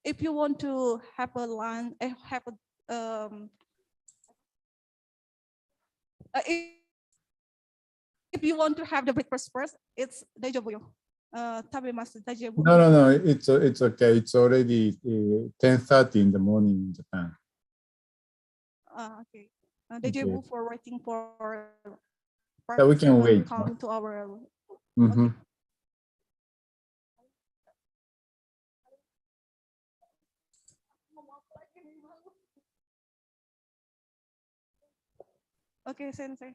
if you want to have a lunch, if you want to have the breakfast first, it's deja vu. Tabemasu deja vu. No. It's okay. It's already 10:30 in the morning in Japan. Okay. Deja vu for waiting for. Yeah, we can wait. Come to our. Mm-hmm. Okay, Sensei.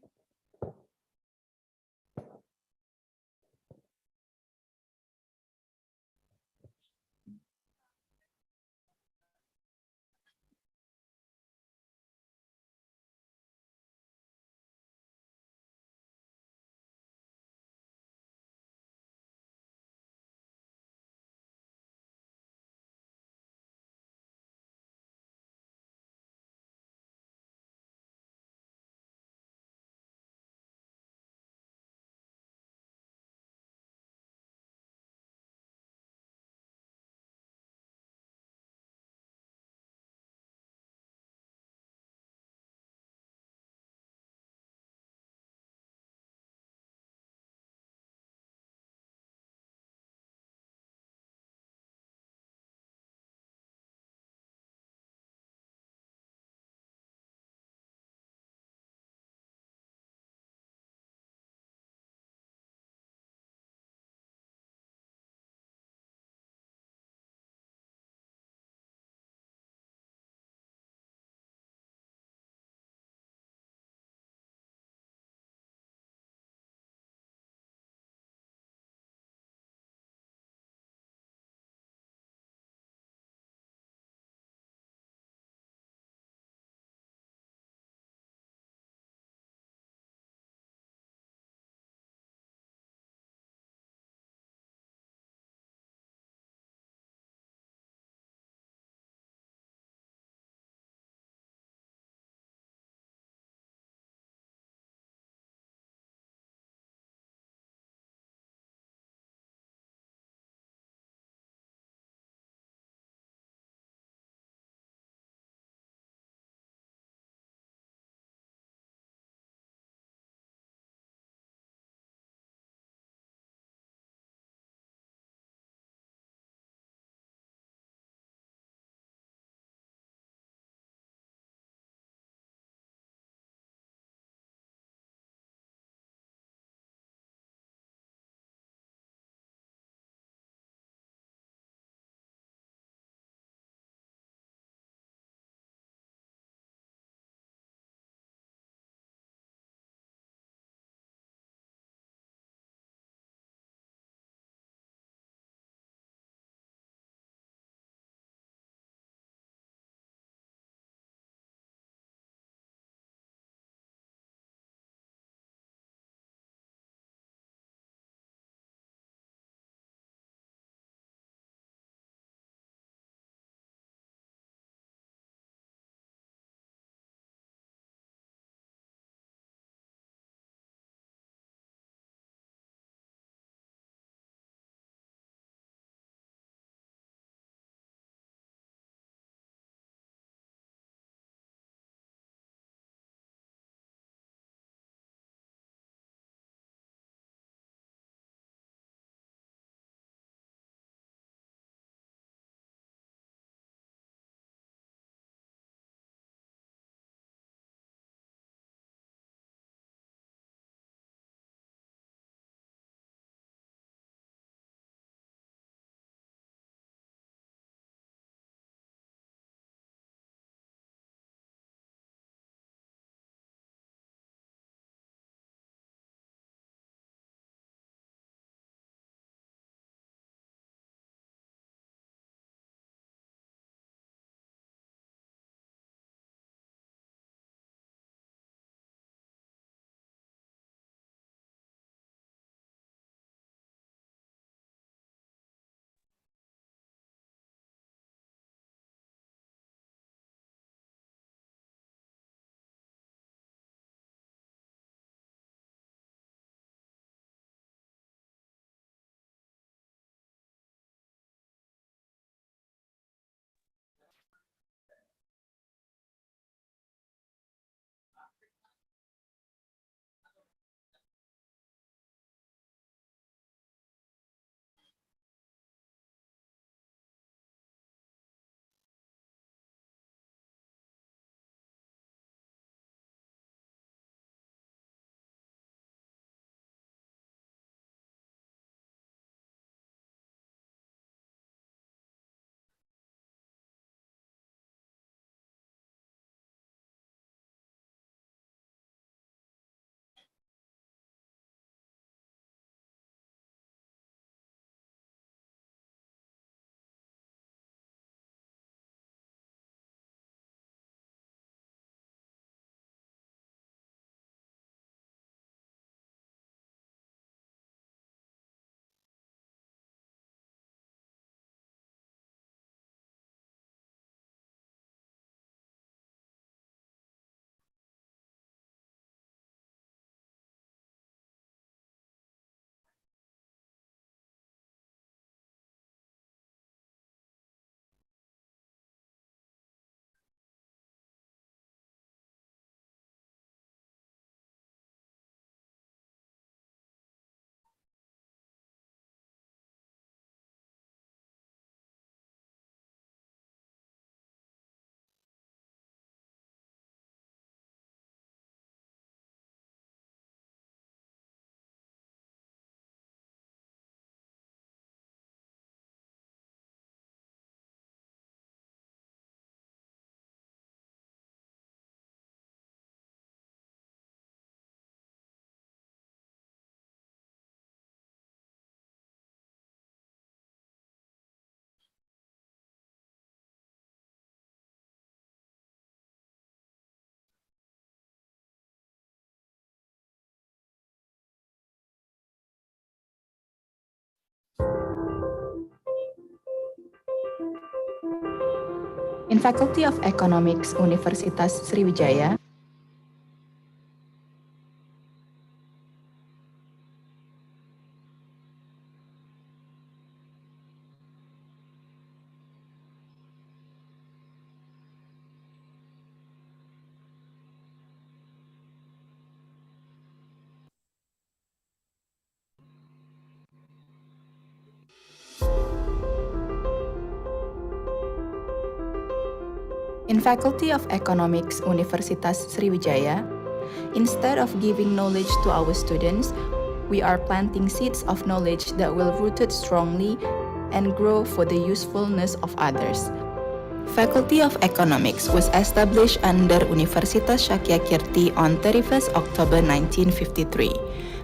In Faculty of Economics, Universitas Sriwijaya, In Faculty of Economics, Universitas Sriwijaya, instead of giving knowledge to our students, we are planting seeds of knowledge that will rooted strongly and grow for the usefulness of others. Faculty of Economics was established under Universitas Sakyakirti on 31st October 1953.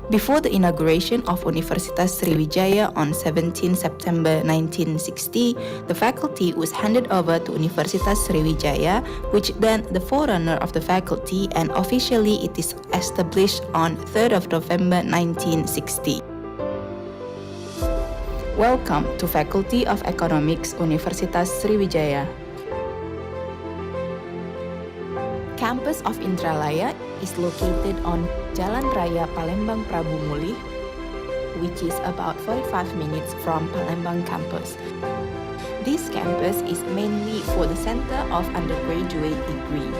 Before the inauguration of Universitas Sriwijaya on 17 September 1960, the faculty was handed over to Universitas Sriwijaya, which then the forerunner of the faculty, and officially it is established on 3rd of November 1960. Welcome to Faculty of Economics, Universitas Sriwijaya. Campus of Indralaya is located on Jalan Raya Palembang Prabu Mulih, which is about 45 minutes from Palembang campus. This campus is mainly for the Center of Undergraduate Degree.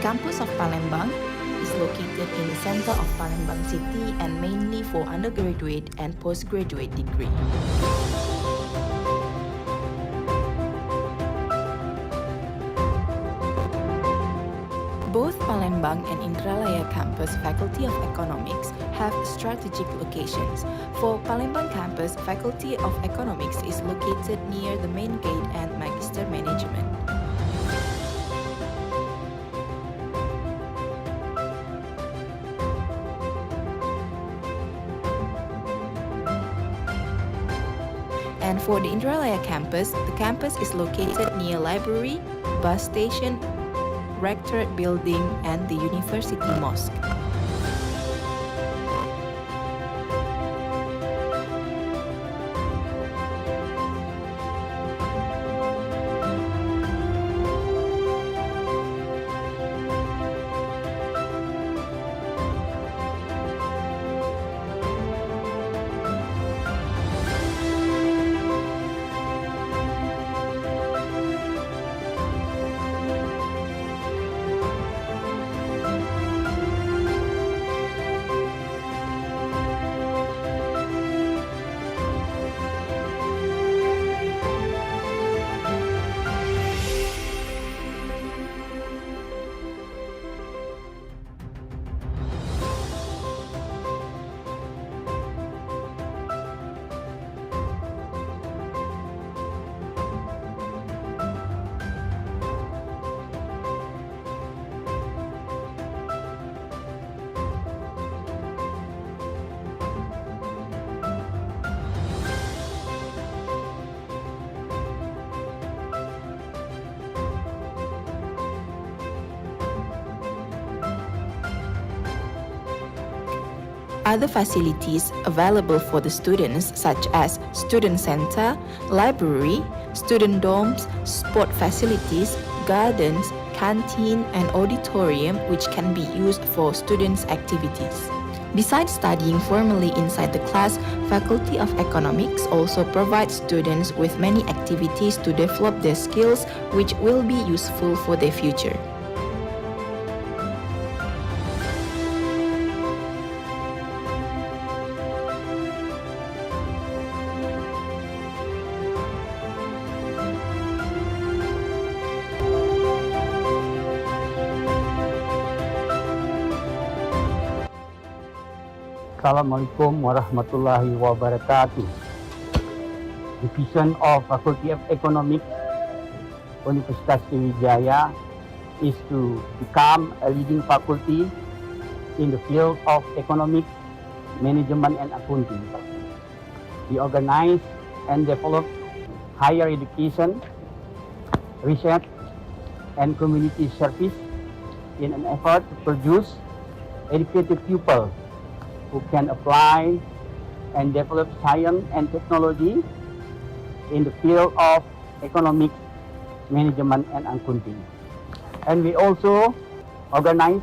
Campus of Palembang is located in the center of Palembang city and mainly for undergraduate and postgraduate degree. Both Palembang and Indralaya campus Faculty of Economics have strategic locations. For Palembang campus, Faculty of Economics is located near the main gate and Magister Management. And for the Indralaya campus, the campus is located near library, bus station, rectorate building, and the university mosque. Other facilities available for the students such as student center, library, student dorms, sport facilities, gardens, canteen, and auditorium which can be used for students' activities. Besides studying formally inside the class, Faculty of Economics also provides students with many activities to develop their skills which will be useful for their future. Assalamualaikum warahmatullahi wabarakatuh. The vision of Faculty of Economics, Universitas Sriwijaya is to become a leading faculty in the field of economics, management, and accounting. We organize and develop higher education, research, and community service in an effort to produce educated people who can apply and develop science and technology in the field of economics, management, and accounting. And we also organize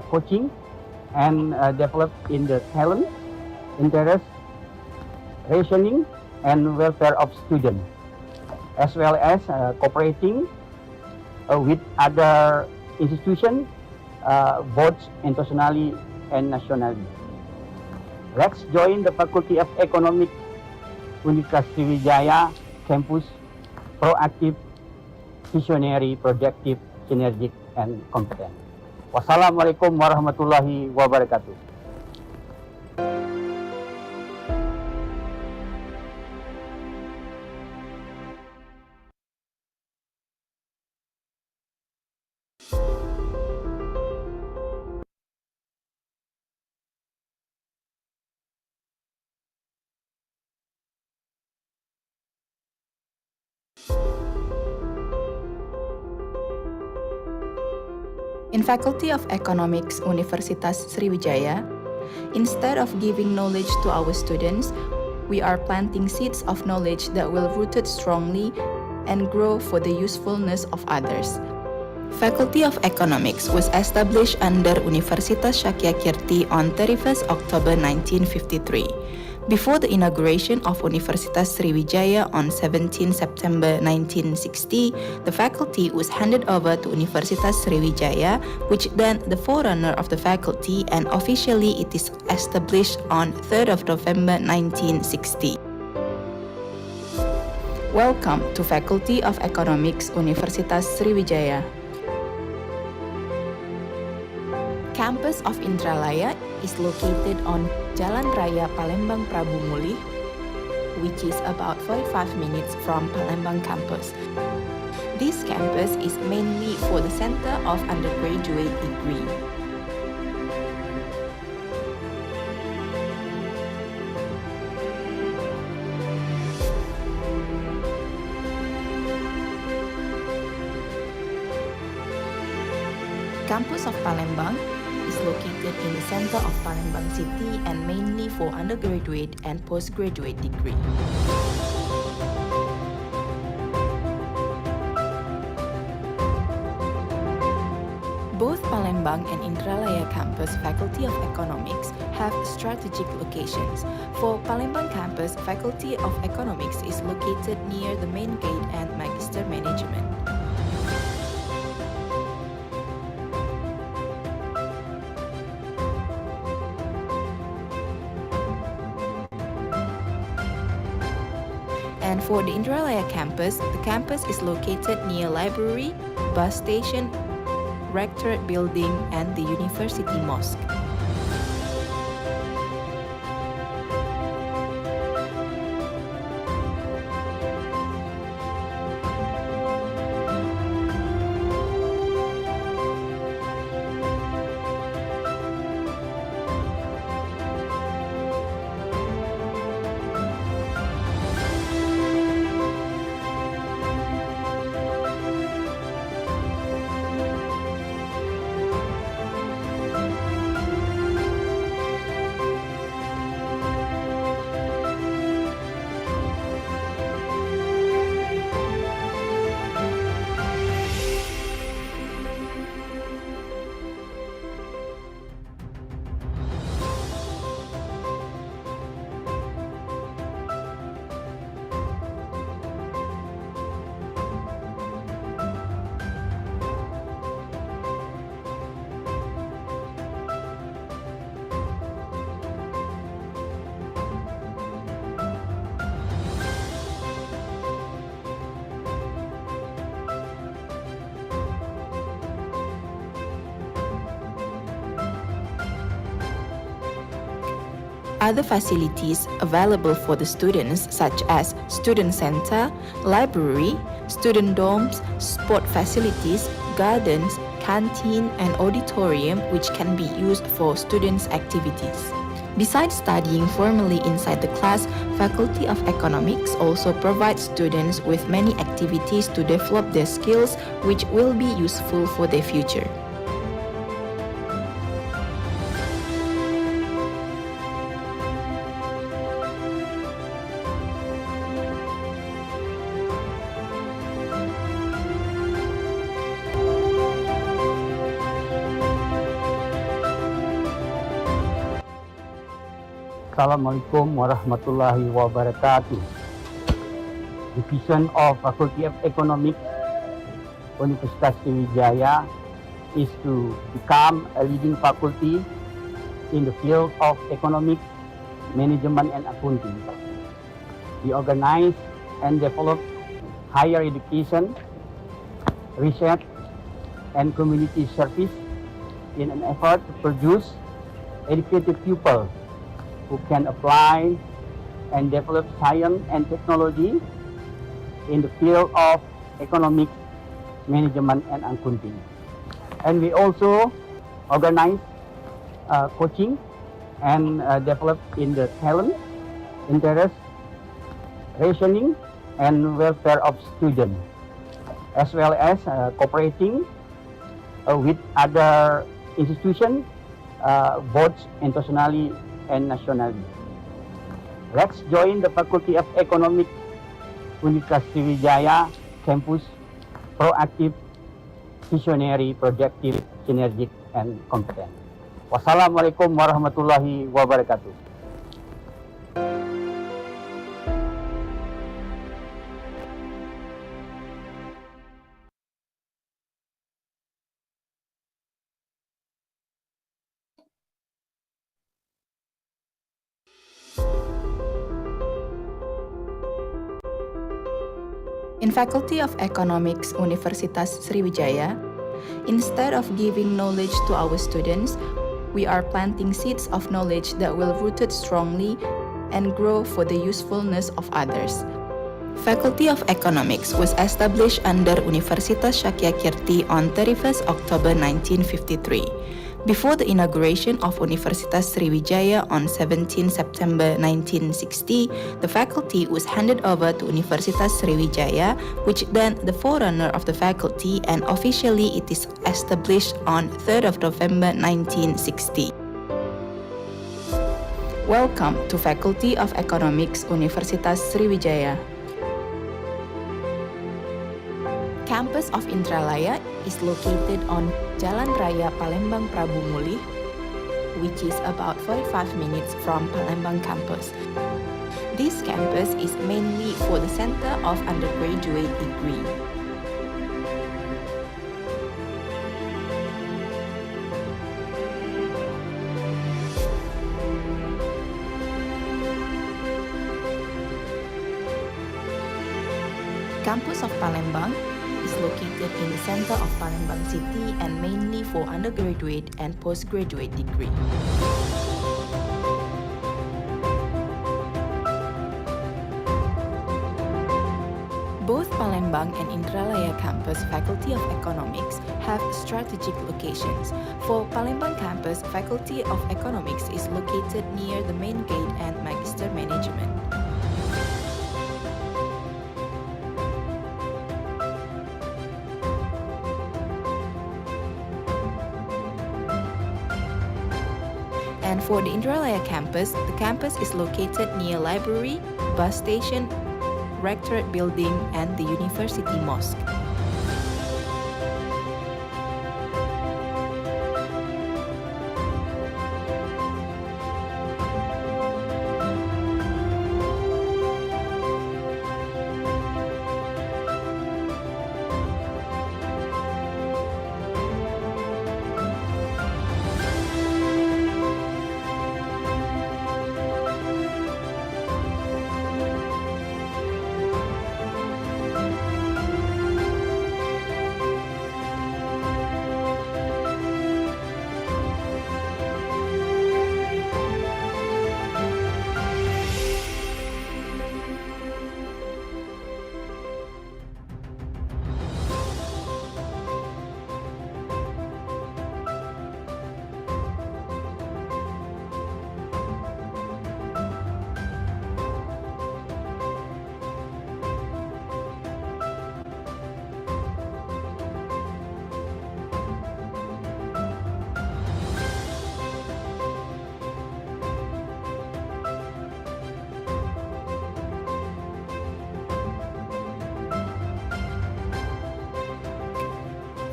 coaching and develop in the talent, interest, rationing, and welfare of students, as well as cooperating with other institutions, both internationally and nationally. Let's join the Faculty of Economics, Universitas Sriwijaya campus, proactive, visionary, productive, synergic, and competent. Wassalamualaikum warahmatullahi wabarakatuh. In Faculty of Economics, Universitas Sriwijaya, instead of giving knowledge to our students, we are planting seeds of knowledge that will rooted strongly and grow for the usefulness of others. Faculty of Economics was established under Universitas Sakyakirti on 31st October 1953. Before the inauguration of Universitas Sriwijaya on 17 September 1960, the faculty was handed over to Universitas Sriwijaya, which then the forerunner of the faculty, and officially it is established on 3rd of November 1960. Welcome to Faculty of Economics, Universitas Sriwijaya. Campus of Indralaya is located on Jalan Raya Palembang Prabu Mulih, which is about 45 minutes from Palembang campus. This campus is mainly for the Center of Undergraduate Degree. Campus of Palembang is located in the center of Palembang city and mainly for undergraduate and postgraduate degree. Both Palembang and Indralaya campus Faculty of Economics have strategic locations. For Palembang campus, Faculty of Economics is located near the main gate and Magister Management. And for the Indralaya campus, the campus is located near library, bus station, rectorate building, and the university mosque. Other facilities available for the students such as student center, library, student dorms, sport facilities, gardens, canteen, and auditorium which can be used for students' activities. Besides studying formally inside the class, Faculty of Economics also provides students with many activities to develop their skills, which will be useful for their future. Assalamualaikum warahmatullahi wabarakatuh. The vision of Faculty of Economics, Universitas Sriwijaya is to become a leading faculty in the field of economics, management and accounting. We organize and develop higher education, research and community service in an effort to produce educated pupils who can apply and develop science and technology in the field of economics, management and accounting. And we also organize coaching and develop in the talent, interest, rationing and welfare of students, as well as cooperating with other institutions, both internationally and nationally. Let's join the Faculty of Economics, Universitas Sriwijaya campus, proactive, visionary, projective, synergic, and competent. Wassalamualaikum warahmatullahi wabarakatuh. In Faculty of Economics, Universitas Sriwijaya, instead of giving knowledge to our students, we are planting seeds of knowledge that will rooted strongly and grow for the usefulness of others. Faculty of Economics was established under Universitas Sakyakirti on 31st October 1953. Before the inauguration of Universitas Sriwijaya on 17 September 1960, the faculty was handed over to Universitas Sriwijaya, which then the forerunner of the faculty, and officially it is established on 3rd of November 1960. Welcome to Faculty of Economics, Universitas Sriwijaya. Campus of Indralaya is located on Jalan Raya Palembang Prabu Mulih, which is about 45 minutes from Palembang campus. This campus is mainly for the Center of Undergraduate Degree. Campus of Palembang is located in the center of Palembang city and mainly for undergraduate and postgraduate degree. Both Palembang and Indralaya campus Faculty of Economics have strategic locations. For Palembang campus, Faculty of Economics is located near the main gate and Magister Management. And for the Indralaya campus, the campus is located near library, bus station, rectorate building, and the university mosque.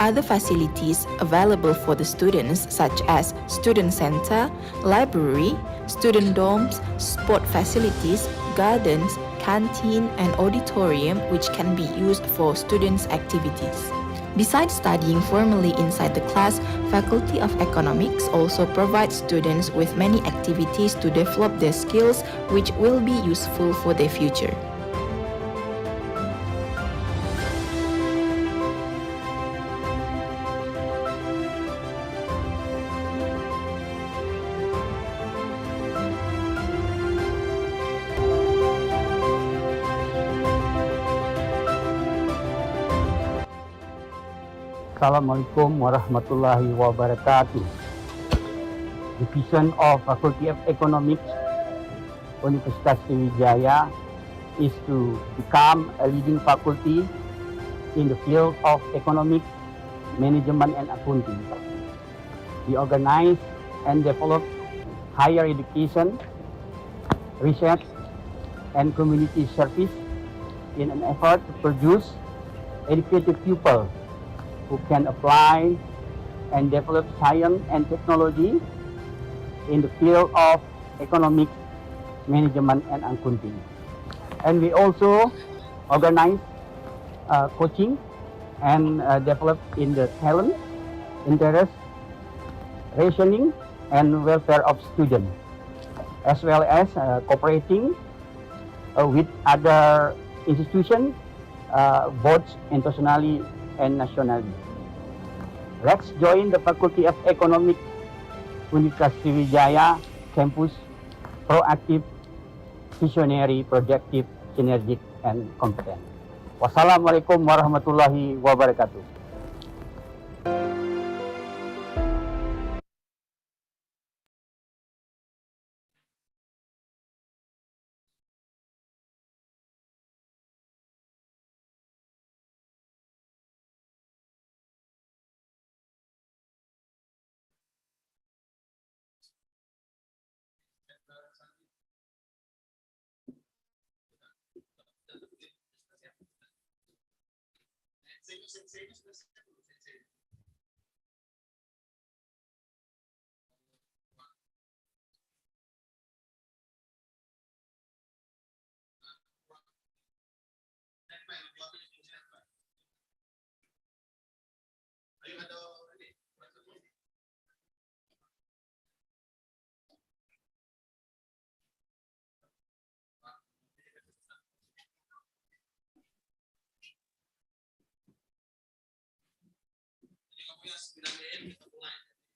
other facilities available for the students such as student center, library, student dorms, sport facilities, gardens, canteen, and auditorium which can be used for students' activities. Besides studying formally inside the class, Faculty of Economics also provides students with many activities to develop their skills which will be useful for their future. Assalamualaikum warahmatullahi wabarakatuh. The vision of Faculty of Economics, Universitas Sriwijaya is to become a leading faculty in the field of economics, management, and accounting. We organize and develop higher education, research, and community service in an effort to produce educated people who can apply and develop science and technology in the field of economics, management, and accounting. And we also organize coaching and develop in the talent, interest, rationing, and welfare of students, as well as cooperating with other institutions, both internationally and nationally. Let's join the Faculty of Economics, Universitas Sriwijaya campus, proactive, visionary, projective, synergic, and competent. Wassalamualaikum warahmatullahi wabarakatuh.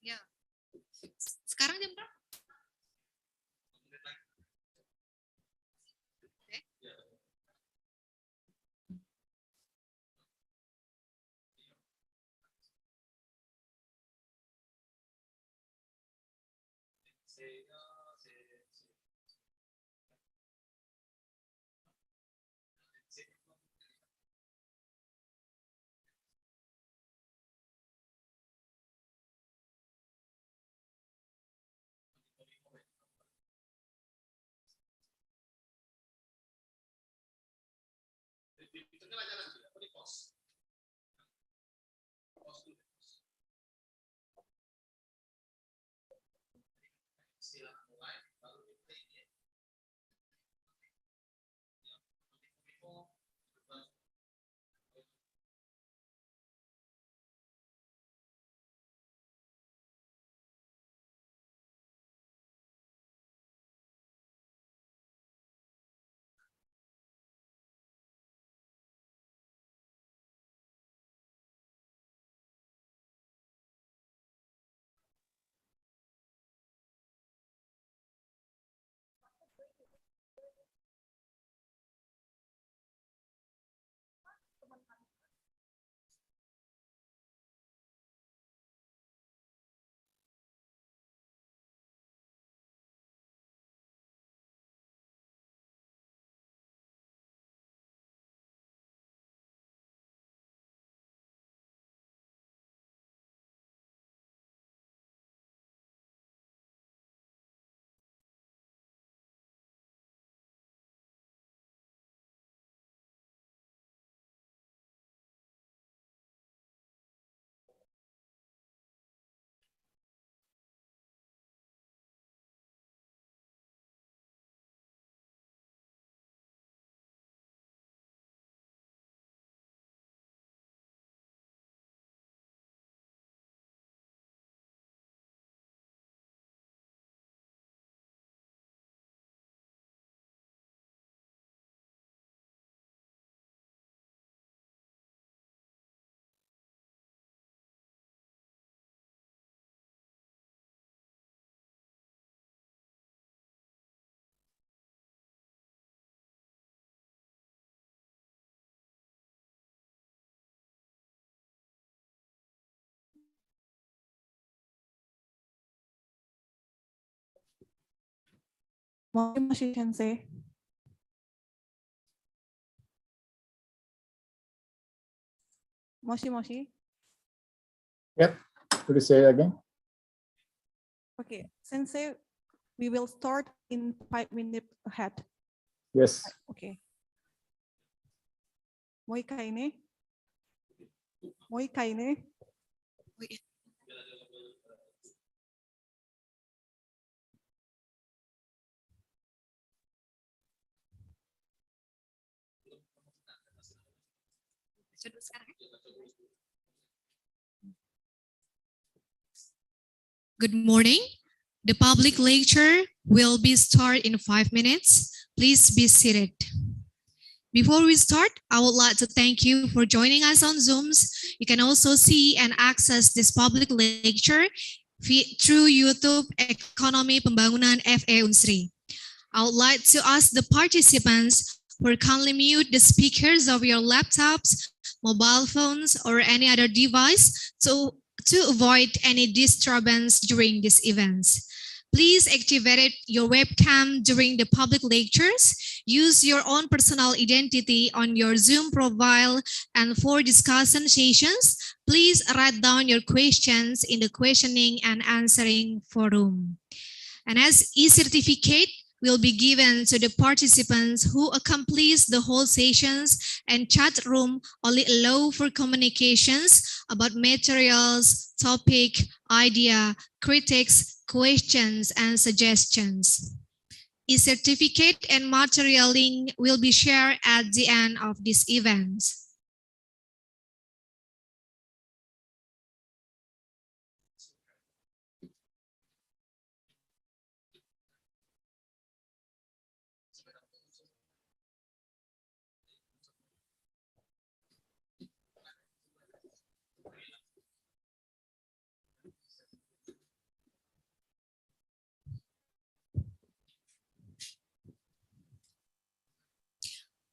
Ya. Sekarang jam berapa? Moshi Sensei. Moshi. Yep. Could you say it again? Okay, Sensei, we will start in 5 minutes ahead. Yes. Okay. もう一回ね。もう一回ね。Good morning. The public lecture will be start in 5 minutes. Please be seated. Before we start, I would like to thank you for joining us on Zooms. You can also see and access this public lecture through YouTube Ekonomi Pembangunan FE Unsri. I would like to ask the participants to kindly mute the speakers of your laptops, mobile phones, or any other device to avoid any disturbance during these events. Please activate your webcam during the public lectures. Use your own personal identity on your Zoom profile, and for discussion sessions, please write down your questions in the questioning and answering forum. And as e-certificate will be given to the participants who accomplish the whole sessions, and chat room only allow for communications about materials, topic, idea, critics, questions, and suggestions. E-certificate and material link will be shared at the end of this event.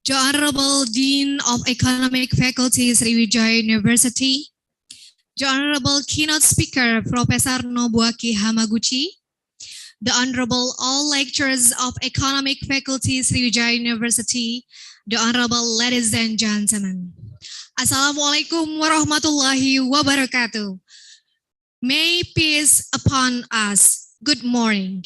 The Honorable Dean of Economic Faculty, Sriwijaya University, the Honorable Keynote Speaker, Professor Nobuaki Hamaguchi, the Honorable all lecturers of Economic Faculty, Sriwijaya University, the Honorable ladies and gentlemen. Assalamualaikum warahmatullahi wabarakatuh. May peace upon us. Good morning.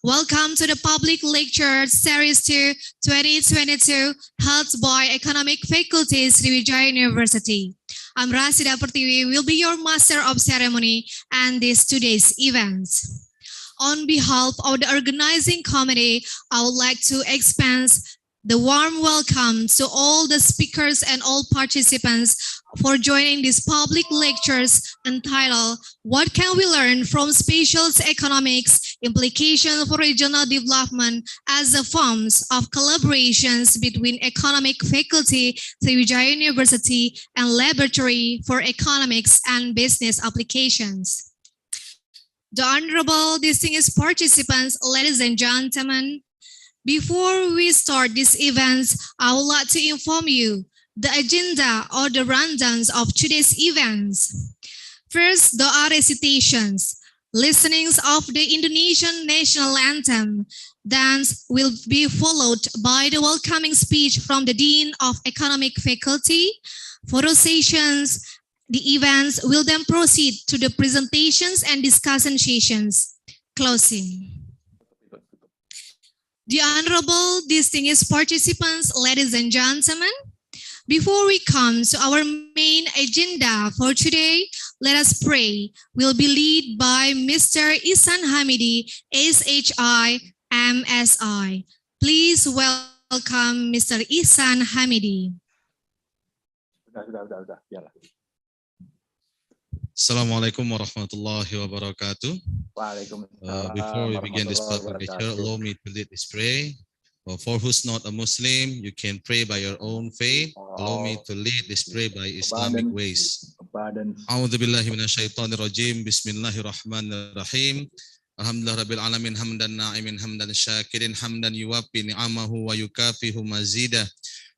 Welcome to the Public Lecture Series 2 2022 held by Economic Faculty, Sriwijaya University. I'm Rasida Pertiwi, will be your Master of Ceremony and this today's event. On behalf of the organizing committee, I would like to extend the warm welcome to all the speakers and all participants for joining these public lectures entitled, What Can We Learn from Spatial Economics, Implication for Regional Development as the Forms of Collaborations between Economic Faculty, Sriwijaya University, and Laboratory for Economics and Business Applications. The honorable distinguished participants, ladies and gentlemen, before we start these events, I would like to inform you the agenda or the rundowns of today's events. First, there are recitations, listenings of the Indonesian national anthem. Dance will be followed by the welcoming speech from the Dean of Economic Faculty. Photo sessions. The events will then proceed to the presentations and discussion sessions. Closing. The honorable distinguished participants, ladies and gentlemen, before we come to our main agenda for today, let us pray. We'll be led by Mr. Ihsan Hamidi, SHI, MSI. Please welcome Mr. Ihsan Hamidi. Assalamualaikum warahmatullahi wabarakatuh. Before we begin this public lecture, allow me to lead this prayer. For who's not a Muslim, you can pray by your own faith. Allow me to lead this prayer by Islamic ways. A'udzu billahi minasyaitonir rajim. Bismillahirrahmanirrahim. Alhamdulillah rabbil alamin hamdan na'imin hamdan syakirin hamdan yuwaffi ni'amahu wa yukafihu mazidah.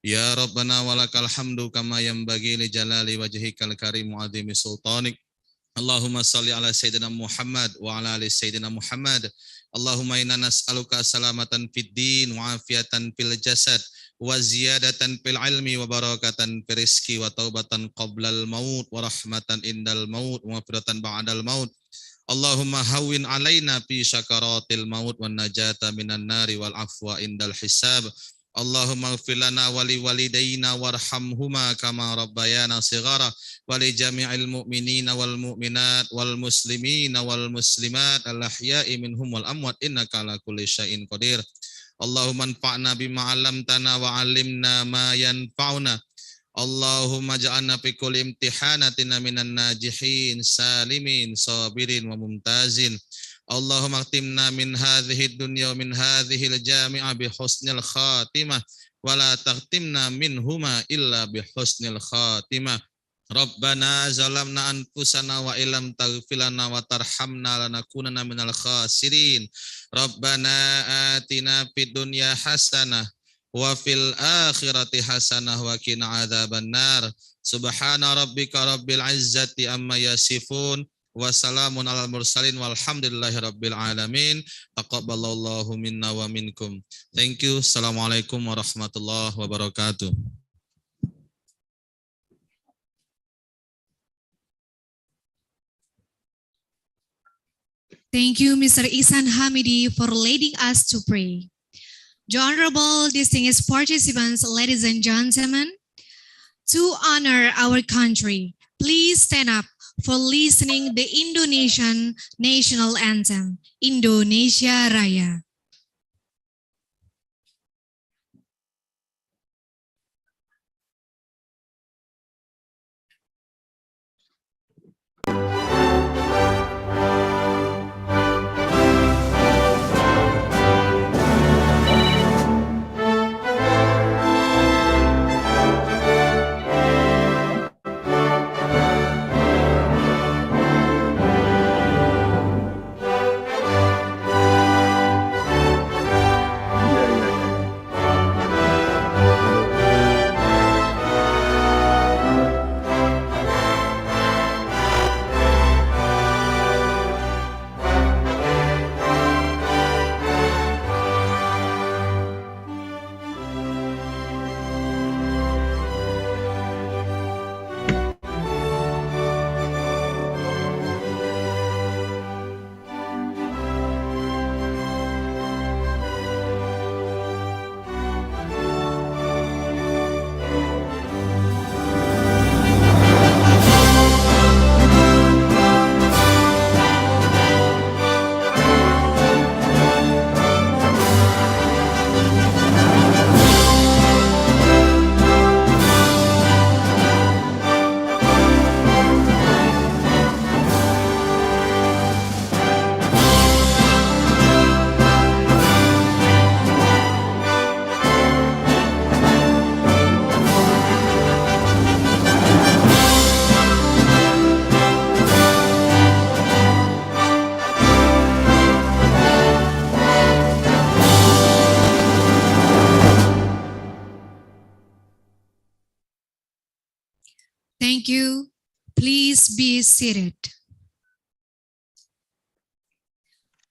Ya Rabbana walakal hamdu kama yanbaghi li jalali wajhikal karim wa azimi sultanik. Allahumma salli ala Sayyidina Muhammad wa ala ali Sayyidina Muhammad. Allahumma inna nas'aluka salamatan fid din wa afiatan fil jasad wa ziyadatan fil ilmi wa barakatan fil rizqi wa taubatan qablal maut wa rahmatan indal maut wa maghfiratan ba'dal maut. Allahumma hawwin alaina fi sakaratil maut wan najata minan nari wal afwa indal hisab. Allahumma ighfir lana wa li walidayna warhamhuma kama rabbayana shighara wa li jami'il mu'minina wal mu'minat wal muslimina wal muslimat al ahya'i minhum wal amwat innaka ala kulli syai'in qadir. Allahumma anfa'na bima 'allamtana wa 'allimna ma yanfa'una. Allahumma ja'alna fi kulli imtihanatina minan najihin salimin sabirin wa mumtazin. Allahumma akhtimna min hadhihi dunya wa min hadhihi al-jami'ah bi husnil khatimah wa la takhtimna minhuma illa bi husnil khatimah. Rabbana zalamna anfusana wa illam taghfir lana wa tarhamna lanakunanna minal khasirin. Rabbana atina fid dunya hasanah wa fil akhirati hasanah wa qina adzabannar. Subhana rabbika rabbil izzati amma yasifun. Wassalamun alal mursalin walhamdulillahi rabbil alamin. Taqabbalallahu minna wa minkum. Thank you. Assalamualaikum warahmatullahi wabarakatuh. Thank you, Mr. Ihsan Hamidi, for leading us to pray. The honorable distinguished participants, ladies and gentlemen, to honor our country, please stand up for listening the Indonesian national anthem, Indonesia Raya. Thank you. Please be seated.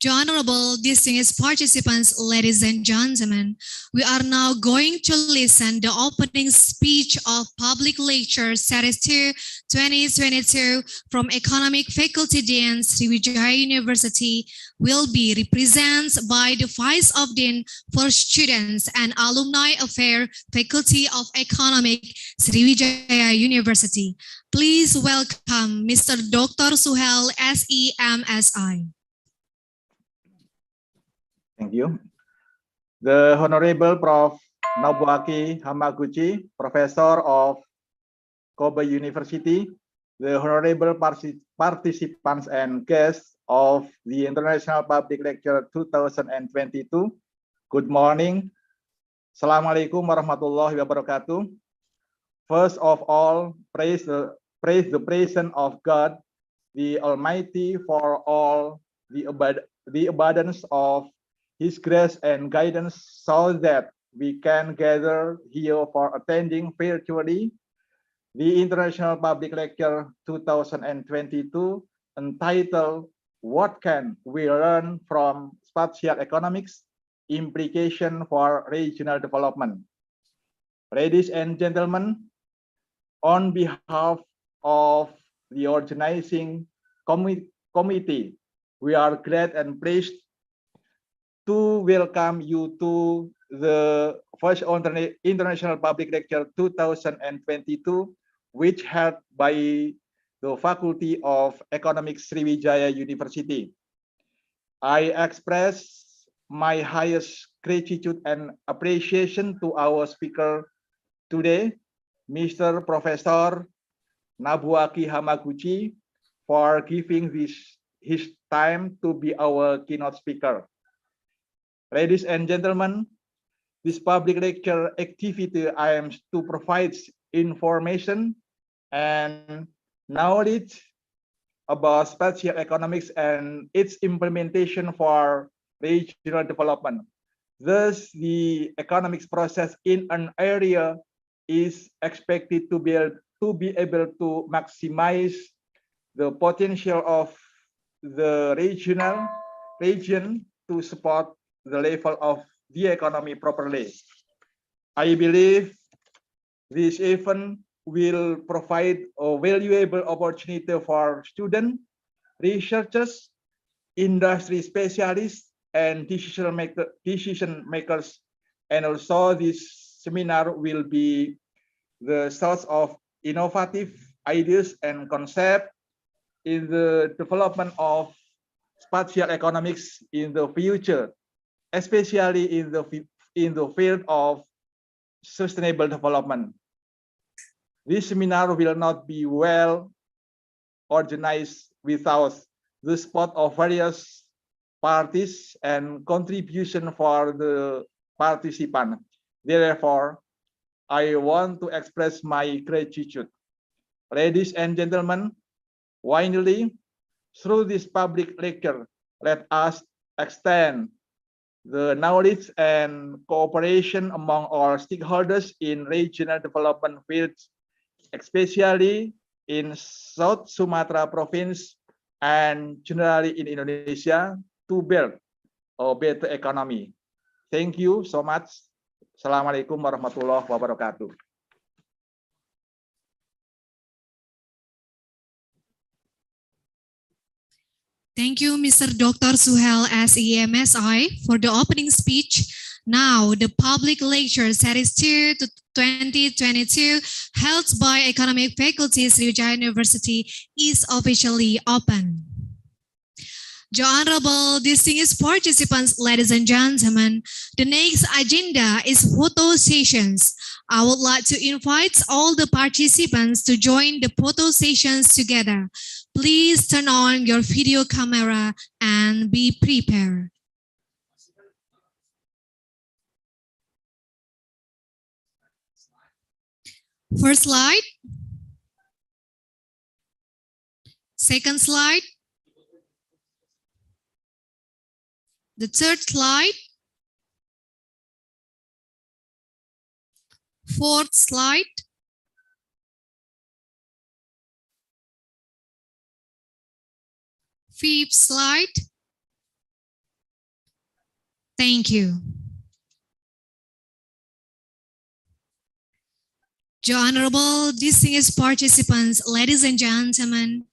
The honorable distinguished participants, ladies and gentlemen, we are now going to listen the opening speech of Public Lecture Series 2 2022 from Economic Faculty Dean Sriwijaya University will be represented by the Vice of Dean for Students and Alumni Affairs Faculty of Economic Sriwijaya University. Please welcome Mr. Dr. Suhel SEMSI. Thank you. The Honorable Prof. Nobuaki Hamaguchi, Professor of Kobe University, the Honorable participants and guests of the International Public Lecture 2022, good morning. Assalamualaikum warahmatullahi wabarakatuh. First of all, praise the presence of God, the Almighty, for all the abundance of His grace and guidance, so that we can gather here for attending virtually the International Public Lecture 2022 entitled What Can We Learn from Spatial Economics? Implication for Regional Development. Ladies and gentlemen, on behalf of the organizing committee, we are glad and pleased to welcome you to the first International Public Lecture 2022, which held by the Faculty of Economics Sriwijaya University. I express my highest gratitude and appreciation to our speaker today, Mr. Professor Nobuaki Hamaguchi, for giving his time to be our keynote speaker. Ladies and gentlemen, this public lecture activity aims to provide information and knowledge about spatial economics and its implementation for regional development. Thus, the economics process in an area is expected to be able to maximize the potential of the region to support the level of the economy properly. I believe this event will provide a valuable opportunity for students, researchers, industry specialists, and decision makers. And also this seminar will be the source of innovative ideas and concepts in the development of spatial economics in the future, especially in the field of sustainable development. This seminar will not be well organized without the support of various parties and contribution for the participant. Therefore, I want to express my gratitude. Ladies and gentlemen, finally, through this public lecture, let us extend the knowledge and cooperation among all stakeholders in regional development fields, especially in South Sumatra province and generally in Indonesia, to build a better economy. Thank you so much. Assalamualaikum warahmatullahi wabarakatuh. Thank you, Mr. Dr. Suhel SEMSI, for the opening speech. Now, the public lecture series 2 to 2022 held by Economic Faculty Sriwijaya University is officially open. The honorable distinguished participants, ladies and gentlemen, the next agenda is photo sessions. I would like to invite all the participants to join the photo sessions together. Please turn on your video camera and be prepared. First slide. Second slide. The third slide. Fourth slide. Fifth slide. Thank you. The honorable distinguished participants, ladies and gentlemen,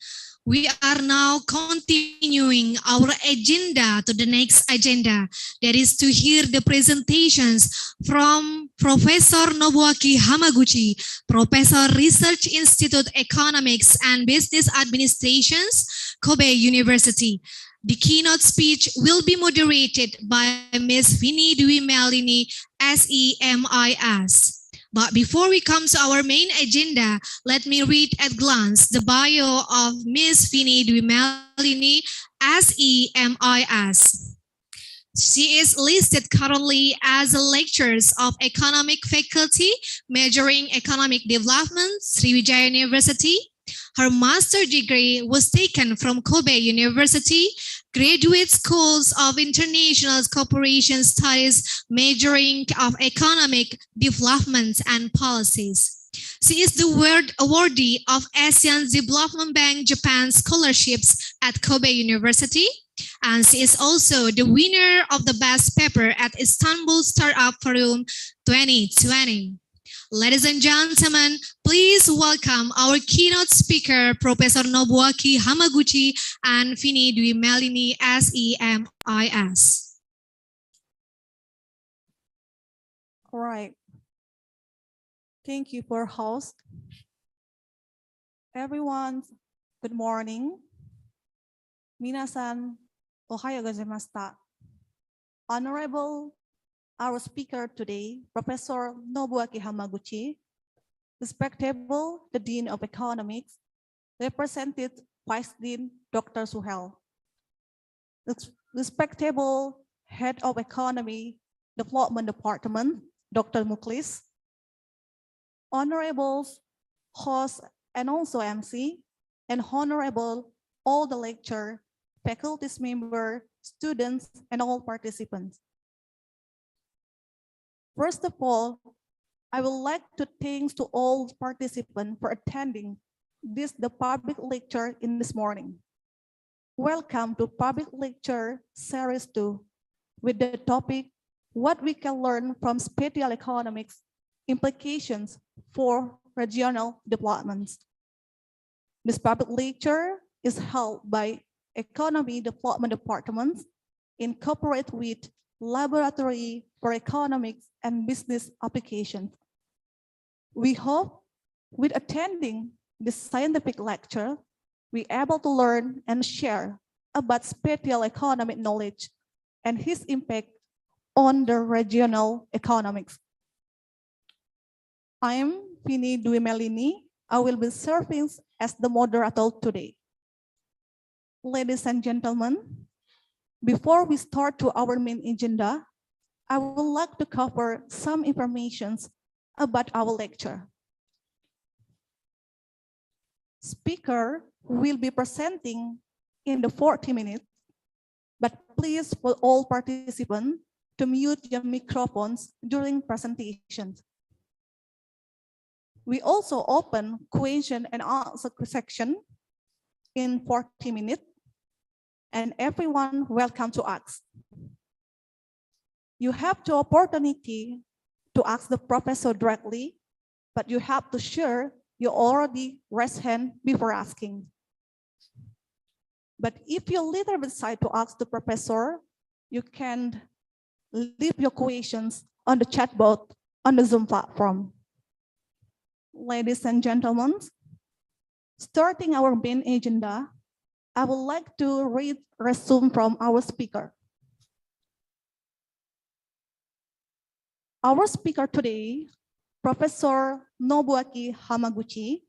we are now continuing our agenda to the next agenda, that is to hear the presentations from Professor Nobuaki Hamaguchi, Professor Research Institute Economics and Business Administrations, Kobe University. The keynote speech will be moderated by Ms. Vini Dwi Melini, SEMIS. But before we come to our main agenda, let me read at glance the bio of Ms. Vini Dwi Melini, SEMIS. She is listed currently as a lecturer of Economic Faculty, majoring Economic Development, Sriwijaya University. Her master's degree was taken from Kobe University, Graduate Schools of International Cooperation Studies, majoring of Economic Development and Policies. She is the awardee of Asian Development Bank Japan scholarships at Kobe University, and she is also the winner of the Best Paper at Istanbul Startup Forum 2020. Ladies and gentlemen, please welcome our keynote speaker, Professor Nobuaki Hamaguchi and Vini Dwi Melini SEMIS. All right. Thank you for host. Everyone, good morning. Minasan, ohayo gozaimashita. Honorable, our speaker today, Professor Nobuaki Hamaguchi, respectable, the Dean of Economics, represented Vice Dean Dr. Suhel, respectable Head of Economy Development Department, Dr. Muklis, honorables, host and also MC, and honorable all the lecture, faculties member, students, and all participants. First of all, I would like to thank to all participants for attending the public lecture in this morning. Welcome to Public Lecture Series 2 with the topic, What we can learn from spatial economics, implications for regional developments. This public lecture is held by Economy Development Department in cooperation with Laboratory for Economics and Business Applications. We hope with attending this scientific lecture, we are able to learn and share about spatial economic knowledge and its impact on the regional economics. I am Vini Dwi Melini. I will be serving as the moderator today. Ladies and gentlemen, before we start to our main agenda, I would like to cover some information about our lecture. Speaker will be presenting in the 40 minutes, but please for all participants to mute your microphones during presentations. We also open question and answer section in 40 minutes, and everyone welcome to ask. You have the opportunity to ask the professor directly, but you have to share you already raise hand before asking. But if you're a little bit shy to ask the professor, you can leave your questions on the chat box on the Zoom platform. Ladies and gentlemen, starting our main agenda, I would like to read a resume from our speaker. Our speaker today, Professor Nobuaki Hamaguchi.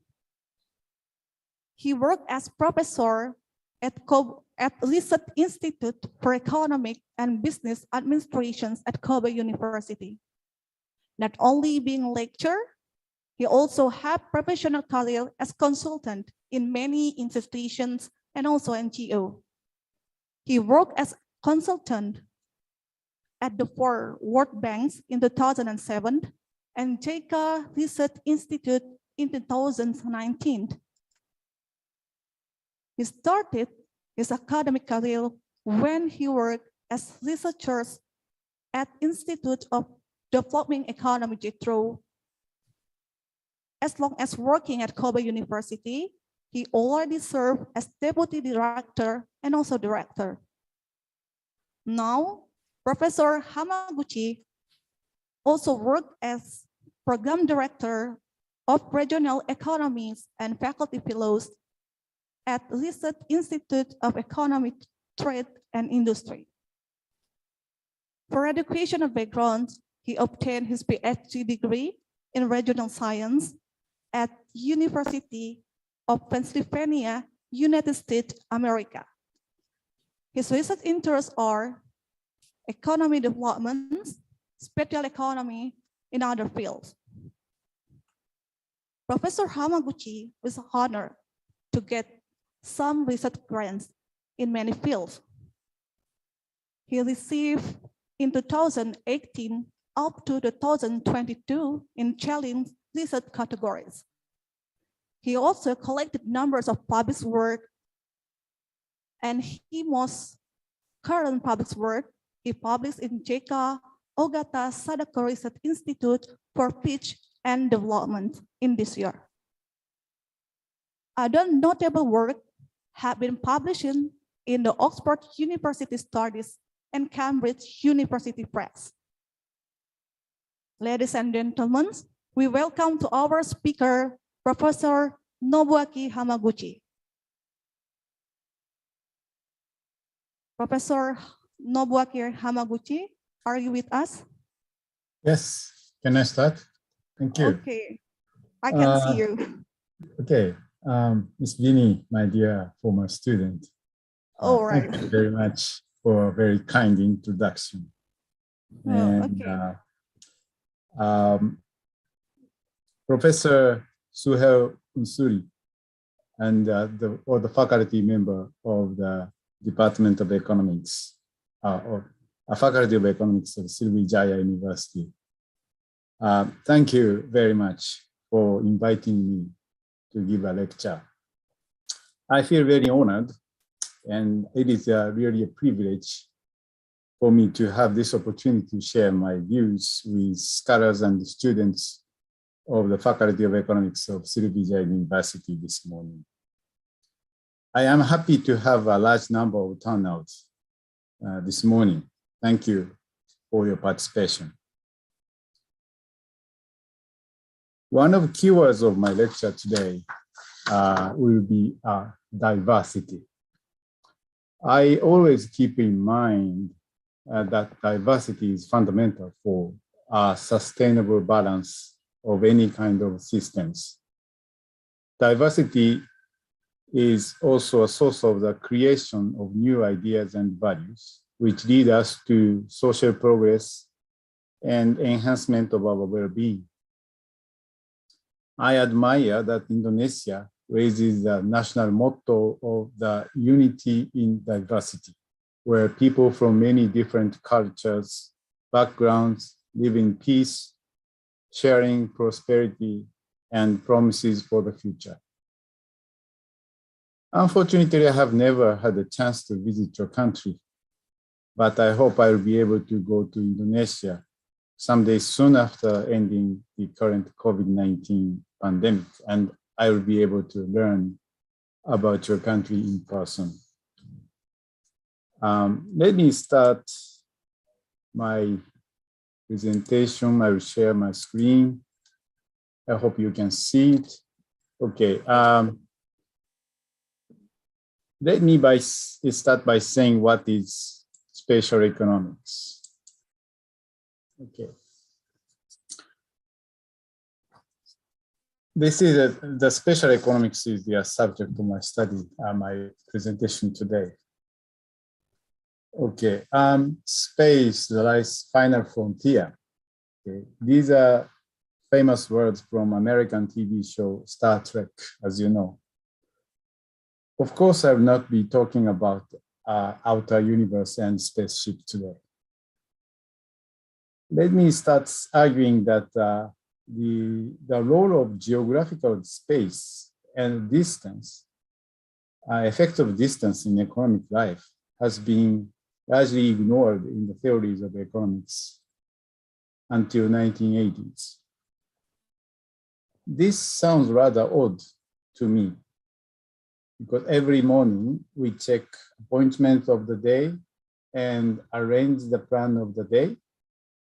He worked as professor at Research Institute for Economic and Business Administrations at Kobe University. Not only being a lecturer, he also had professional career as consultant in many institutions and also NGO. He worked as consultant at the 4 World Banks in 2007 and JICA Research Institute in 2019. He started his academic career when he worked as researchers at Institute of Developing Economy JETRO. As long as working at Kobe University, he already served as deputy director and also director. Now, Professor Hamaguchi also worked as program director of regional economies and faculty fellows at Research Institute of Economic Trade and Industry. For educational background, he obtained his PhD degree in regional science at University of Pennsylvania, United States, America. His research interests are economy development, spatial economy, and other fields. Professor Hamaguchi was honored to get some research grants in many fields. He received in 2018 up to 2022 in challenge listed categories. He also collected numbers of published work, and his most current published work he published in JK Ogata Sadako Research Institute for Peace and Development in this year. Other notable work have been published in the Oxford University Studies and Cambridge University Press. Ladies and gentlemen, we welcome to our speaker, Professor Nobuaki Hamaguchi. Professor Nobuaki Hamaguchi, are you with us? Yes, can I start? Thank you. Okay, I can see you. Okay, Ms. Vinnie, my dear former student. All right. Thank you very much for a very kind introduction. And Professor Suhel Unsuri and the faculty member of the Department of Economics, or a faculty of economics of Srivijaya University. Thank you very much for inviting me to give a lecture. I feel very honored, and it is really a privilege for me to have this opportunity to share my views with scholars and students of the Faculty of Economics of Srivijaya University this morning. I am happy to have a large number of turnouts this morning. Thank you for your participation. One of the keywords of my lecture today will be diversity. I always keep in mind that diversity is fundamental for a sustainable balance of any kind of systems. Diversity is also a source of the creation of new ideas and values, which lead us to social progress and enhancement of our well-being. I admire that Indonesia raises the national motto of the unity in diversity, where people from many different cultures, backgrounds live in peace, sharing prosperity and promises for the future. Unfortunately, I have never had a chance to visit your country, but I hope I will be able to go to Indonesia someday soon after ending the current COVID-19 pandemic, and I will be able to learn about your country in person. Let me start my presentation. I will share my screen. I hope you can see it. Okay. Let me start by saying what is spatial economics. Okay. This is the spatial economics is the subject of my study, my presentation today. Okay, space, the life's final frontier. Okay. These are famous words from American TV show Star Trek, as you know. Of course, I will not be talking about outer universe and spaceship today. Let me start arguing that the role of geographical space and distance, effect of distance in economic life has been largely ignored in the theories of economics until 1980s. This sounds rather odd to me, because every morning we check appointments of the day and arrange the plan of the day,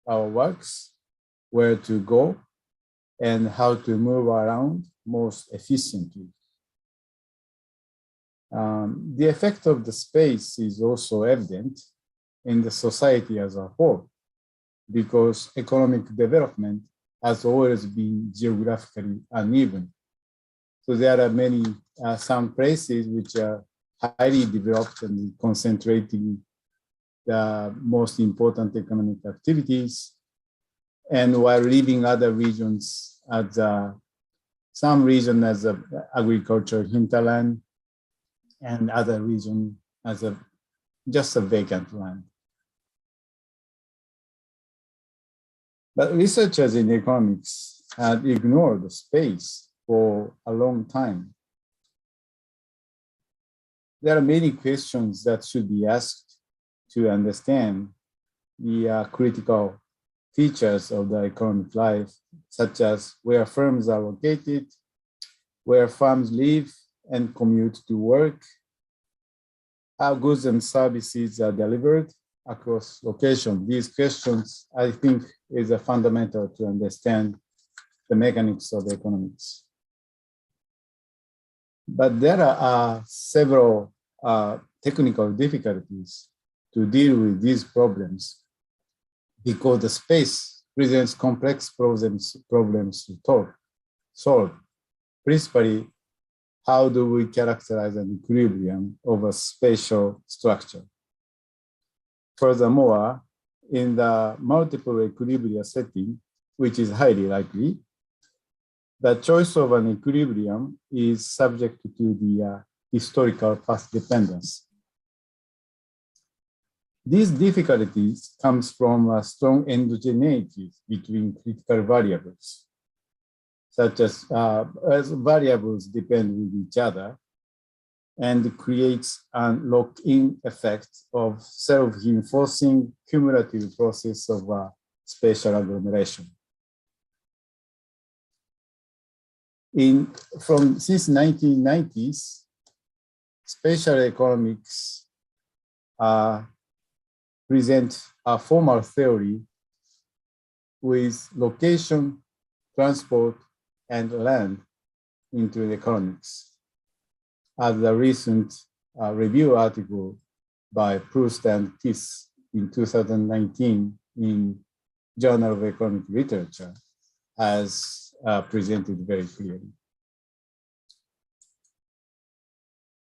our works, where to go, and how to move around most efficiently. The effect of the space is also evident in the society as a whole, because economic development has always been geographically uneven. So there are many, some places which are highly developed and concentrating the most important economic activities, and while leaving other regions as some region as a agricultural hinterland, and other region as just a vacant land. But researchers in economics had ignored space for a long time. There are many questions that should be asked to understand the critical features of the economic life, such as where firms are located, where firms live and commute to work, how goods and services are delivered across location. These questions, I think, is a fundamental to understand the mechanics of economics. But there are several technical difficulties to deal with these problems because the space presents complex problems to solve. Principally, how do we characterize an equilibrium of a spatial structure? Furthermore, in the multiple equilibria setting, which is highly likely, the choice of an equilibrium is subject to the historical path dependence. These difficulties comes from a strong endogeneity between critical variables, such as variables depend with each other and creates a lock-in effect of self-reinforcing cumulative process of spatial agglomeration. Since 1990s, spatial economics present a formal theory with location, transport, and land into economics. As a recent review article by Proust and Tiss in 2019 in Journal of Economic Literature has presented very clearly.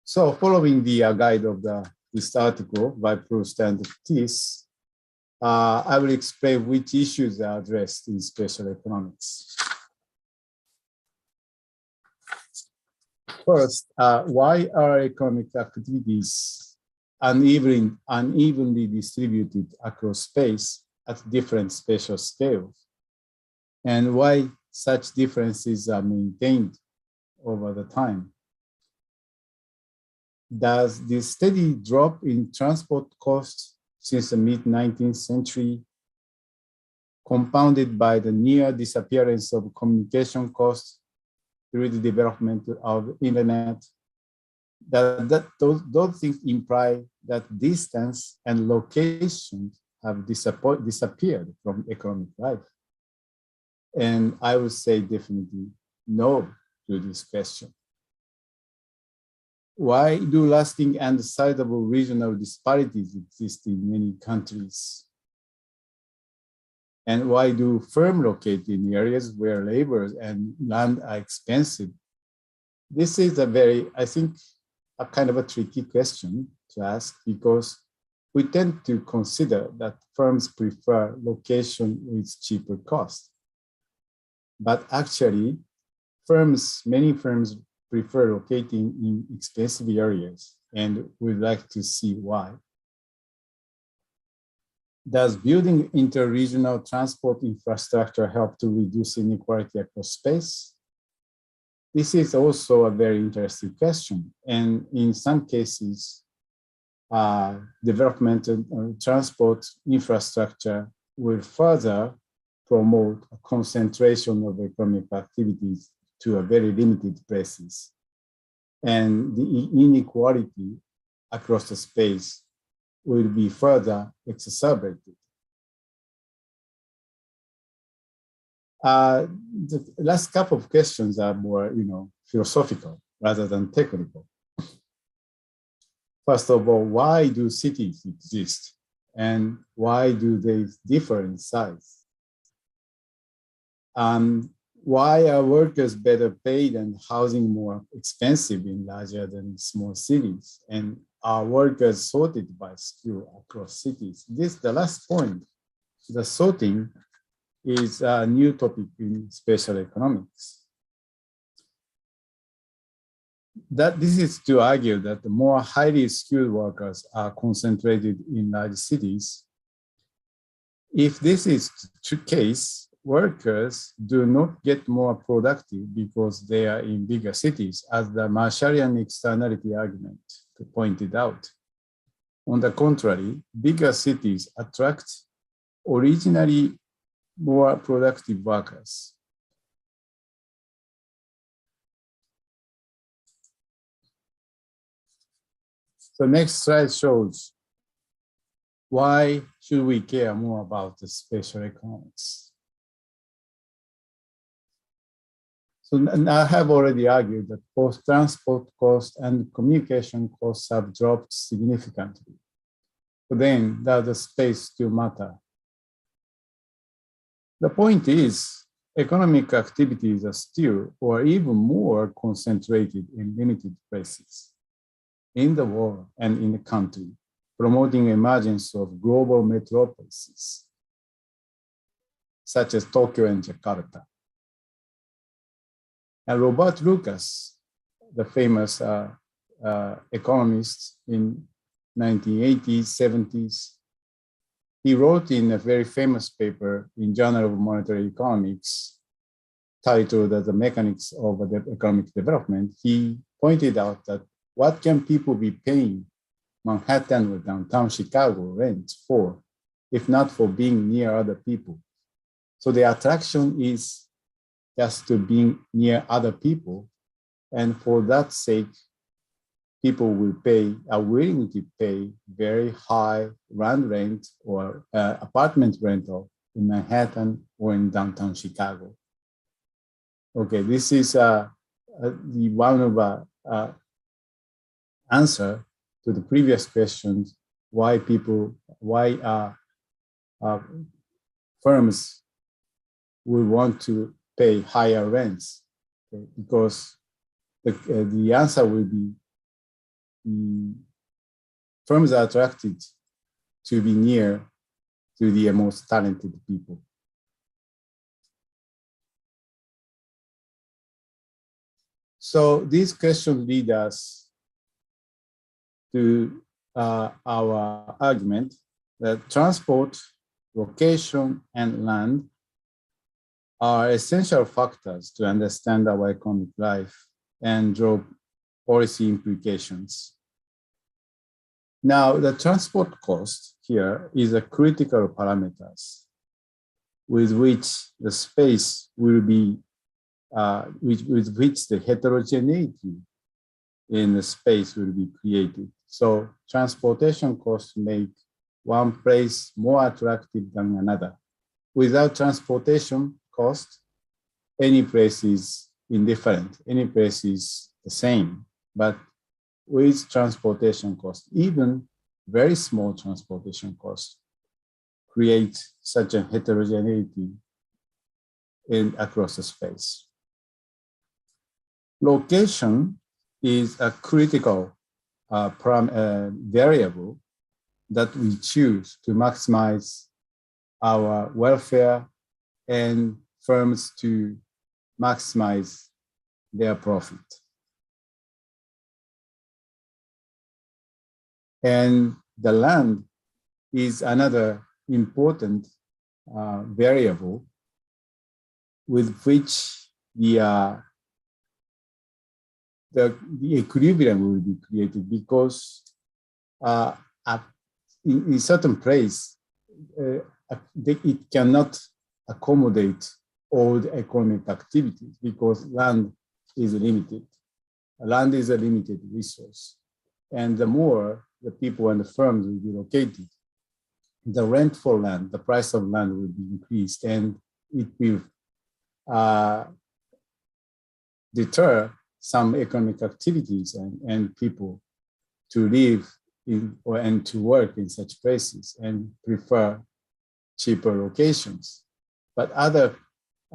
So following the guide of this article by Proust and Tiss, I will explain which issues are addressed in spatial economics. First, why are economic activities unevenly distributed across space at different spatial scales? And why such differences are maintained over the time? Does the steady drop in transport costs since the mid-19th century, compounded by the near disappearance of communication costs through the development of internet, those things imply that distance and location have disappeared from economic life? And I would say definitely no to this question. Why do lasting and sizable regional disparities exist in many countries? And why do firms locate in areas where labor and land are expensive? This is I think, a kind of a tricky question to ask because we tend to consider that firms prefer location with cheaper costs. But actually, many firms prefer locating in expensive areas, and we'd like to see why. Does building inter-regional transport infrastructure help to reduce inequality across space? This is also a very interesting question. And in some cases, development of transport infrastructure will further promote a concentration of economic activities to a very limited places. And the inequality across the space will be further exacerbated. The last couple of questions are more, philosophical rather than technical. First of all, why do cities exist? And why do they differ in size? Why are workers better paid and housing more expensive in larger than small cities? And are workers sorted by skill across cities? The last point, the sorting is a new topic in spatial economics. This is to argue that the more highly skilled workers are concentrated in large cities. If this is the case, workers do not get more productive because they are in bigger cities, as the Marshallian externality argument pointed out. On the contrary, bigger cities attract originally more productive workers. So next slide shows why should we care more about the spatial economics. So I have already argued that both transport costs and communication costs have dropped significantly. But then there's a space to matter. The point is, economic activities are still or even more concentrated in limited places in the world and in the country, promoting emergence of global metropolises, such as Tokyo and Jakarta. And Robert Lucas, the famous economist in 1980s, 70s, he wrote in a very famous paper in Journal of Monetary Economics titled The Mechanics of Economic Development. He pointed out that what can people be paying Manhattan or downtown Chicago rent for, if not for being near other people? So the attraction is just to being near other people. And for that sake, people are willing to pay very high rent or apartment rental in Manhattan or in downtown Chicago. Okay, this is the one of answer to the previous questions, why firms will want to pay higher rents, okay? Because the answer will be firms are attracted to be near to the most talented people. So these questions lead us to our argument that transport, location, and land are essential factors to understand our economic life and draw policy implications. Now, the transport cost here is a critical parameter with which the space will be, with which the heterogeneity in the space will be created. So transportation costs make one place more attractive than another. Without transportation cost, any place is indifferent, any place is the same. But with transportation cost, even very small transportation costs create such a heterogeneity across the space. Location is a critical variable that we choose to maximize our welfare and firms to maximize their profit. And the land is another important variable with which the equilibrium will be created, because in certain place, it cannot accommodate all the economic activities because land is limited. Land is a limited resource. And the more the people and the firms will be located, the rent for land, the price of land will be increased, and it will deter some economic activities and people to live in and to work in such places and prefer cheaper locations. But other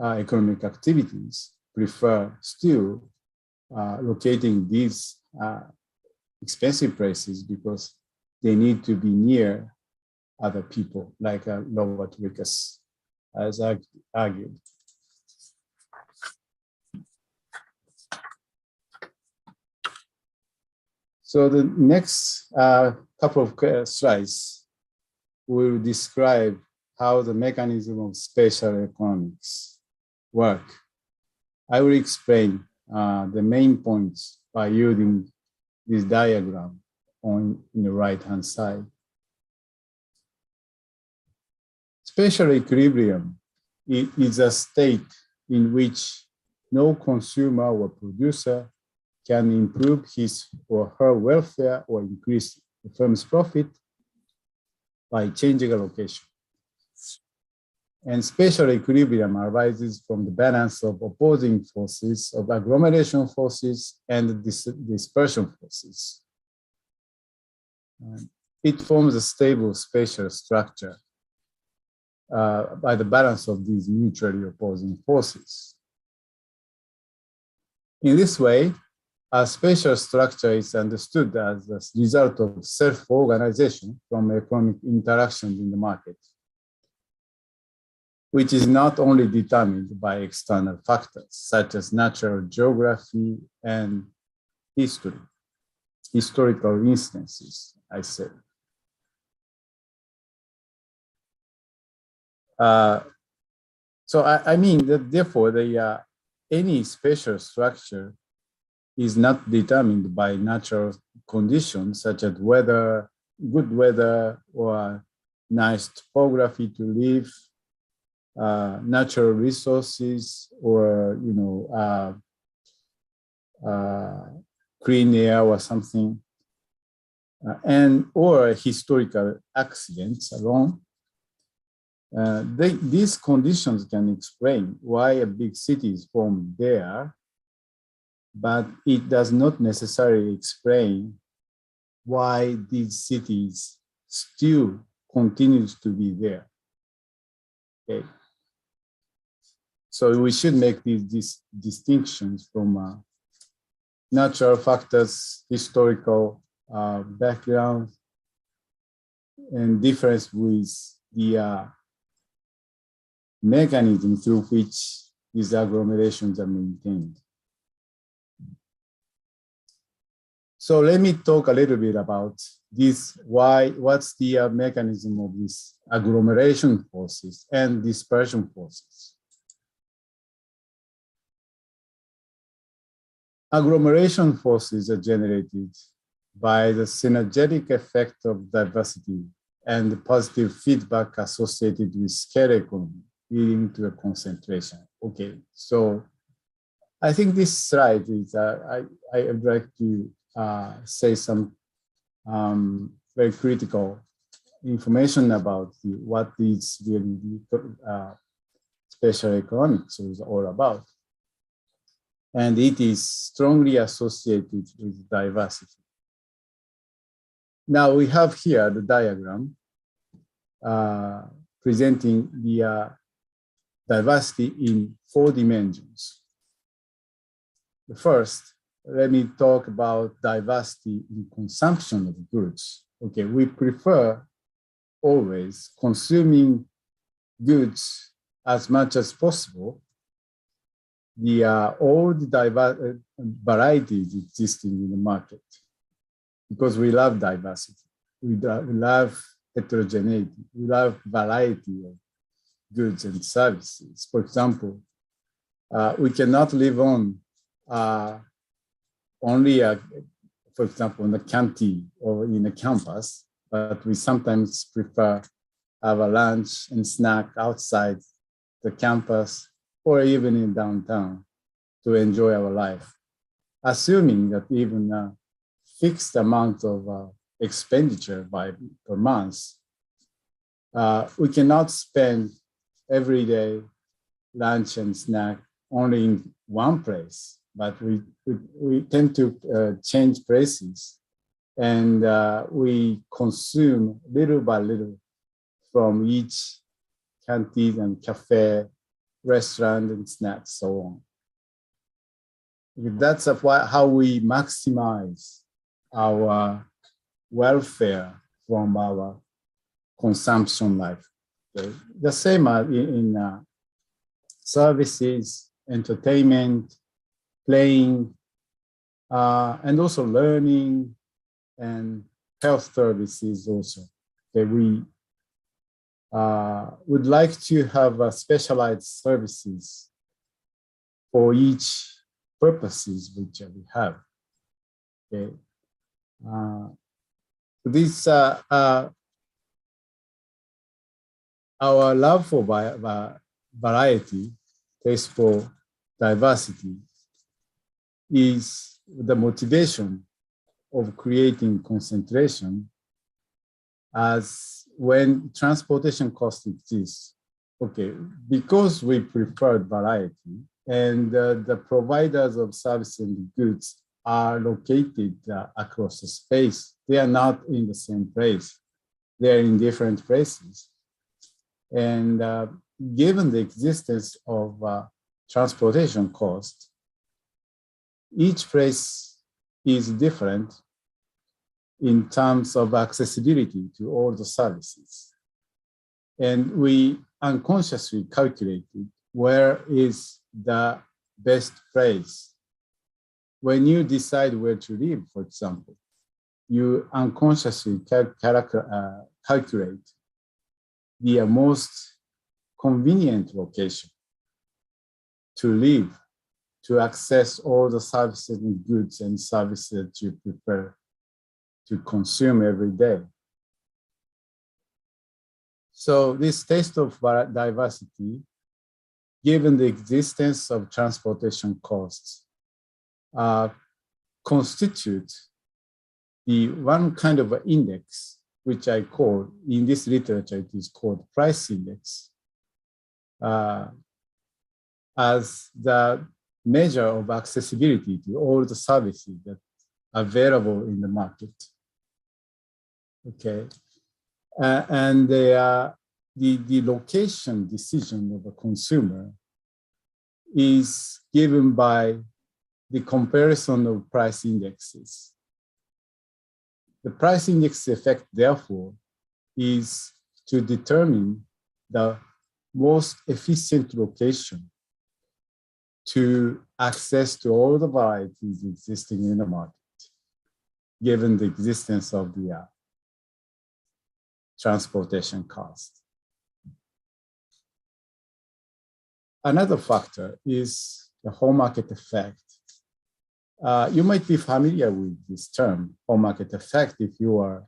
economic activities prefer still locating these expensive places because they need to be near other people, like Robert Lucas has argued. So the next couple of slides will describe how the mechanism of spatial economics work, I will explain the main points by using this diagram on the right-hand side. Spatial equilibrium is a state in which no consumer or producer can improve his or her welfare or increase the firm's profit by changing a location. And spatial equilibrium arises from the balance of opposing forces, of agglomeration forces and dispersion forces. It forms a stable spatial structure by the balance of these mutually opposing forces. In this way, a spatial structure is understood as a result of self-organization from economic interactions in the market, which is not only determined by external factors such as natural geography and history, historical instances, I say. So I mean that therefore any spatial structure is not determined by natural conditions such as weather, good weather, or nice topography to live, natural resources, or clean air or something, or historical accidents alone. These conditions can explain why a big city is formed there, but it does not necessarily explain why these cities still continues to be there. Okay. So we should make these distinctions from natural factors, historical background, and difference with the mechanism through which these agglomerations are maintained. So let me talk a little bit about this, what's the mechanism of these agglomeration forces and dispersion forces. Agglomeration forces are generated by the synergetic effect of diversity and the positive feedback associated with scale economy, leading to a concentration. Okay, so I think this slide is, I would like to say some very critical information about what is really spatial economics is all about. And it is strongly associated with diversity. Now we have here the diagram presenting the diversity in 4 dimensions. The first, let me talk about diversity in consumption of goods. Okay, we prefer always consuming goods as much as possible. All the varieties existing in the market, because we love diversity. We love heterogeneity. We love variety of goods and services. For example, we cannot live on only, for example, in the canteen or in a campus, but we sometimes prefer have a lunch and snack outside the campus or even in downtown to enjoy our life, assuming that even a fixed amount of expenditure per month, we cannot spend every day lunch and snack only in one place, but we tend to change places, and we consume little by little from each canteen and cafe, restaurant and snacks, so on. That's how we maximize our welfare from our consumption life. Okay. The same in services, entertainment, playing, and also learning and health services also. Okay, would like to have specialized services for each purposes which we have. Okay. This our love for variety, taste for diversity, is the motivation of creating concentration, as when transportation cost exists. Okay, because we preferred variety and the providers of services and goods are located across the space, they are not in the same place. They are in different places. And given the existence of transportation cost, each place is different in terms of accessibility to all the services. And we unconsciously calculated where is the best place. When you decide where to live, for example, you unconsciously calculate the most convenient location to live, to access all the services and goods and services that you prefer to consume every day. So this taste of diversity, given the existence of transportation costs, constitute the one kind of index, which I call, in this literature, it is called price index, as the measure of accessibility to all the services that are available in the market. Okay, and the location decision of a consumer is given by the comparison of price indexes. The price index effect, therefore, is to determine the most efficient location to access to all the varieties existing in the market, given the existence of the transportation cost. Another factor is the home market effect. You might be familiar with this term, home market effect, if you are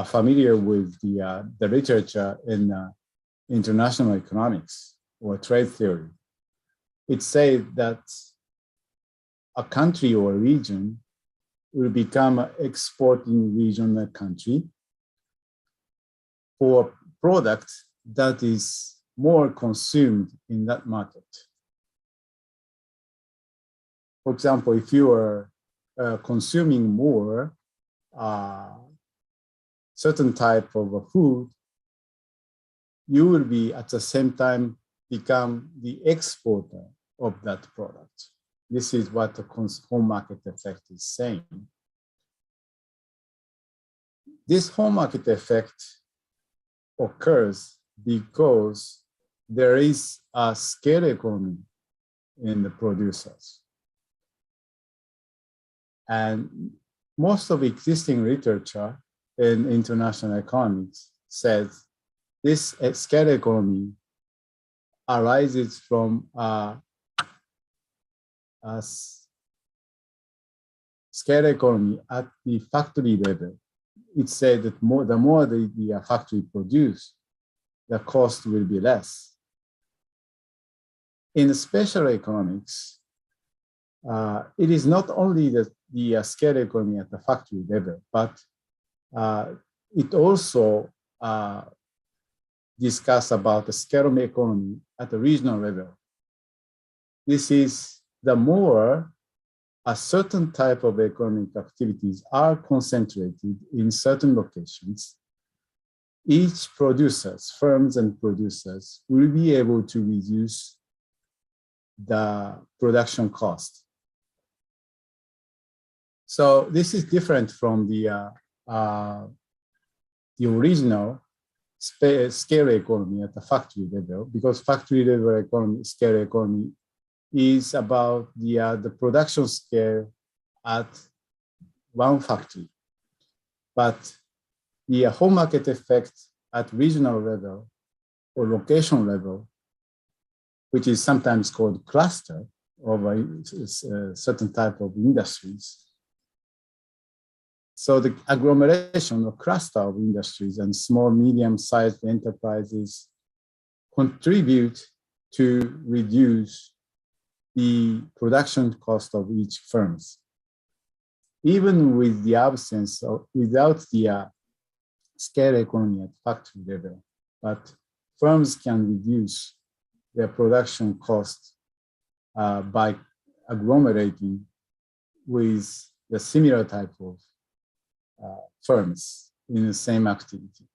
familiar with the literature in international economics or trade theory. It says that a country or a region will become an exporting regional country for product that is more consumed in that market. For example, if you are consuming more certain type of food, you will be at the same time become the exporter of that product. This is what the home market effect is saying. This home market effect occurs because there is a scale economy in the producers. And most of existing literature in international economics says this scale economy arises from a scale economy at the factory level. It said that the more the factory produce, the cost will be less. In spatial economics, it is not only the scale economy at the factory level, but it also discuss about the scale economy at the regional level. This is the more a certain type of economic activities are concentrated in certain locations, each producers, firms and producers, will be able to reduce the production cost. So this is different from the original scale economy at the factory level, because factory level economy, scale economy, is about the production scale at one factory. But the home market effect at regional level or location level, which is sometimes called cluster of a certain type of industries. So the agglomeration or cluster of industries and small, medium-sized enterprises contribute to reduce the production cost of each firms, even with the absence of, without the scale economy at factory level. But firms can reduce their production cost by agglomerating with the similar type of firms in the same activity.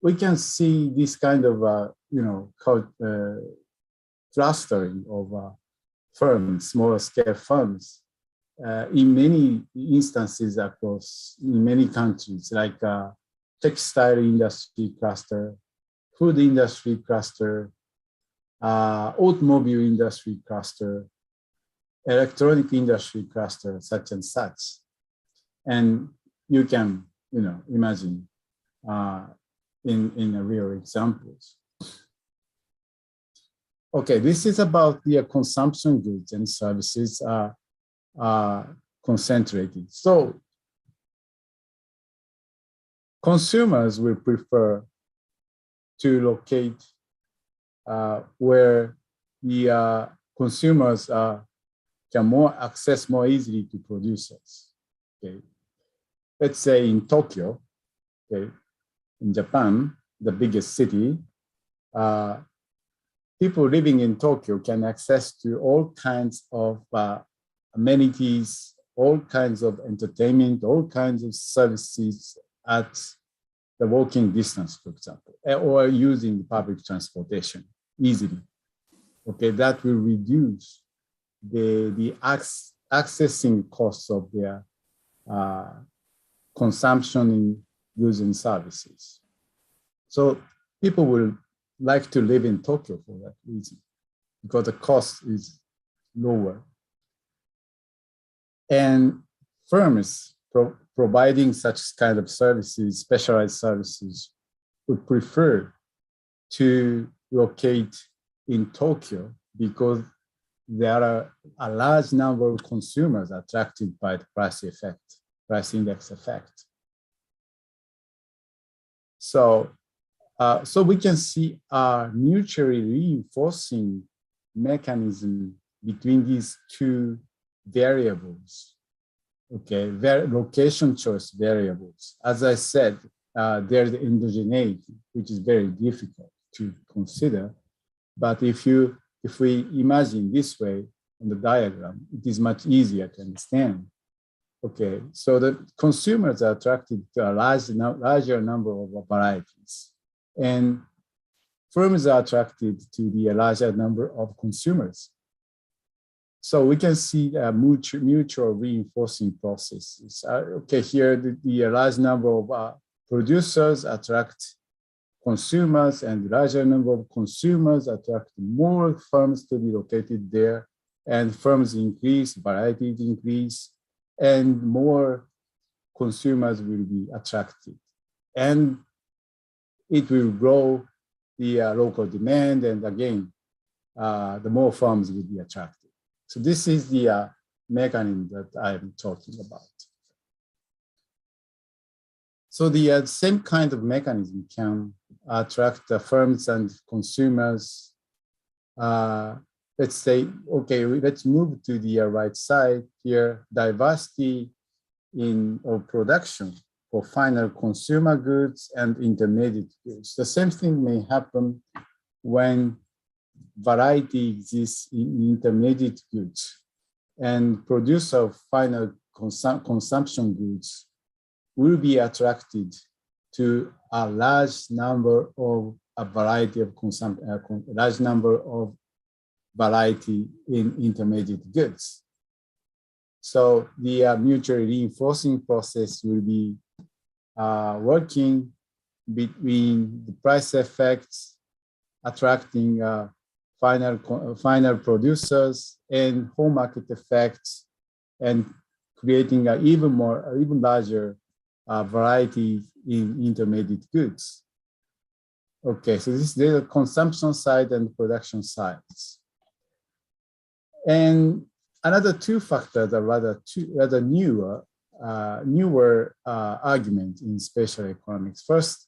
We can see this kind of, clustering of firms, smaller scale firms, in many instances across in many countries, like textile industry cluster, food industry cluster, automobile industry cluster, electronic industry cluster, such and such. And you can, imagine in a real examples. Okay, this is about the consumption goods and services concentrated. So consumers will prefer to locate where the consumers can access more easily to producers. Okay, let's say in Tokyo, okay, in Japan, the biggest city, people living in Tokyo can access to all kinds of amenities, all kinds of entertainment, all kinds of services at the walking distance, for example, or using public transportation easily. Okay, that will reduce the accessing costs of their consumption in goods and services. So people will like to live in Tokyo for that reason, because the cost is lower. And firms providing such kind of services, specialized services, would prefer to locate in Tokyo because there are a large number of consumers attracted by the price index effect. So we can see a mutually reinforcing mechanism between these two variables, okay, location choice variables. As I said, there's the endogeneity, which is very difficult to consider. But if we imagine this way in the diagram, it is much easier to understand. Okay, so the consumers are attracted to a larger number of varieties, and firms are attracted to the larger number of consumers. So we can see mutual reinforcing processes. Okay, here the large number of producers attract consumers, and the larger number of consumers attract more firms to be located there, and firms increase, varieties increase, and more consumers will be attracted. And it will grow the local demand, and again, the more firms will be attracted. So this is the mechanism that I'm talking about. So the same kind of mechanism can attract the firms and consumers. Let's say, okay, let's move to the right side here. Diversity of production for final consumer goods and intermediate goods. The same thing may happen when variety exists in intermediate goods, and producer of final consumption goods will be attracted to a large number of variety in intermediate goods. So the mutually reinforcing process will be working between the price effects, attracting final producers, and home market effects, and creating an even larger variety in intermediate goods. Okay, so this is the consumption side and production sides. And another two factors are rather newer argument in spatial economics. First,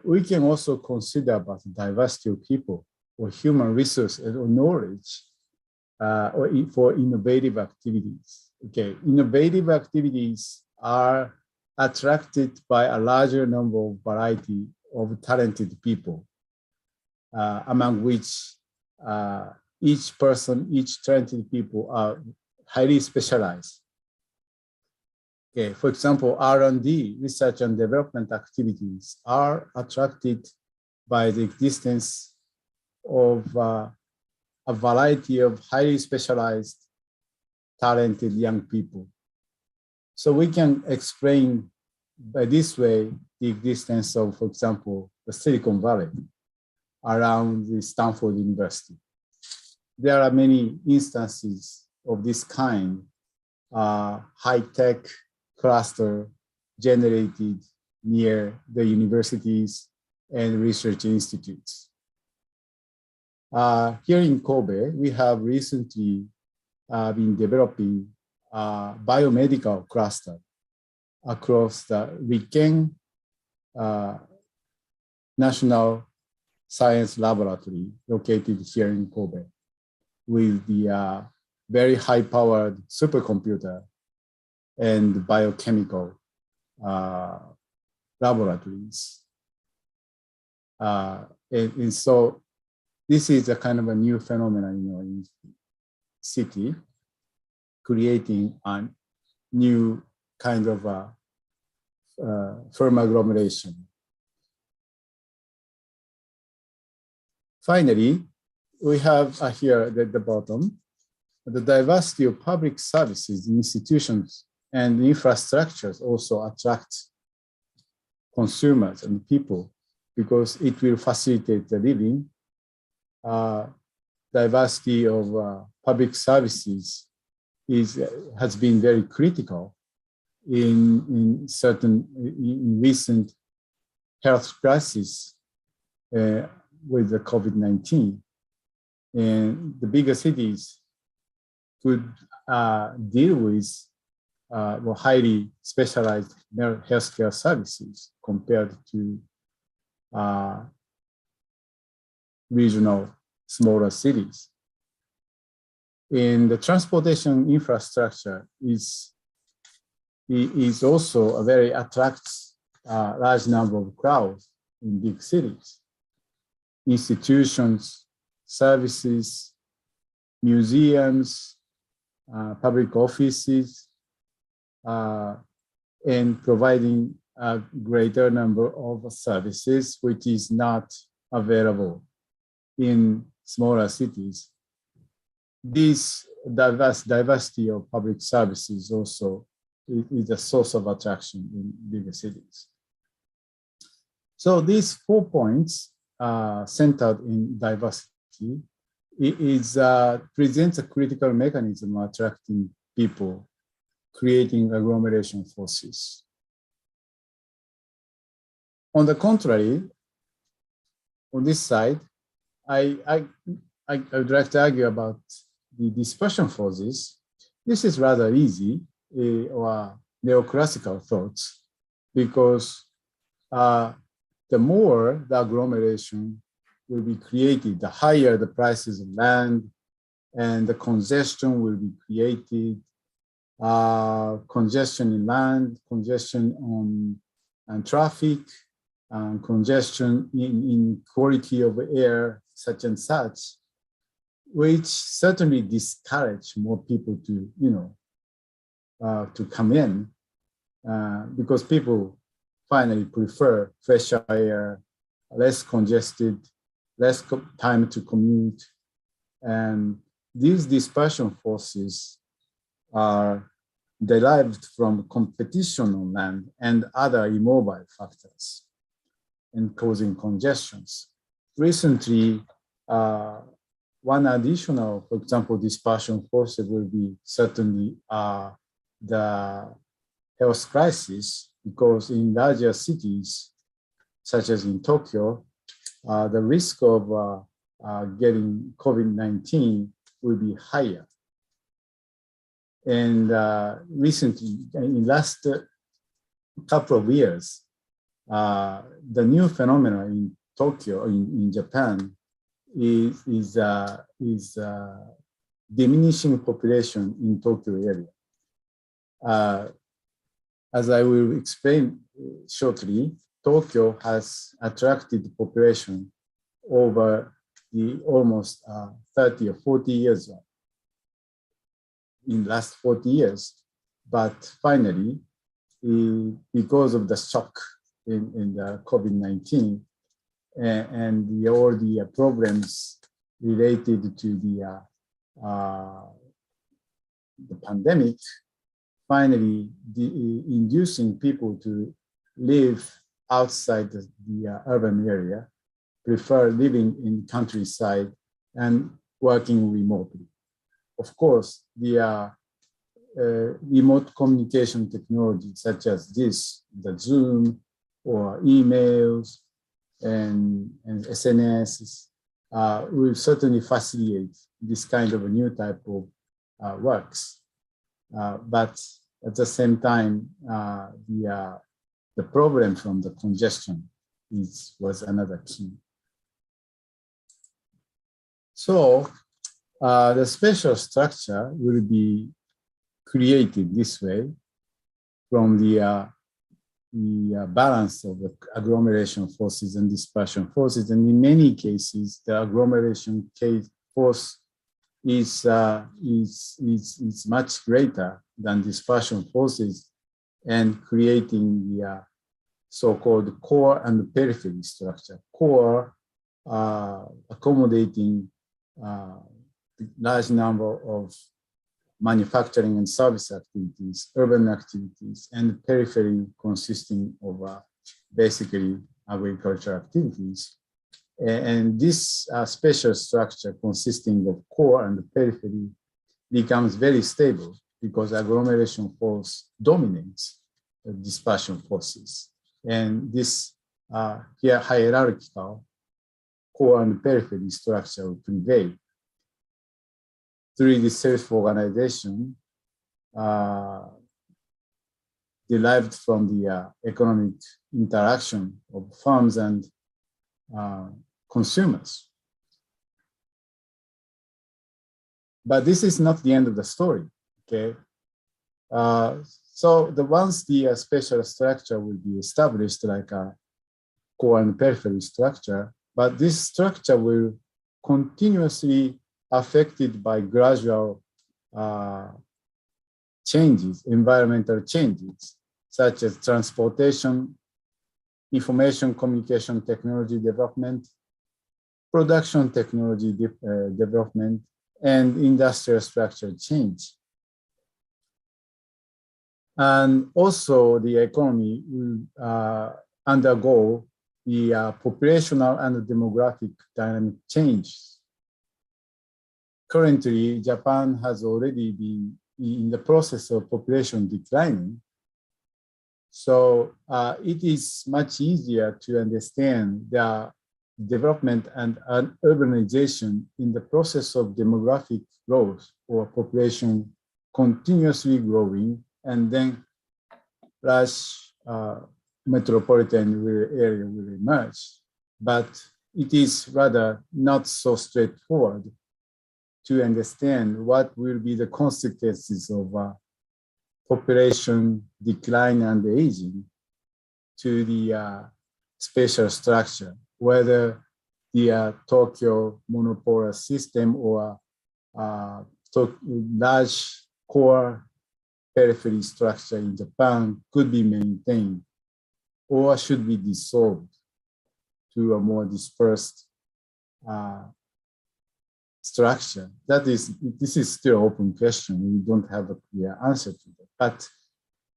we can also consider about the diversity of people or human resources or knowledge for innovative activities. Okay, innovative activities are attracted by a larger number of variety of talented people, among which each talented people are highly specialized. Okay, for example, R&D, research and development activities, are attracted by the existence of a variety of highly specialized, talented young people. So we can explain by this way the existence of, for example, the Silicon Valley around the Stanford University. There are many instances of this kind, high-tech cluster generated near the universities and research institutes. Here in Kobe, we have recently been developing a biomedical cluster across the Riken National Science Laboratory located here in Kobe with the very high-powered supercomputer and biochemical laboratories. And so this is a kind of a new phenomenon, in city, creating a new kind of firm agglomeration. Finally, we have here at the bottom, the diversity of public services, institutions, and infrastructures also attract consumers and people because it will facilitate the living. Diversity of public services has been very critical in recent health crisis with the COVID-19. And the bigger cities could deal with highly specialized healthcare services compared to regional smaller cities. And the transportation infrastructure is also a very attracts large number of crowds in big cities. Institutions, services, museums, public offices, and providing a greater number of services which is not available in smaller cities. This diversity of public services also is a source of attraction in bigger cities. So these 4 points centered in diversity presents a critical mechanism attracting people, creating agglomeration forces. On the contrary, on this side, I would like to argue about the dispersion forces. This is rather easy or neoclassical thoughts because the more the agglomeration will be created, the higher the prices of land and the congestion will be created. Congestion in land, congestion on traffic, congestion in quality of air, such and such, which certainly discourage more people to, to come in because people finally prefer fresh air, less congested, less time to commute. And these dispersion forces are derived from competition on land and other immobile factors and causing congestions. Recently, one additional, for example, dispersion force will be certainly the health crisis, because in larger cities, such as in Tokyo, the risk of getting COVID-19 will be higher. And recently, in last couple of years, the new phenomena in Tokyo, in Japan, is diminishing population in Tokyo area. As I will explain shortly, Tokyo has attracted population over the almost 30 or 40 years in last 40 years. But finally, because of the shock in the COVID-19 and all the problems related to the pandemic, finally inducing people to live outside the urban area, prefer living in countryside and working remotely. Of course, the remote communication technology such as this, the Zoom or emails and SNS will certainly facilitate this kind of a new type of works. But at the same time, the problem from the congestion was another key. So the spatial structure will be created this way from the balance of the agglomeration forces and dispersion forces. And in many cases, the agglomeration force is much greater than dispersion forces and creating the so-called core and periphery structure. Core accommodating large number of manufacturing and service activities, urban activities, and periphery consisting of basically agricultural activities. And this spatial structure consisting of core and periphery becomes very stable because agglomeration force dominates the dispersion forces. And this here hierarchical core and periphery structure will prevail. Through the self-organization derived from the economic interaction of firms and consumers. But this is not the end of the story, okay? So once the spatial structure will be established like a core and periphery structure, but this structure will continuously affected by gradual changes, environmental changes, such as transportation, information communication technology development, production technology development, and industrial structure change. And also the economy will undergo the populational and demographic dynamic change. Currently, Japan has already been in the process of population declining. So it is much easier to understand the development and urbanization in the process of demographic growth or population continuously growing, and then large metropolitan area will emerge. But it is rather not so straightforward to understand what will be the consequences of population decline and aging to the spatial structure, whether the Tokyo monopolar system or large core periphery structure in Japan could be maintained or should be dissolved to a more dispersed structure. This is still an open question. We don't have a clear answer to that. But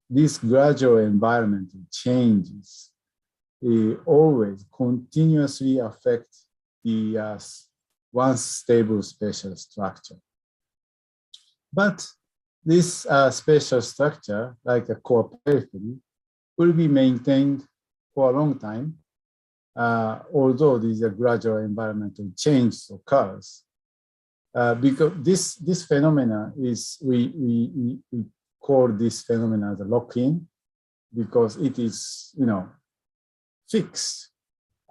these gradual environmental changes always continuously affect the once stable spatial structure. But this spatial structure, like a core periphery, will be maintained for a long time although these are gradual environmental change occurs, because this phenomena is, we call this phenomena the lock-in, because it is, fixed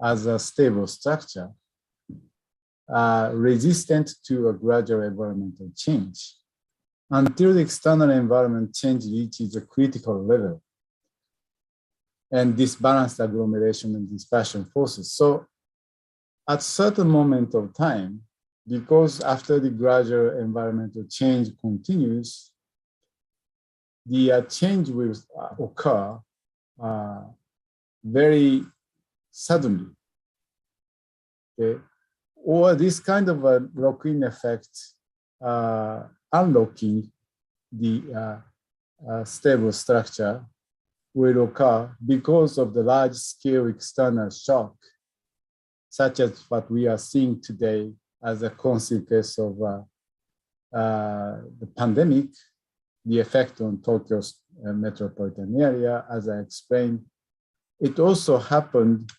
as a stable structure, resistant to a gradual environmental change until the external environment change reaches a critical level and disbalanced agglomeration and dispersion forces. So at certain moment of time, because after the gradual environmental change continues, the change will occur very suddenly, okay? Or this kind of a lock-in effect, unlocking the stable structure will occur because of the large-scale external shock, such as what we are seeing today as a consequence of the pandemic, the effect on Tokyo's metropolitan area, as I explained. It also happened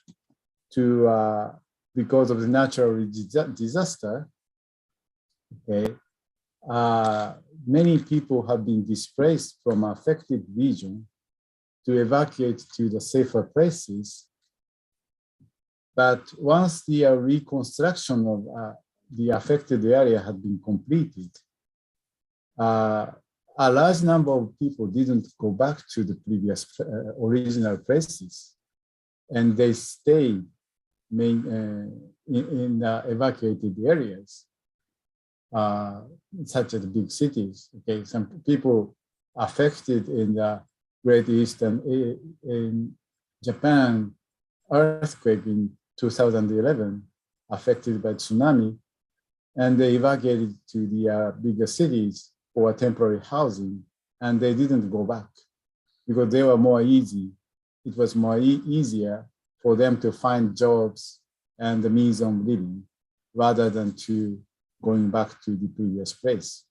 to, because of the natural disaster, okay, many people have been displaced from affected region to evacuate to the safer places. But once the reconstruction of the affected area had been completed, a large number of people didn't go back to the previous original places, and they stayed in evacuated areas, such as big cities. Okay, some people affected in the Great Eastern in Japan earthquake in 2011, affected by tsunami, and they evacuated to the bigger cities for temporary housing, and they didn't go back because they were more easy. It was more easier for them to find jobs and the means of living rather than to going back to the previous place.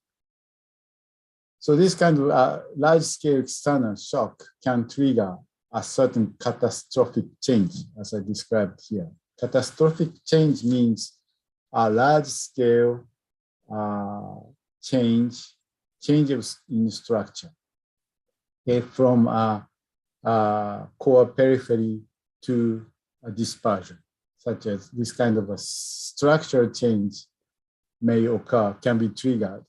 So this kind of large-scale external shock can trigger a certain catastrophic change, as I described here. Catastrophic change means a large-scale changes in structure, okay, from core periphery to a dispersion, such as this kind of a structural change may occur, can be triggered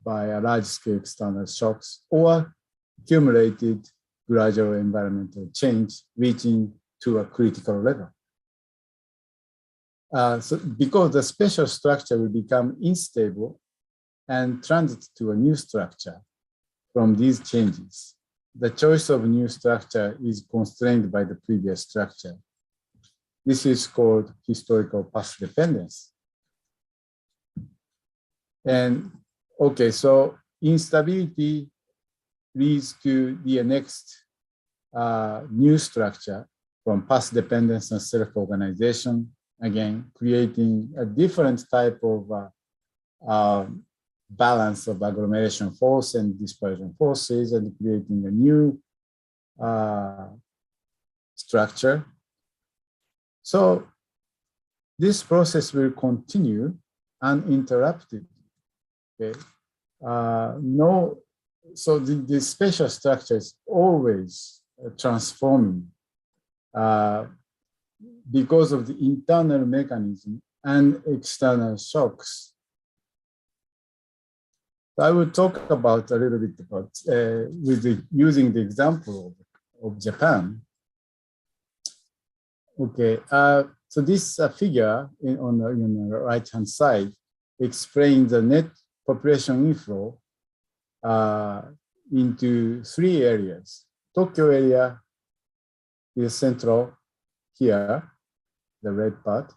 by a large-scale external shocks or accumulated gradual environmental change reaching to a critical level. So because the spatial structure will become unstable and transit to a new structure from these changes, the choice of new structure is constrained by the previous structure. This is called historical path dependence. And okay, so instability leads to the next new structure from path dependence and self-organization, again, creating a different type of balance of agglomeration force and dispersion forces and creating a new structure. So this process will continue uninterrupted. Okay. So the spatial structure is always transforming because of the internal mechanism and external shocks. So I will talk about a little bit about using the example of Japan. Okay, so this figure on the right-hand side explains the net population inflow into three areas. Tokyo area is central here, the red part.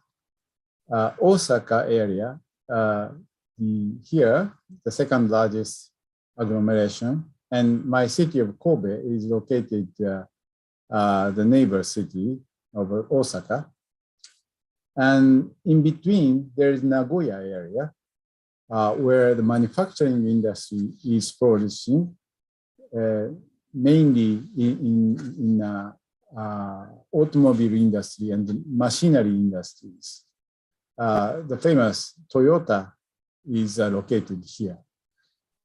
Osaka area, here, the second largest agglomeration, and my city of Kobe is located the neighbor city of Osaka. And in between, there is Nagoya area, where the manufacturing industry is flourishing, mainly in automobile industry and machinery industries. The famous Toyota is located here.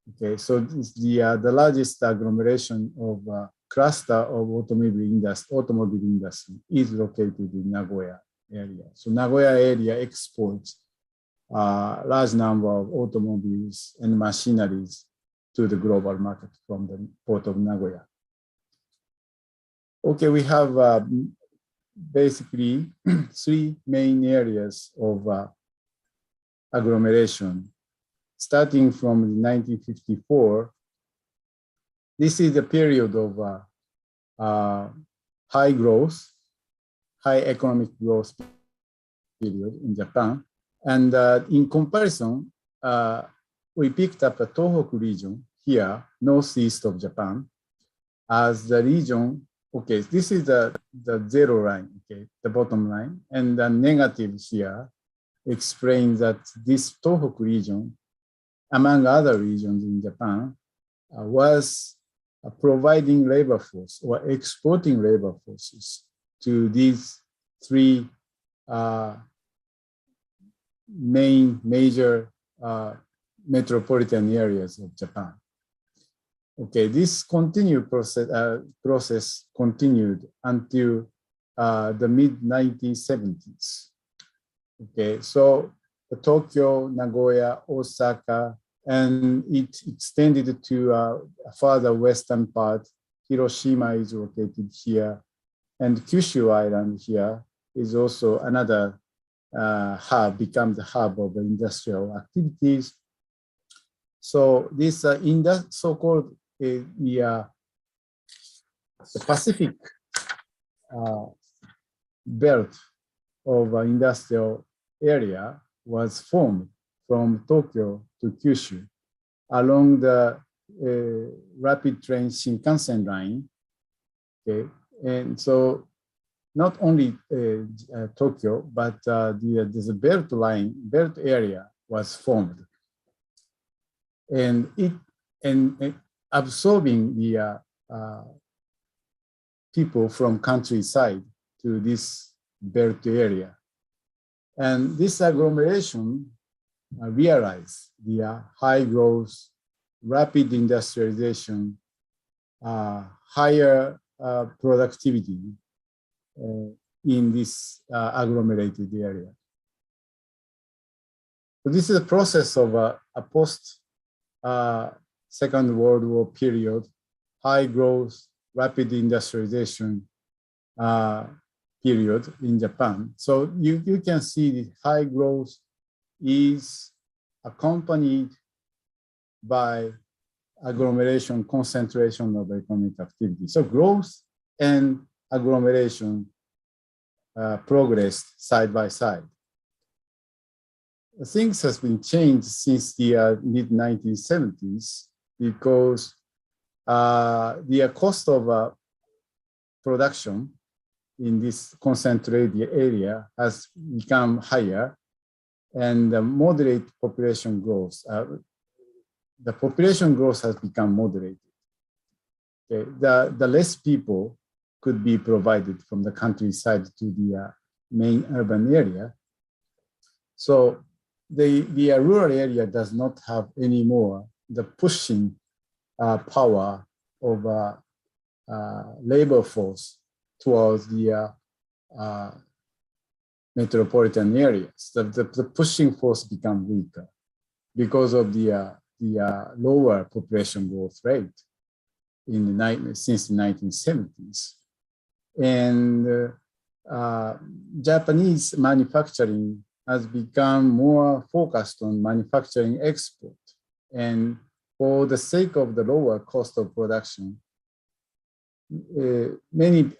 Okay, so it's the largest agglomeration of cluster of automobile industry is located in Nagoya area. So Nagoya area exports a large number of automobiles and machineries to the global market from the port of Nagoya. Okay, we have basically three main areas of agglomeration. Starting from 1954, this is the period of high growth, high economic growth period in Japan. And in comparison, we picked up the Tohoku region here, northeast of Japan, as the region. Okay, this is the zero line, okay, the bottom line, and the negative here explains that this Tohoku region, among other regions in Japan, was providing labor force or exporting labor forces to these three major metropolitan areas of Japan. Okay, this process continued until the mid-1970s. Okay, so Tokyo, Nagoya, Osaka, and it extended to a further western part. Hiroshima is located here, and Kyushu Island here is also another hub, becomes the hub of industrial activities. So this so-called the Pacific belt of industrial area was formed from Tokyo to Kyushu along the rapid train Shinkansen line. Okay, and so not only Tokyo, but there's a belt area was formed, and absorbing the people from countryside to this belt area. And this agglomeration realized the high growth, rapid industrialization, higher productivity in this agglomerated area. So this is a process of a post Second World War period, high growth, rapid industrialization period in Japan. So you can see the high growth is accompanied by agglomeration, concentration of economic activity. So growth and agglomeration progressed side by side. Things has been changed since the mid-1970s because the cost of production in this concentrated area has become higher, and the moderate population growth. The population growth has become moderated. Okay. The less people could be provided from the countryside to the main urban area. So the rural area does not have any more the pushing power of labor force towards the metropolitan areas. The pushing force become weaker because of the lower population growth rate since the 1970s. And Japanese manufacturing has become more focused on manufacturing export. And for the sake of the lower cost of production, many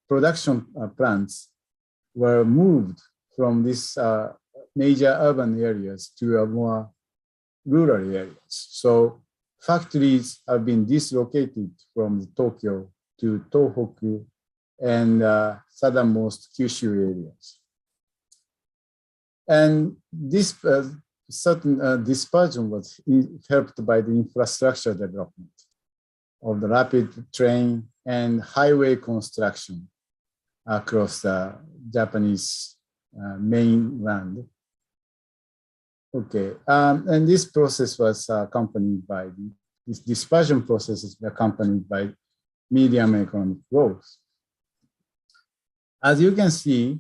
production plants were moved from these major urban areas to a more rural areas. So factories have been dislocated from Tokyo to Tohoku and southernmost Kyushu areas. And this certain dispersion was helped by the infrastructure development. of the rapid train and highway construction across the Japanese mainland. Okay, and this process was accompanied by this dispersion process is accompanied by medium economic growth. As you can see,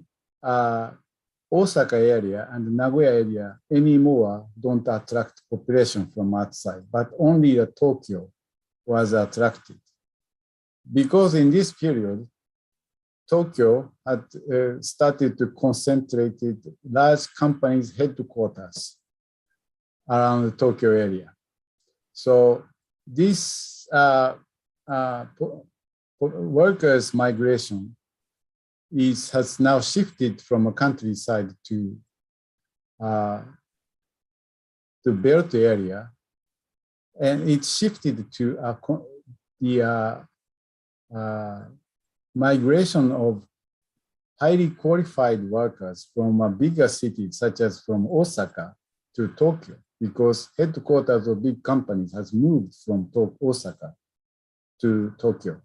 Osaka area and Nagoya area anymore don't attract population from outside, but only Tokyo was attracted. Because in this period, Tokyo had started to concentrate large companies' headquarters around the Tokyo area. So this workers' migration has now shifted from a countryside to belt area, and it shifted to the migration of highly qualified workers from a bigger city, such as from Osaka to Tokyo, because headquarters of big companies has moved from Osaka to Tokyo.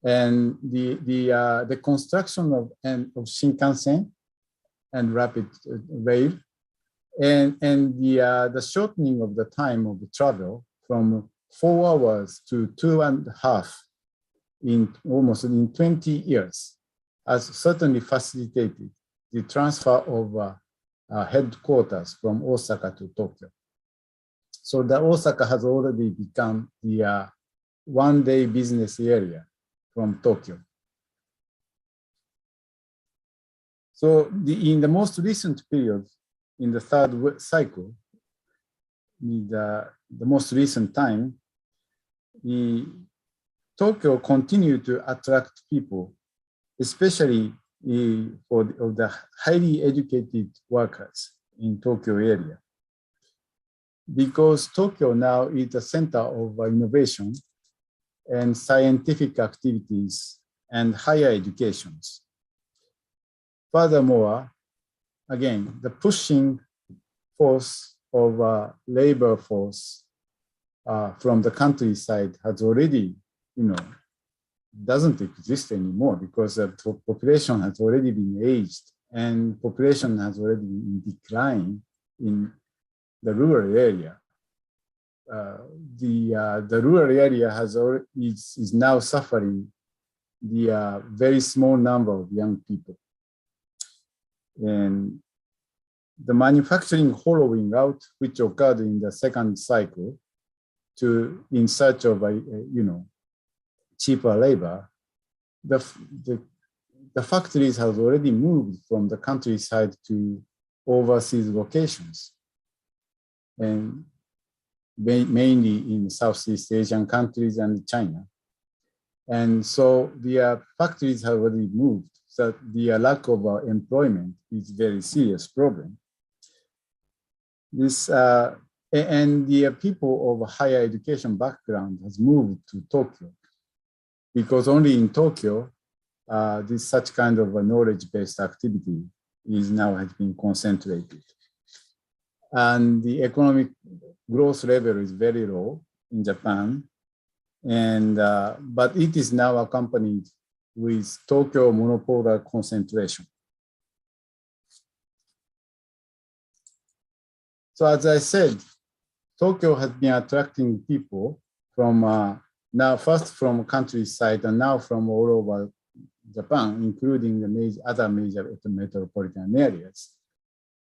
And the construction of Shinkansen and rapid rail, and the shortening of the time of the travel from 4 hours to 2.5 in almost in 20 years has certainly facilitated the transfer of headquarters from Osaka to Tokyo. So the Osaka has already become the one-day business area from Tokyo. So in the most recent period, in the third cycle, the most recent time, Tokyo continued to attract people, especially for the highly educated workers in Tokyo area. Because Tokyo now is the center of innovation and scientific activities and higher educations. Furthermore, again, the pushing force of labor force from the countryside has already, doesn't exist anymore, because the population has already been aged and population has already been declined in the rural area. The rural area is now suffering the very small number of young people. And the manufacturing hollowing out, which occurred in the second cycle, in search of cheaper labor, the factories have already moved from the countryside to overseas locations, and mainly in Southeast Asian countries and China. And so the factories have already moved, so the lack of employment is a very serious problem. And the people of higher education background has moved to Tokyo, because only in Tokyo, such kind of a knowledge-based activity has been concentrated. And the economic growth level is very low in Japan, and but it is now accompanied with Tokyo monopolar concentration. So as I said, Tokyo has been attracting people from now first from countryside and now from all over Japan, including the other major metropolitan areas.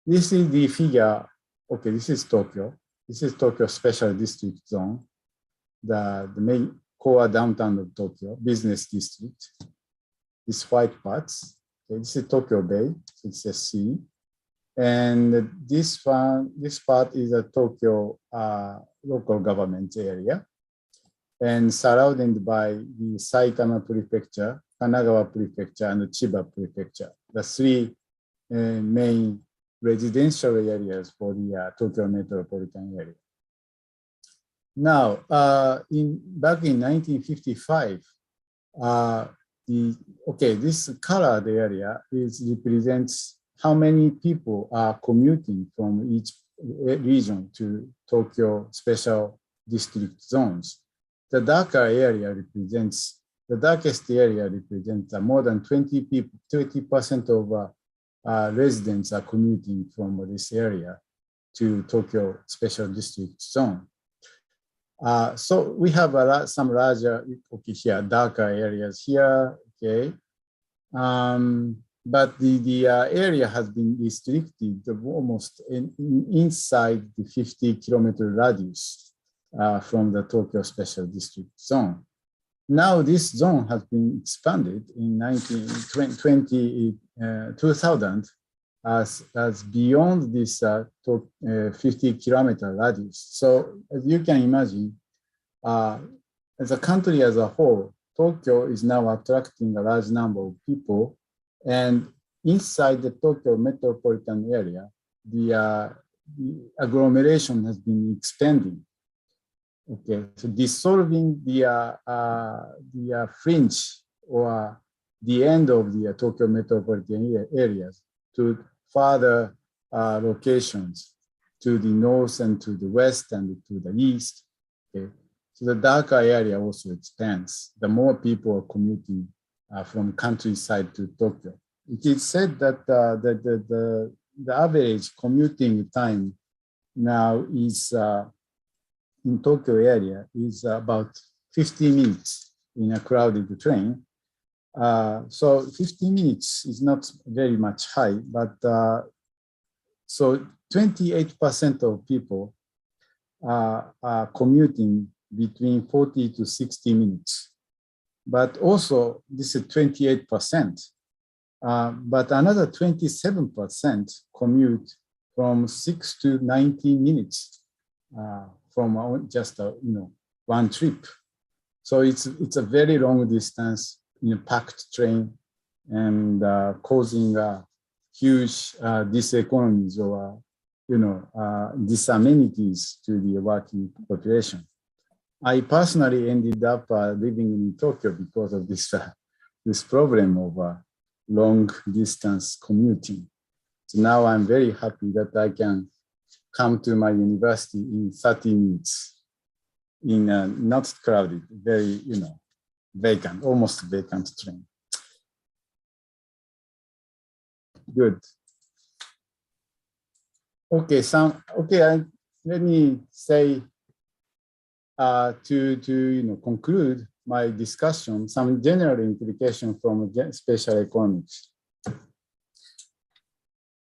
This is the figure. Okay, this is Tokyo. This is Tokyo Special District Zone, the main core downtown of Tokyo, business district. These white parts. Okay, this is Tokyo Bay. So it's a sea. And this part is a Tokyo local government area, and surrounded by the Saitama Prefecture, Kanagawa Prefecture, and Chiba Prefecture, the three main residential areas for the Tokyo metropolitan area. Now, back in 1955, this colored area represents how many people are commuting from each region to Tokyo special district zones. the darker area represents, the darkest area represents more than 20% of residents are commuting from this area to Tokyo Special District Zone. So we have some larger, okay, here, darker areas here, okay. But the area has been restricted almost inside the 50-kilometer radius from the Tokyo Special District Zone. Now this zone has been expanded in 2000 as beyond this 50-kilometer radius. So as you can imagine, as a country as a whole, Tokyo is now attracting a large number of people, and inside the Tokyo metropolitan area, the agglomeration has been expanding. Okay, so dissolving the fringe or the end of the Tokyo metropolitan areas to further locations to the north and to the west and to the east. Okay, so the darker area also expands. The more people are commuting from countryside to Tokyo. It is said that the average commuting time now is in Tokyo area is about 50 minutes in a crowded train. So 50 minutes is not very much high, but so 28% of people are commuting between 40 to 60 minutes. But also this is 28%. But another 27% commute from 6 to 19 minutes from just one trip. So it's a very long distance in a packed train and causing huge diseconomies or disamenities to the working population. I personally ended up living in Tokyo because of this this problem of long distance commuting. So now I'm very happy that I can come to my university in 30 minutes in a not crowded, very, vacant, almost vacant train. Good. Okay, let me say to conclude my discussion, some general implication from spatial economics.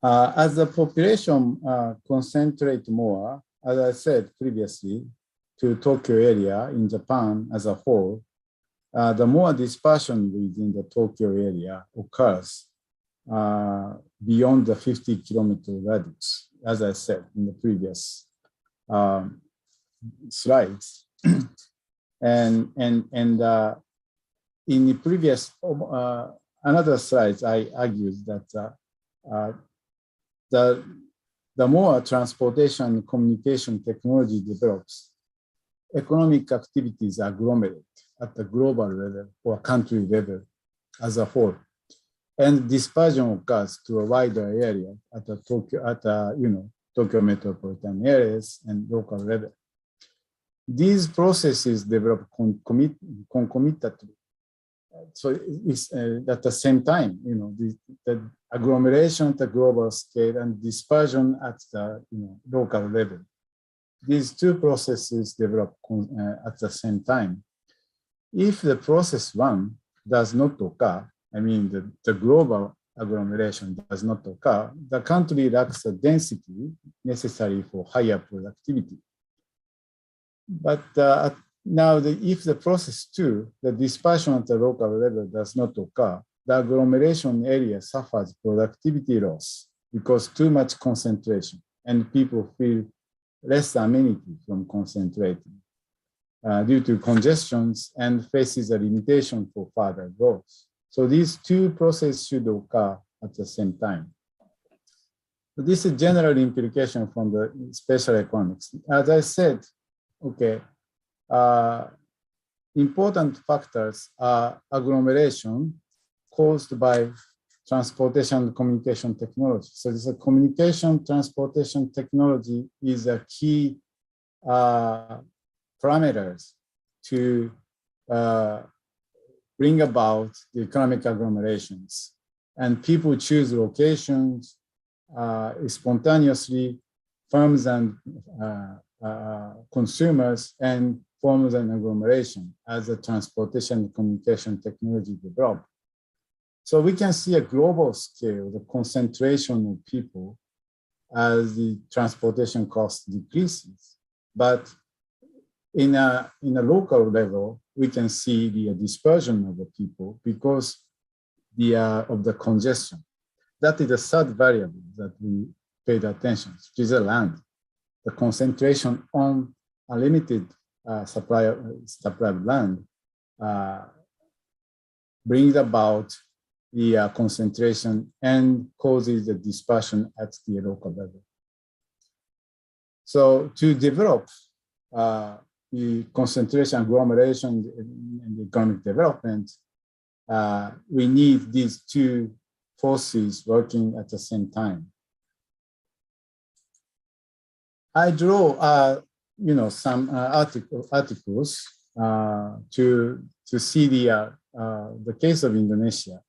As the population concentrate more, as I said previously, to Tokyo area in Japan as a whole, the more dispersion within the Tokyo area occurs beyond the 50-kilometer radius, as I said in the previous slides. and in the previous another slides, I argued that the more transportation and communication technology develops, economic activities agglomerate at the global level or country level as a whole, and dispersion occurs to a wider area at the Tokyo metropolitan areas and local level. These processes develop concomitantly. So it's at the same time, the agglomeration at the global scale and dispersion at the local level. These two processes develop at the same time. If the process one does not occur, I mean the global agglomeration does not occur, the country lacks the density necessary for higher productivity. But now, if the process two, the dispersion at the local level does not occur, the agglomeration area suffers productivity loss because too much concentration, and people feel less amenity from concentrating due to congestions and faces a limitation for further growth. So these two processes should occur at the same time. This is general implication from the spatial economics. As I said, okay, important factors are agglomeration caused by transportation and communication technology. So this communication transportation technology is a key parameters to bring about the economic agglomerations. And people choose locations spontaneously, firms and consumers, and forms an agglomeration as the transportation and communication technology develop. So we can see a global scale, the concentration of people as the transportation cost decreases. But in a local level, we can see the dispersion of the people because of the congestion. That is the third variable that we paid attention to, which is the land. The concentration on a limited supply of land brings about the concentration and causes the dispersion at the local level. So to develop the concentration, agglomeration, and economic development, we need these two forces working at the same time. I draw, some articles to see the case of Indonesia.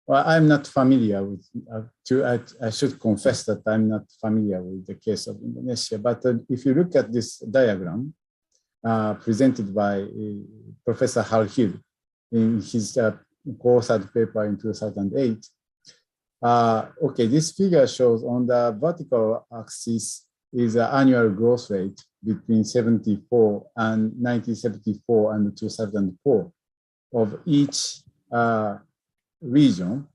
Well, I'm not familiar with. I should confess that I'm not familiar with the case of Indonesia. But if you look at this diagram presented by Professor Harhil in his co-authored paper in 2008. Okay, this figure shows on the vertical axis is the annual growth rate between 1974 and 2004 of each region.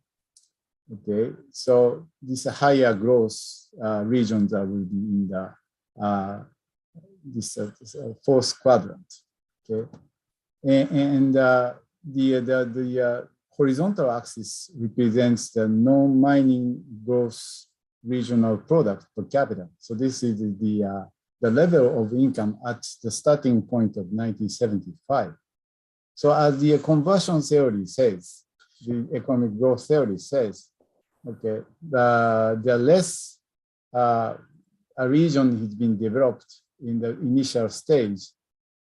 Okay, so these higher growth regions that will be in the this fourth quadrant. Okay, and the horizontal axis represents the non-mining gross regional product per capita. So this is the level of income at the starting point of 1975. So as the conversion theory says, the economic growth theory says, okay, the less a region has been developed in the initial stage,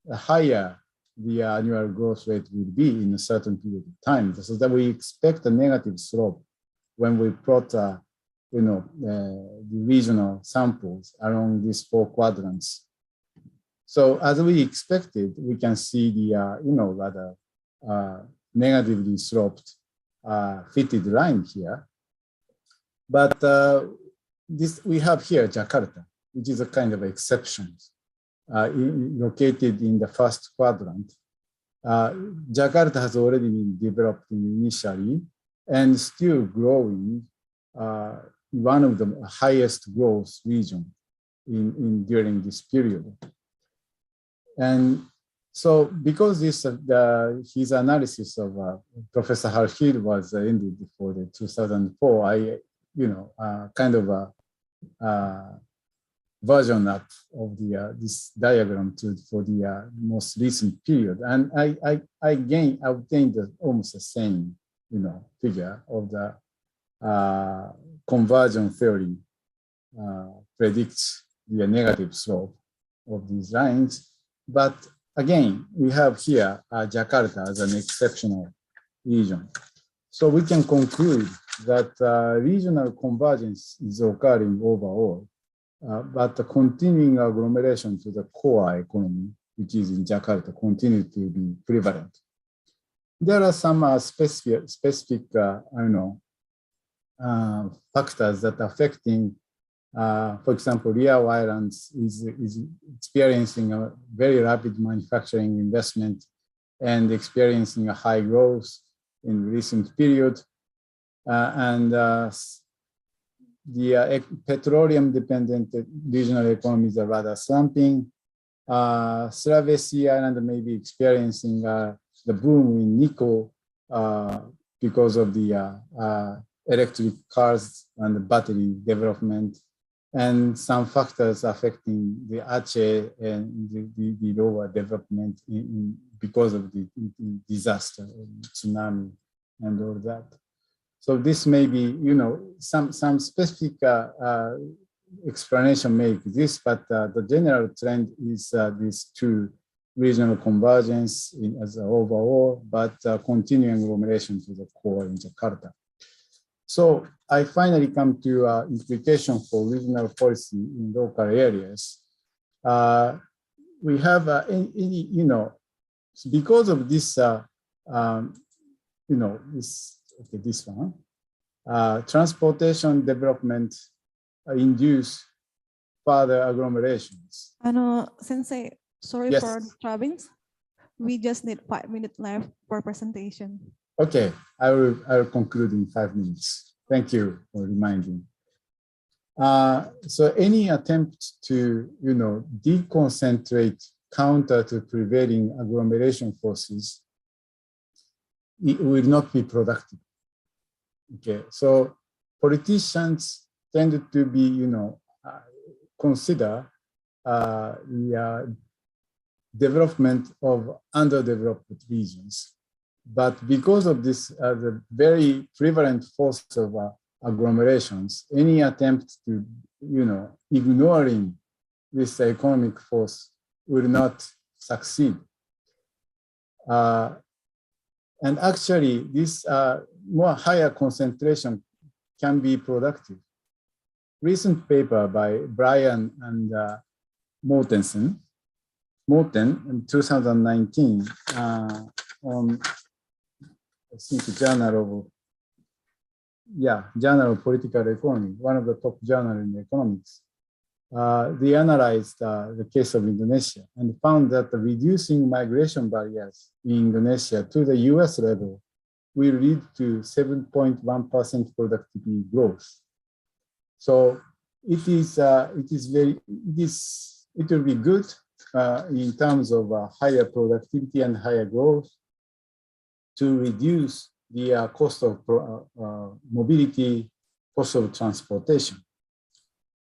the higher the annual growth rate will be in a certain period of time. So that we expect a negative slope when we plot, the regional samples along these four quadrants. So as we expected, we can see the, rather negatively sloped fitted line here. But this we have here Jakarta, which is a kind of exception. Located in the first quadrant. Jakarta has already been developed initially and still growing, one of the highest growth region during this period. And so because this his analysis of Professor Harhil was ended before the 2004, I kind of a version up of the this diagram for the most recent period, and I obtained almost the same figure of the conversion theory predicts the negative slope of these lines. But again, we have here Jakarta as an exceptional region. So we can conclude that regional convergence is occurring overall, but the continuing agglomeration to the core economy, which is in Jakarta, continue to be prevalent. There are some specific factors that are affecting, for example, Riau Islands is experiencing a very rapid manufacturing investment and experiencing a high growth in recent period. And the petroleum-dependent regional economies are rather slumping. Sulawesi Island may be experiencing the boom in nickel because of the electric cars and the battery development, and some factors affecting the Aceh and the lower development because of the disaster, tsunami, and all that. So this may be, some specific explanation may exist, but the general trend is these two regional convergence as an overall, but continuing agglomeration to the core in Jakarta. So I finally come to implication for regional policy in local areas. We have because of this, this one, transportation development induce further agglomerations. Sensei, sorry Yes. for disturbing. We just need 5 minutes left for presentation. Okay, I will conclude in 5 minutes. Thank you for reminding. So any attempt to, deconcentrate counter to prevailing agglomeration forces, it will not be productive. Okay, so politicians tend to be, consider the development of underdeveloped regions. But because of this, the very prevalent force of agglomerations, any attempt to, ignoring this economic force will not succeed. And actually, this more higher concentration can be productive. Recent paper by Brian and Morten in 2019 on, I think, Journal of Political Economy, one of the top journals in economics. They analyzed the case of Indonesia and found that reducing migration barriers in Indonesia to the US level will lead to 7.1% productivity growth. So it will be good in terms of higher productivity and higher growth to reduce the cost of mobility, cost of transportation.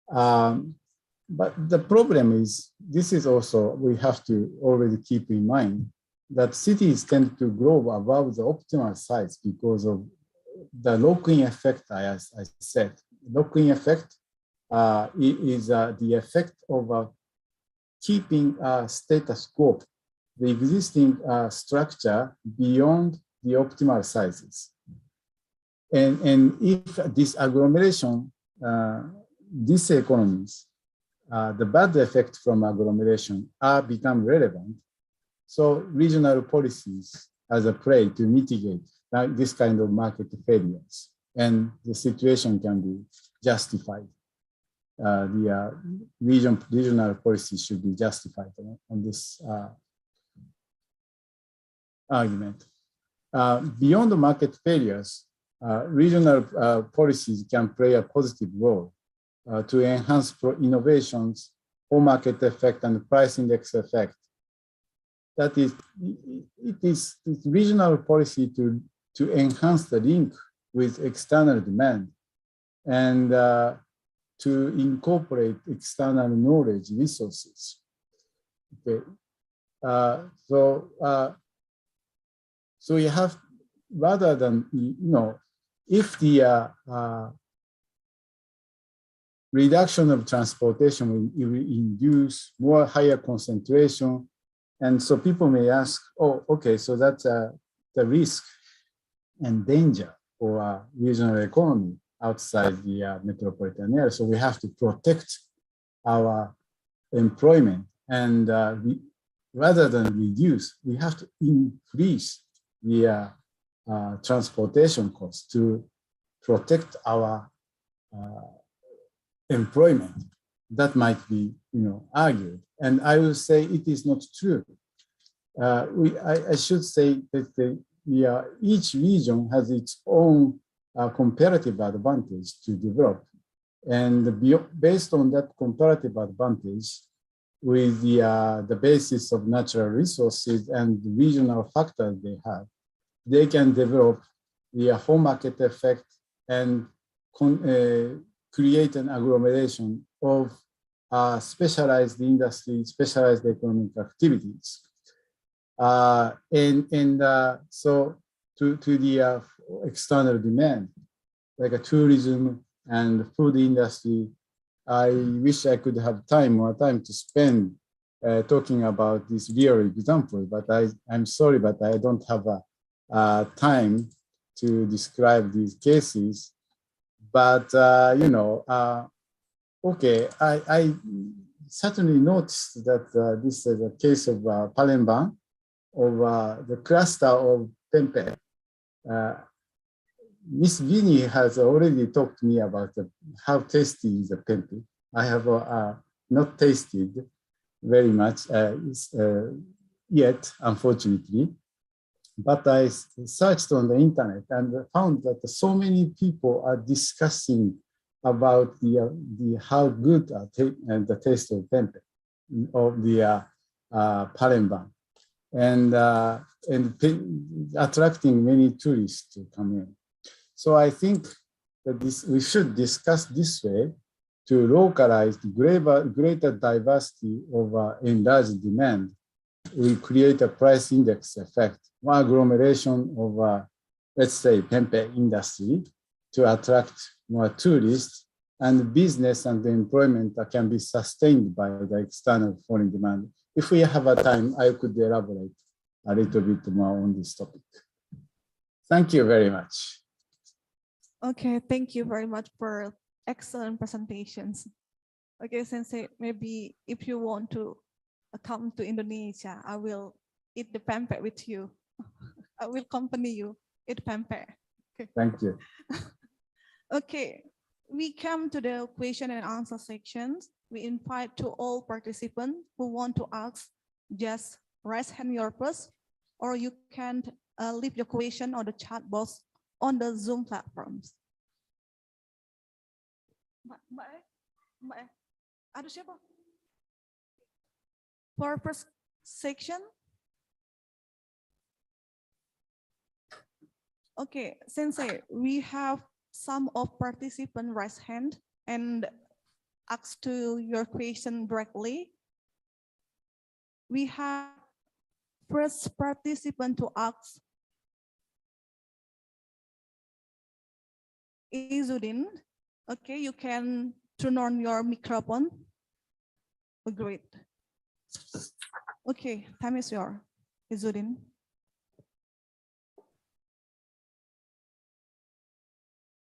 But the problem is, this is also, we have to already keep in mind that cities tend to grow above the optimal size because of the lock-in effect, as I said. Lock-in effect is the effect of keeping status quo, the existing structure beyond the optimal sizes. And if this agglomeration, these economies, the bad effect from agglomeration become relevant, so regional policies as a play to mitigate this kind of market failures, and the situation can be justified. The regional policies should be justified on this argument. Beyond the market failures, regional policies can play a positive role to enhance innovations, home market effect, and price index effect. That is, it is regional policy to enhance the link with external demand and to incorporate external knowledge resources. Okay, so you have, rather than, if the reduction of transportation will induce more higher concentration, and so people may ask, oh, okay, so that's the risk and danger for regional economy outside the metropolitan area. So we have to protect our employment, and rather than reduce, we have to increase the transportation costs to protect our employment. That might be, argued, and I will say it is not true. I should say that each region has its own comparative advantage to develop, and based on that comparative advantage, with the basis of natural resources and the regional factors they have, they can develop the home market effect and create an agglomeration of specialized industry, specialized economic activities. So to the external demand, like a tourism and food industry, I wish I could have more time to spend talking about this real example, but I'm sorry, but I don't have a time to describe these cases. But, okay, I certainly noticed that this is a case of Palembang, of the cluster of Pempek. Miss Vinny has already talked to me about how tasty is the Pempek. I have not tasted very much yet, unfortunately. But I searched on the internet and found that so many people are discussing about the how good the taste of Pempek, of the Palembang, and attracting many tourists to come in. So I think that we should discuss this way to localize greater diversity of enlarged demand. We create a price index effect, one agglomeration of, let's say, Pempek industry to attract more tourists, and business and the employment can be sustained by the external foreign demand. If we have a time, I could elaborate a little bit more on this topic. Thank you very much. Okay, thank you very much for excellent presentations. Okay, Sensei, maybe if you want to come to Indonesia, I will eat the pempek with you. I will accompany you eat pempek. Okay. Thank you. Okay, we come to the question and answer sections. We invite to all participants who want to ask, just raise hand your first, or you can leave your question on the chat box on the Zoom platforms. Mbak, ada siapa? For first section. Okay, Sensei, we have some of participants raise hand and ask to your question directly. We have first participant to ask, Izudin. Okay, you can turn on your microphone. Great. Okay, time is yours, Izudin.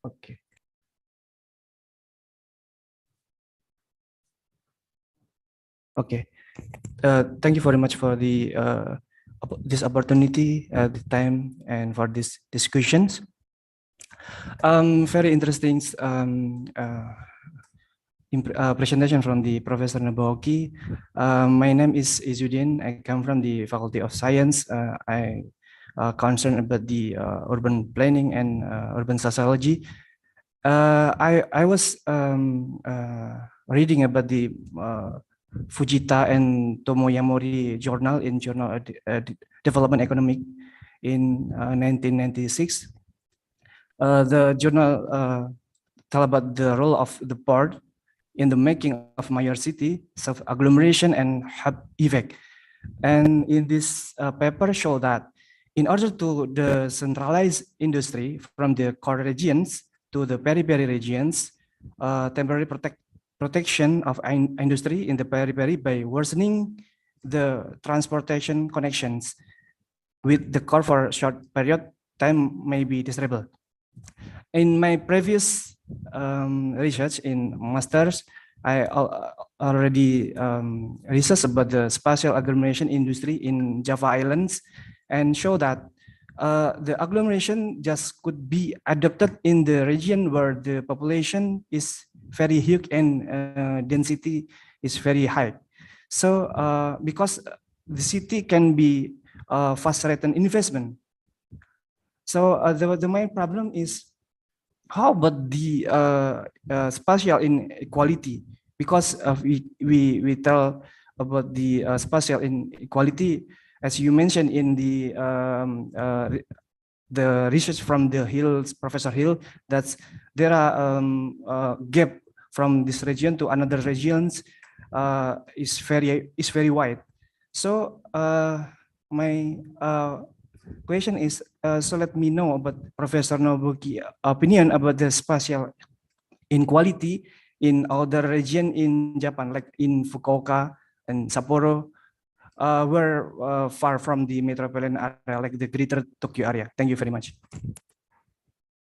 Okay. Okay. Thank you very much for the this opportunity, the time, and for these discussions. Very interesting presentation from the Professor Nabaoki. My name is Izudin. I come from the Faculty of Science. I concerned about the urban planning and urban sociology. I was reading about the Fujita and Tomoyamori journal in Journal Development Economic in 1996. The journal tell about the role of the port in the making of major city, self-agglomeration and hub effect. And in this paper show that in order to decentralize industry from the core regions to the periphery regions, temporary protection of industry in the periphery by worsening the transportation connections with the core for short period time may be desirable. In my previous research in masters, I already researched about the spatial agglomeration industry in Java Islands and show that the agglomeration just could be adopted in the region where the population is very huge and density is very high. So because the city can be fast rate and investment. So the main problem is how about the spatial inequality? Because we tell about the spatial inequality, as you mentioned in the research from the Hills, Professor Hill, that there are gap from this region to another regions is very wide. So my question is, so let me know about Professor Nobuki opinion about the spatial inequality in other region in Japan, like in Fukuoka and Sapporo were far from the metropolitan area, like the greater Tokyo area. Thank you very much.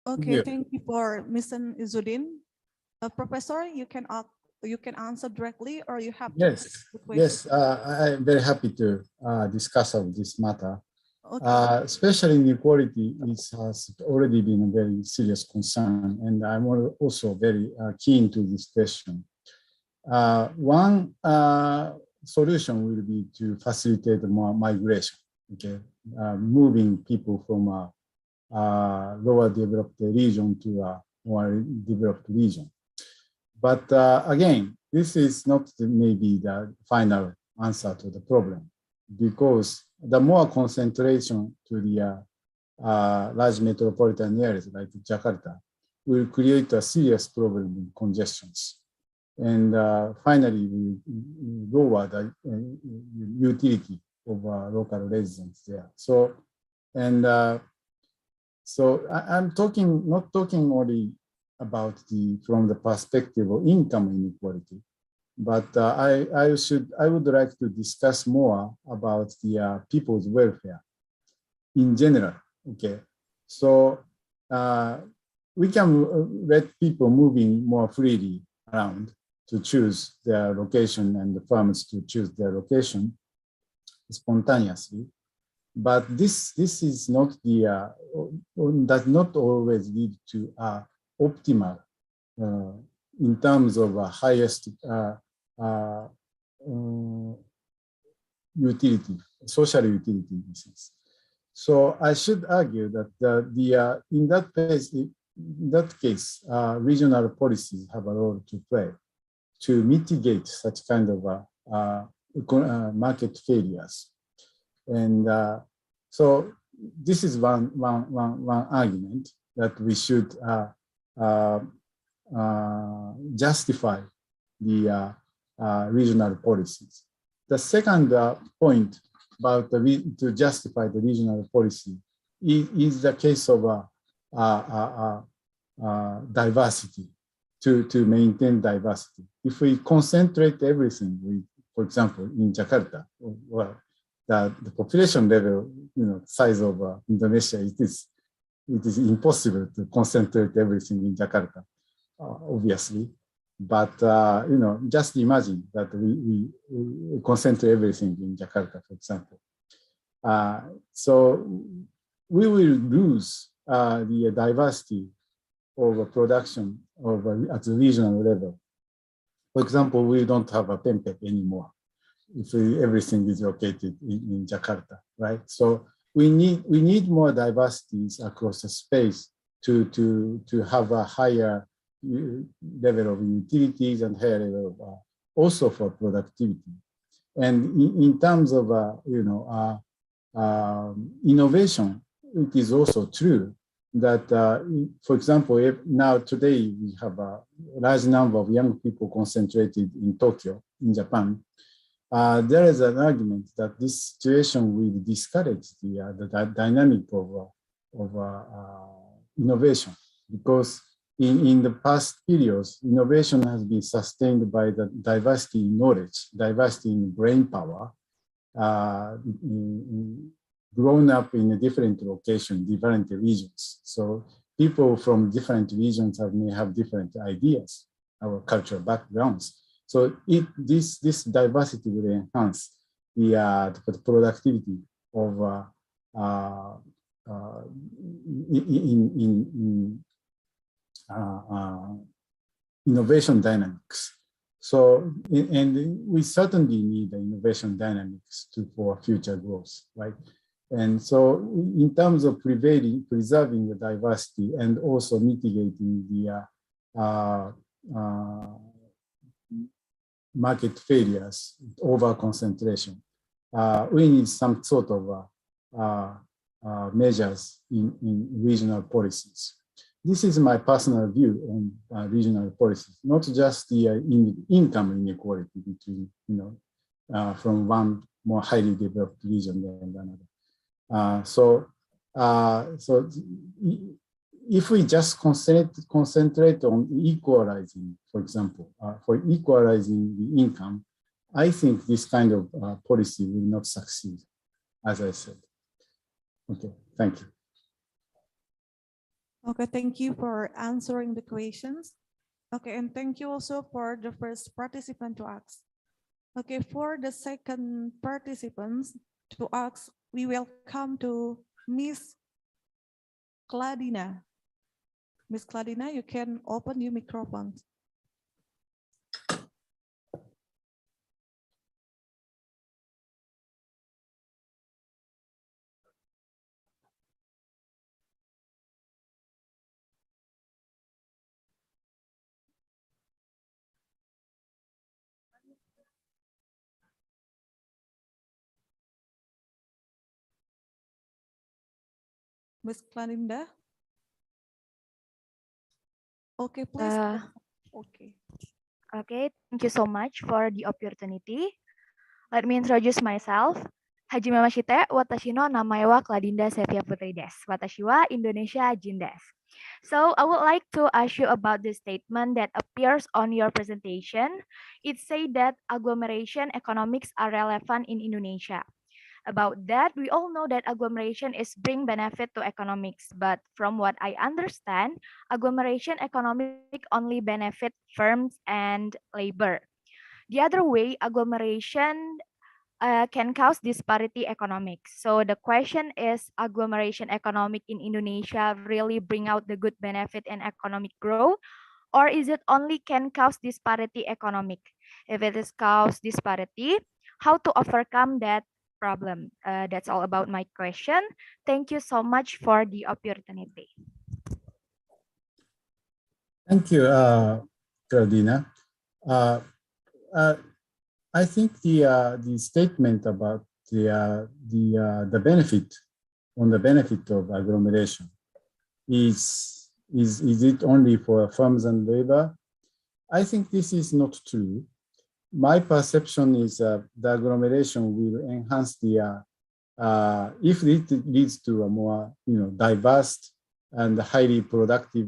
Okay, Yeah. thank you for Mr. Izzuddin. Professor, you can answer directly, or you have to Yes, the question. yes, I'm very happy to discuss of this matter. Okay. Especially inequality has already been a very serious concern, and I'm also very keen to this question. One solution will be to facilitate more migration, okay, moving people from a lower developed region to a more developed region. But again, this is not maybe the final answer to the problem, because the more concentration to the large metropolitan areas like Jakarta will create a serious problem in congestions. And finally, we lower the utility of local residents there. So, and so I'm not talking only about from the perspective of income inequality, but I would like to discuss more about the people's welfare in general. Okay, so we can let people moving more freely around to choose their location, and the farmers to choose their location spontaneously. But this is not the does not always lead to optimal in terms of highest utility, social utility in this sense. So I should argue that in that case, regional policies have a role to play to mitigate such kind of market failures. And so this is one argument that we should justify the regional policies. The second point about to justify the regional policy is the case of diversity, to maintain diversity. If we concentrate everything, for example, in Jakarta, well, the population level, size of Indonesia, it is impossible to concentrate everything in Jakarta, obviously. But just imagine that we concentrate everything in Jakarta, for example. So we will lose the diversity of production at the regional level. For example, we don't have a pempek anymore if everything is located in Jakarta, right? So we need more diversities across the space to have a higher level of utilities and higher level of also for productivity. And in terms of innovation, it is also true that, for example, now today we have a large number of young people concentrated in Tokyo, in Japan. There is an argument that this situation will discourage the dynamic of innovation, because in the past periods, innovation has been sustained by the diversity in knowledge, diversity in brain power, grown up in a different location, different regions. So people from different regions may have different ideas, our cultural backgrounds. So this diversity will enhance the productivity of innovation dynamics. So, and we certainly need the innovation dynamics for future growth, right? And so in terms of preserving the diversity and also mitigating the market failures, over concentration, we need some sort of measures in regional policies. This is my personal view on regional policies, not just the income inequality between, from one more highly developed region than another. So if we just concentrate on equalizing, for example, for equalizing the income, I think this kind of policy will not succeed, as I said. Okay, thank you. Okay, thank you for answering the questions. Okay, and thank you also for the first participant to ask. Okay, for the second participants to ask, we welcome to Miss Cladina. Miss Cladina, you can open your microphone. Miss Cladinda. Okay, please. Okay. Okay, thank you so much for the opportunity. Let me introduce myself. Hajime Mashite, watashi no namae wa Cladinda Sevia Putri desu. Watashi wa Indonesia Jin desu. So I would like to ask you about the statement that appears on your presentation. It says that agglomeration economics are relevant in Indonesia. About that, we all know that agglomeration is bring benefit to economics, but from what I understand, agglomeration economic only benefit firms and labor. The other way, agglomeration can cause disparity economics. So the question is, agglomeration economic in Indonesia really bring out the good benefit and economic growth, or is it only can cause disparity economic? If it is cause disparity, how to overcome that problem? That's all about my question. Thank you so much for the opportunity. Thank you, Claudina. I think the statement about the benefit on the benefit of agglomeration is it only for firms and labor? I think this is not true. My perception is the agglomeration will enhance the if it leads to a more diverse and highly productive,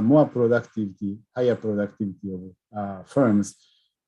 more productivity, higher productivity of firms,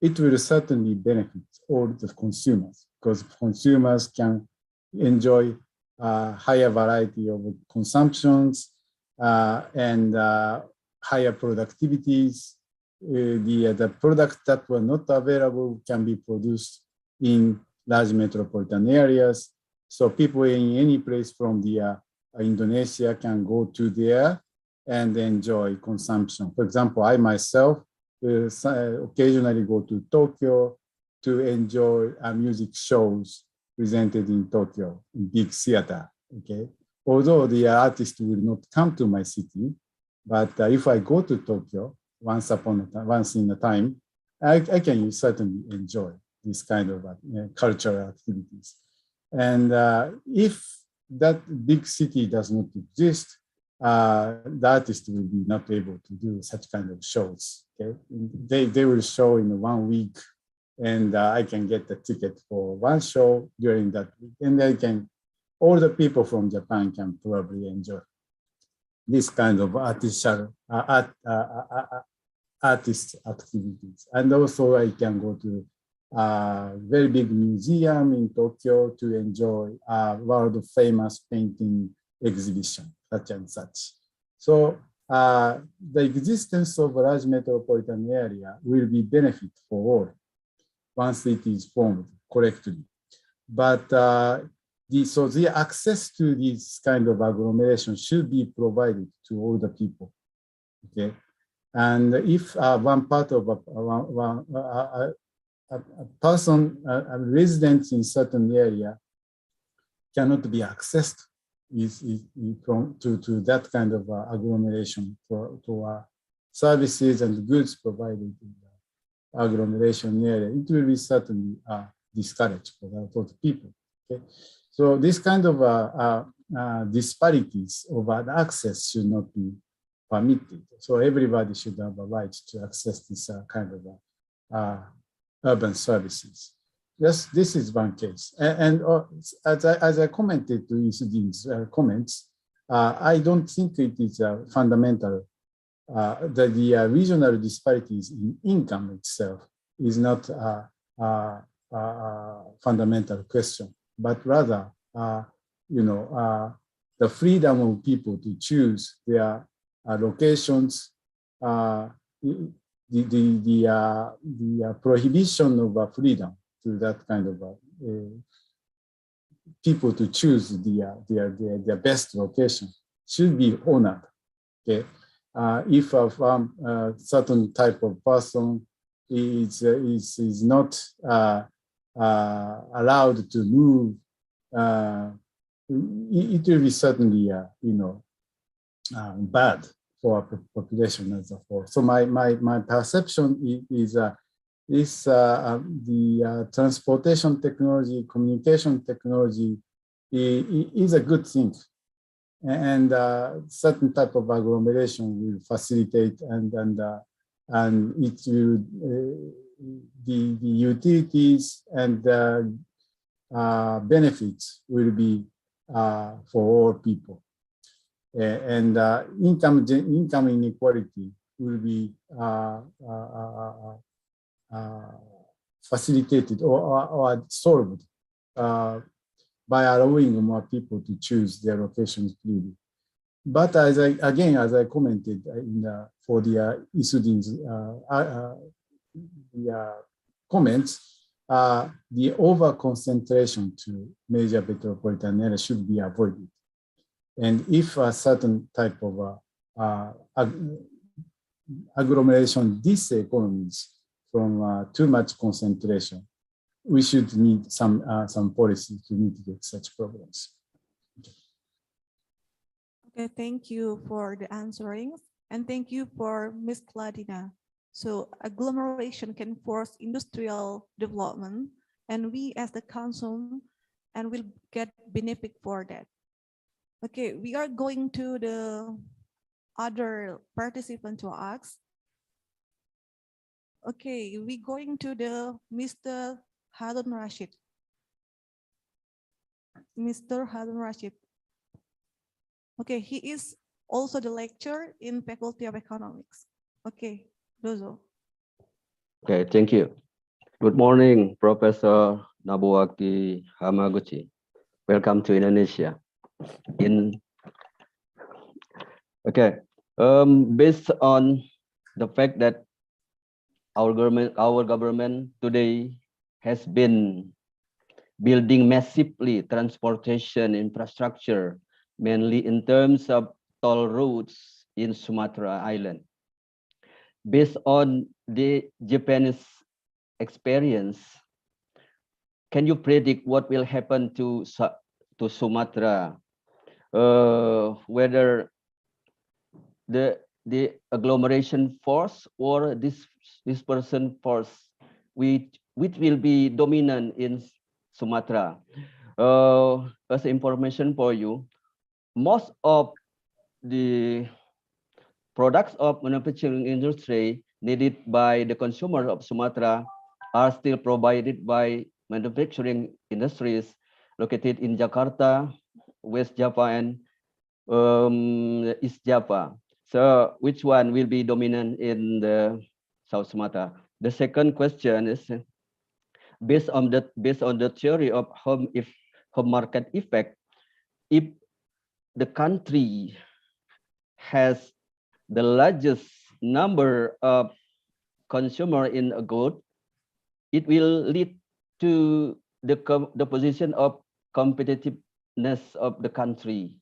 it will certainly benefit all the consumers, because consumers can enjoy higher variety of consumptions and higher productivities. The products that were not available can be produced in large metropolitan areas. So people in any place from the Indonesia can go to there and enjoy consumption. For example, I myself occasionally go to Tokyo to enjoy music shows presented in Tokyo in big theater. Okay, although the artist will not come to my city, but if I go to Tokyo once in a time, I can certainly enjoy this kind of cultural activities. And if that big city does not exist, the artist will be not able to do such kind of shows. Okay, they will show in 1 week, and I can get the ticket for one show during that week, and all the people from Japan can probably enjoy this kind of artistic artist activities. And also I can go to a very big museum in Tokyo to enjoy a world famous painting exhibition, such and such. So the existence of a large metropolitan area will be benefit for all once it is formed correctly. But so the access to this kind of agglomeration should be provided to all the people. Okay, and if one part of a person, a resident in certain area cannot be accessed to that kind of agglomeration to services and goods provided in the agglomeration area, it will be certainly discouraged for the people. Okay, so this kind of disparities of access should not be permitted. So everybody should have a right to access this kind of urban services. Yes, this is one case. And as I commented to Isudin's comments, I don't think it is fundamental that the regional disparities in income itself is not fundamental question, but rather, the freedom of people to choose their locations, the prohibition of freedom to that kind of people to choose their best location should be honored. Okay, if a certain type of person is not allowed to move, it will be certainly bad for our population as a whole. So my perception is the transportation technology, communication technology is a good thing, and certain type of agglomeration will facilitate, and it will the utilities and benefits will be for all people, and income inequality will be facilitated or solved by allowing more people to choose their locations freely. But as I commented for the Isudin's comments, the over concentration to major metropolitan areas should be avoided. And if a certain type of agglomeration diseconomies from too much concentration, we should need some policy to mitigate such problems. Okay, thank you for the answering, and thank you for Ms. Cladina. So agglomeration can force industrial development, and we as the council and will get benefit for that. Okay, we are going to the other participant to ask. Okay, we going to the Mr. Harun Rashid. Mr. Harun Rashid. Okay, he is also the lecturer in Faculty of Economics. Okay, Dozo. Okay, thank you. Good morning, Professor Nobuaki Hamaguchi. Welcome to Indonesia. Based on the fact that our government today has been building massively transportation infrastructure, mainly in terms of toll roads in Sumatra Island. Based on the Japanese experience, can you predict what will happen to Sumatra? Whether the agglomeration force or this dispersion force, which will be dominant in Sumatra? As information for you, most of the products of manufacturing industry needed by the consumer of Sumatra are still provided by manufacturing industries located in Jakarta, West Java, and East Java. So which one will be dominant in the South Sumatra? The second question is based on the theory of home market effect. If the country has the largest number of consumer in a good, it will lead to the position of competitiveness of the country.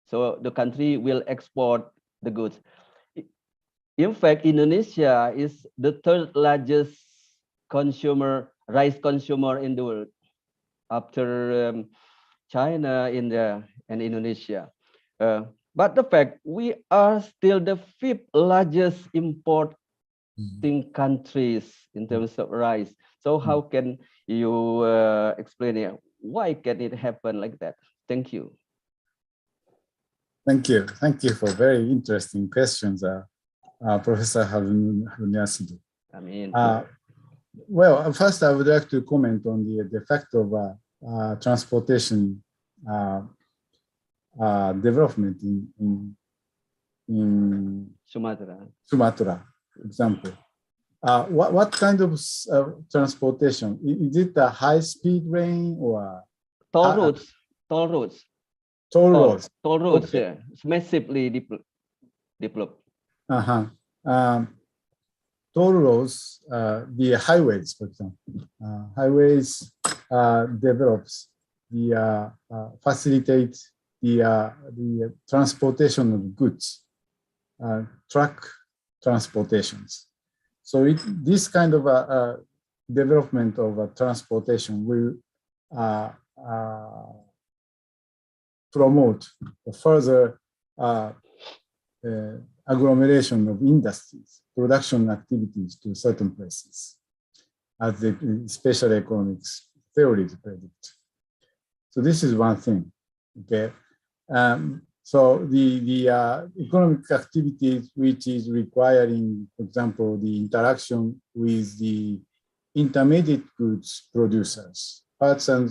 So the country will export the goods. In fact, Indonesia is the third largest rice consumer in the world after China, India, and Indonesia. But the fact we are still the fifth largest importing countries in terms of rice. So how can you explain it? Why can it happen like that? Thank you. Thank you. Thank you for very interesting questions, Professor Harun Rashid. Well, first I would like to comment on the effect of transportation development in Sumatra. Sumatra, example. what kind of transportation? Is it a high-speed rail or toll roads? Toll roads. Toll roads. Toll roads. Okay. Yeah, it's massively developed. Toll roads, the highways, for example. Highways develops the facilitate the transportation of goods, truck transportations. So this kind of development of transportation will promote further agglomeration of industries, production activities to certain places, as the spatial economics theories predict. So this is one thing, okay? So the economic activities which is requiring, for example, the interaction with the intermediate goods producers, parts and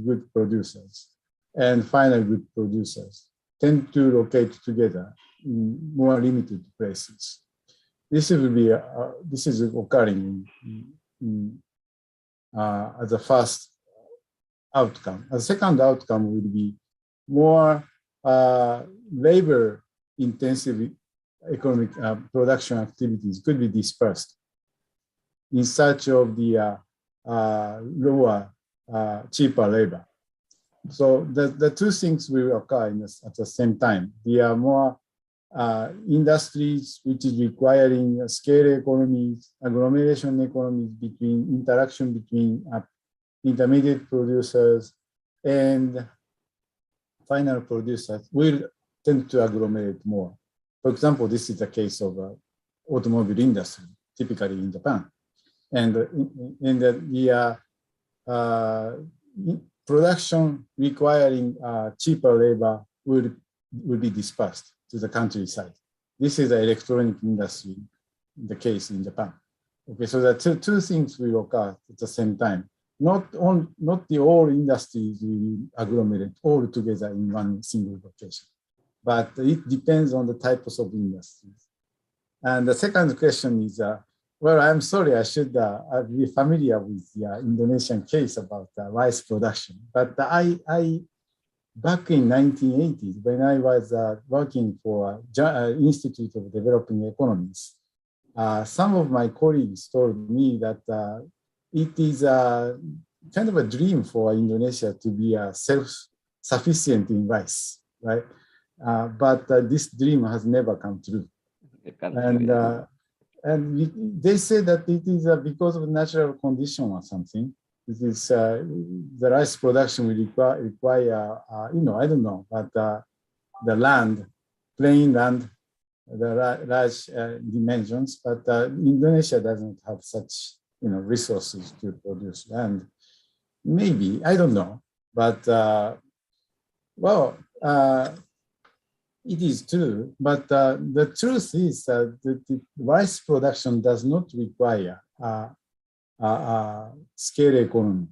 good producers, and final good producers tend to locate together in more limited places. This will be this is occurring as a first outcome. A second outcome will be more labor-intensive economic production activities could be dispersed in search of the lower, cheaper labor. So the two things will occur at the same time. There are more industries which is requiring scale economies, agglomeration economies between interaction between intermediate producers and final producers will tend to agglomerate more. For example, this is the case of automobile industry, typically in Japan. And in the production requiring cheaper labor will be dispersed to the countryside. This is the electronic industry, the case in Japan. Okay, so the two things will occur at the same time. Not the all industries will agglomerate all together in one single location, but it depends on the types of industries. And the second question is, well, I'm sorry, I should be familiar with the Indonesian case about rice production, but back in 1980s, when I was working for Institute of Developing Economies, some of my colleagues told me that it is kind of a dream for Indonesia to be self-sufficient in rice, right? But this dream has never come true. And they say that it is because of natural condition or something. It is the rice production will require I don't know, but the land, plain land, the large dimensions, but Indonesia doesn't have such resources to produce land. Maybe, I don't know, but well, it is true. But the truth is that the rice production does not require scale economy.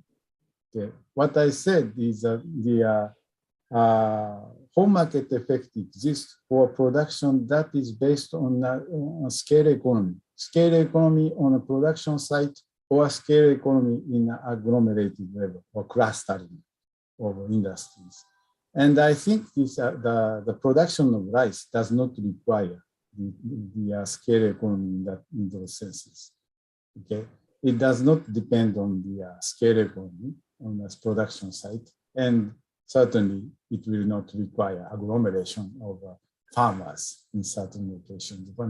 Okay. What I said is that the home market effect exists for production that is based on a scale economy. Scale economy on a production site or scale economy in agglomerated level or clustering of industries. And I think this, the production of rice does not require the scale economy in those senses. Okay, it does not depend on the scale economy on the production site, and certainly it will not require agglomeration of farmers in certain locations. But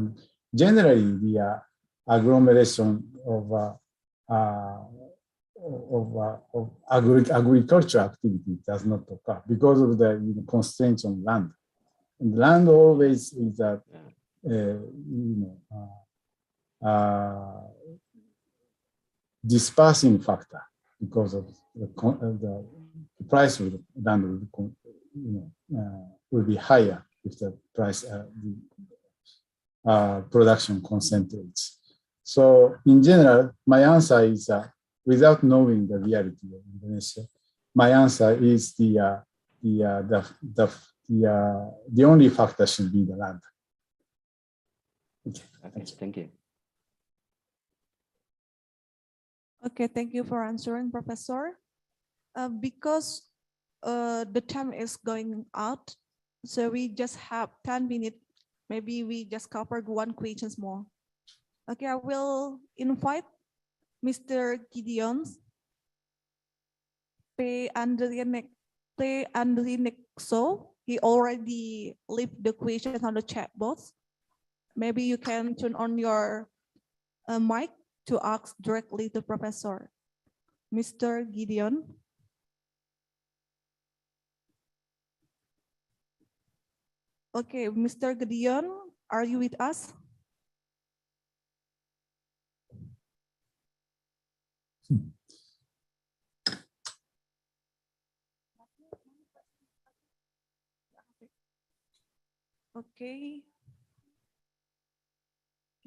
generally, the agglomeration of agriculture activity does not occur because of the constraints on land. And land always is a dispersing factor because of the price of the land will be higher if the price production concentrates. So in general, my answer is without knowing the reality of Indonesia, my answer is the only factor should be the land. Okay, thank you. Okay, thank you for answering, Professor. Because the time is going out, so we just have 10 minutes. Maybe we just covered one question more. Okay, I will invite Mr. Gideon P. Andrinek. So he already left the question on the chat box. Maybe you can turn on your mic to ask directly to Professor. Mr. Gideon. Okay, Mr. Gideon, are you with us? Okay.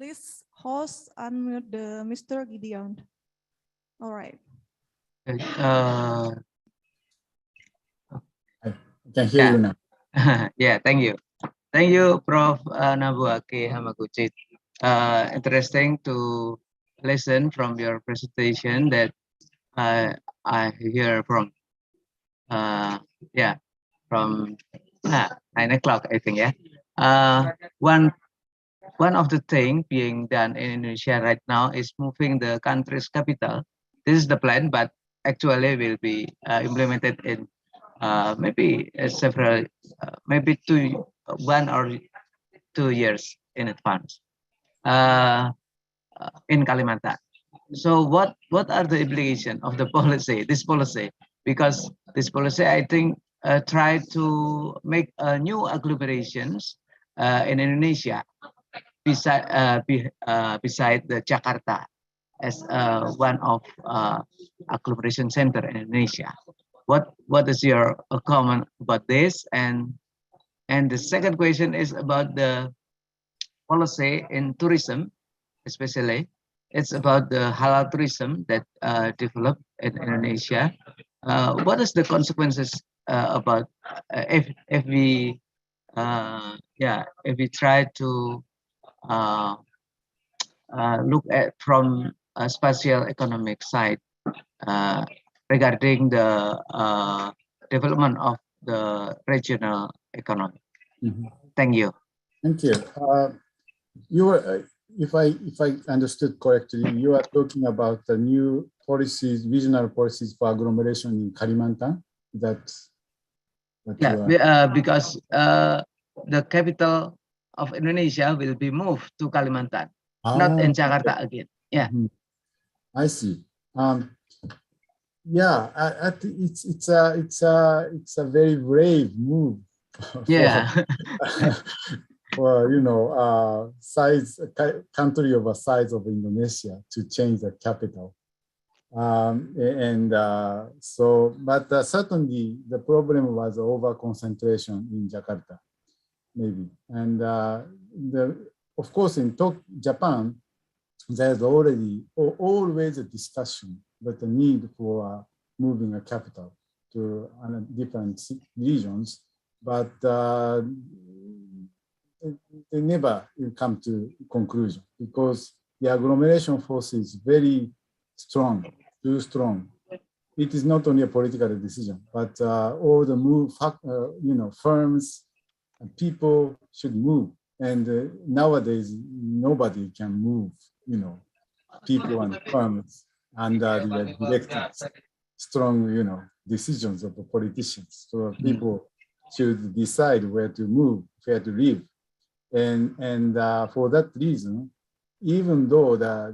Please host unmute the Mr. Gideon. All right. I can hear you now. Yeah, thank you. Thank you, Prof. Nobuaki Hamaguchi. Interesting to listen from your presentation that I hear from, yeah, from 9 o'clock, I think, yeah. One of the things being done in Indonesia right now is moving the country's capital. This is the plan, but actually will be implemented in maybe several, maybe 1 or 2 years in advance in Kalimantan. So what are the implications of the policy, this policy? Because this policy, I think, try to make new agglomerations in Indonesia beside the Jakarta as one of agglomeration center in Indonesia. What is your comment about this? And the second question is about the policy in tourism, especially. It's about the halal tourism that developed in Indonesia. What is the consequences about if we if we try to look at from a spatial economic side regarding the development of the regional economy? Thank you. Thank you. You were, if I understood correctly, you are talking about the new policies, regional policies for agglomeration in Kalimantan. That's what you are. Because the capital of Indonesia will be moved to Kalimantan, not in Jakarta again. Yeah. I see. Yeah, I think it's a very brave move. For country of a size of Indonesia to change the capital. Certainly the problem was over concentration in Jakarta, maybe. And of course in Japan, there's always a discussion about the need for moving a capital to different regions, but they never come to conclusion because the agglomeration force is very strong, too strong. It is not only a political decision, but all the firms and people should move. And nowadays, nobody can move, people and firms under the direct, strong, decisions of the politicians. So people should decide where to move, where to live. And for that reason, even though the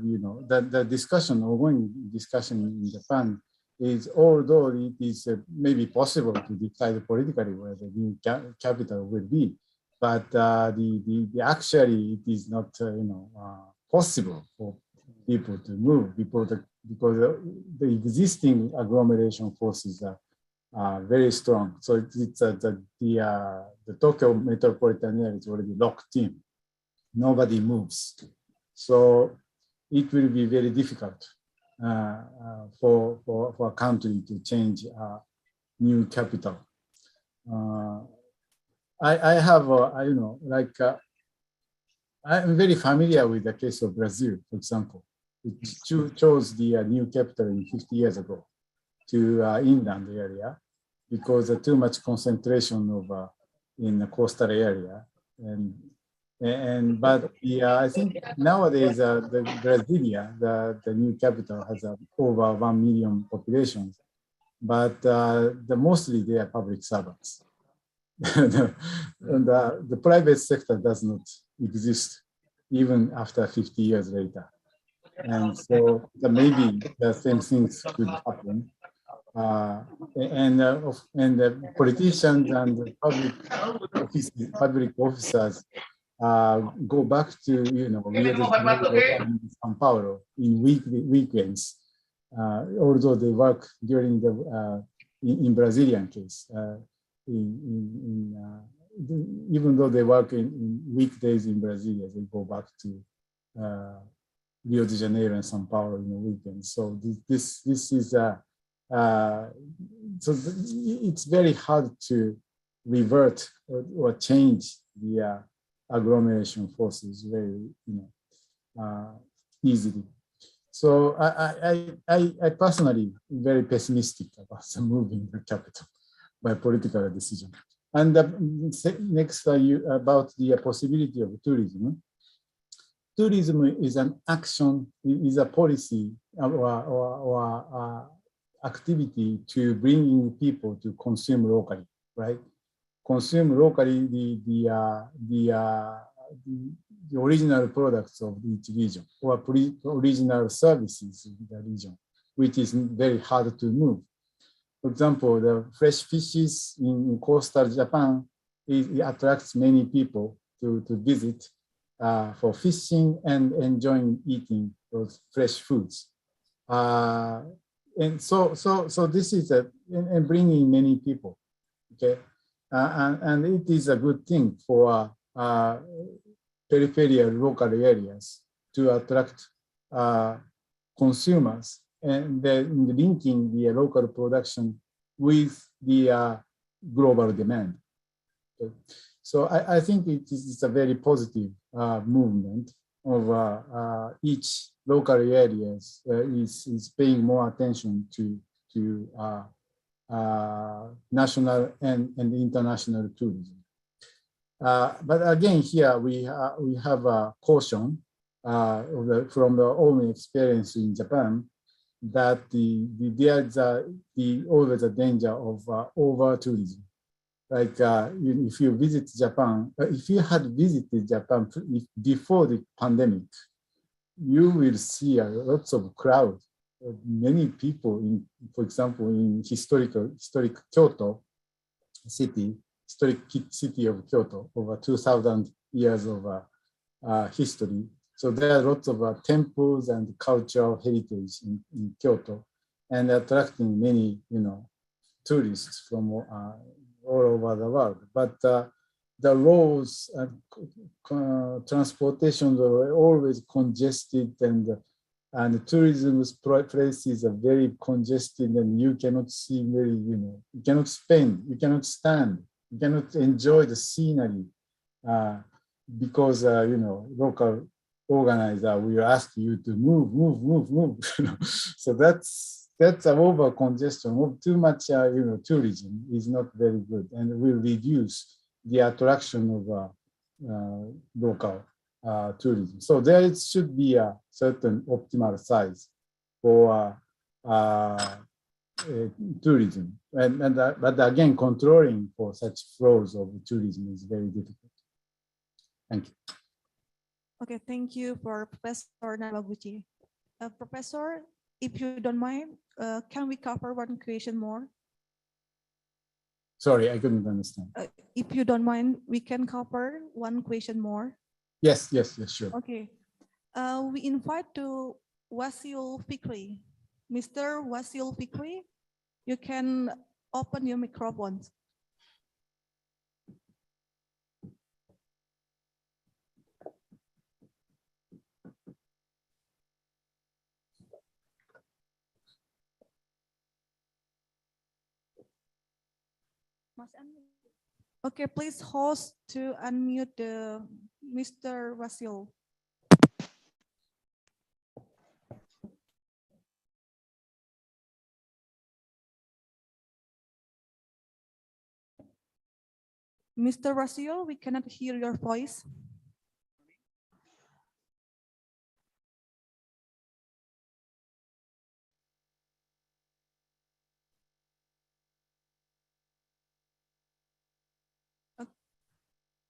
ongoing discussion in Japan is, although it is maybe possible to decide politically where the new capital will be, but actually it is not possible for people to move because the existing agglomeration forces are very strong. So it's the Tokyo metropolitan area is already locked in. Nobody moves. So it will be very difficult for a country to change new capital. I have, I'm very familiar with the case of Brazil, for example. chose the new capital in 50 years ago to inland area because too much concentration of in the coastal area. But I think nowadays the Brasilia, the new capital, has over 1 million population, but mostly they are public servants. The private sector does not exist even after 50 years later. And so maybe the same things could happen. The politicians and the public officers go back to Rio de Janeiro and São Paulo in weekends, although they work during the in Brazilian case. Even though they work in weekdays in Brasilia, they go back to Rio de Janeiro and São Paulo in the weekends. So this is it's very hard to revert or change the agglomeration forces very easily. So I personally very pessimistic about moving the capital by political decision. And next about the possibility of tourism. Tourism is an action, is a policy or activity to bring in people to consume locally, right? Consume locally the original products of each region or original services in the region, which is very hard to move. For example, the fresh fishes in coastal Japan, it attracts many people to visit for fishing and enjoying eating those fresh foods. And so this is and bringing many people, okay? And it is a good thing for peripheral local areas to attract consumers and linking the local production with the global demand. Okay. So I think it is a very positive movement of each local areas is paying more attention to national and international tourism. But again, here we have a caution from the own experience in Japan that there's always a danger of over tourism. Like if you visit Japan, if you had visited Japan before the pandemic, you will see lots of crowd. Many people, for example, in historic Kyoto city, historic city of Kyoto, over 2,000 years of history. So there are lots of temples and cultural heritage in Kyoto, and attracting many, tourists from all over the world. But the roads and transportation are always congested, and tourism places are very congested, and you cannot see very, you cannot spend, you cannot stand, you cannot enjoy the scenery because, local organizer will ask you to move. So that's an over congestion. Too much, tourism is not very good, and will reduce the attraction of local tourism. So there should be a certain optimal size for tourism, but again, controlling for such flows of tourism is very difficult. Thank you. Okay, thank you for Professor Namaguchi. Professor, if you don't mind, can we cover one question more? Sorry, I couldn't understand. If you don't mind, we can cover one question more. Yes, sure. Okay. We invite to Wasil Fikri. Mr. Wasil Fikri, you can open your microphone. Okay, please host to unmute Mr. Wasil. Mr. Rasio, we cannot hear your voice.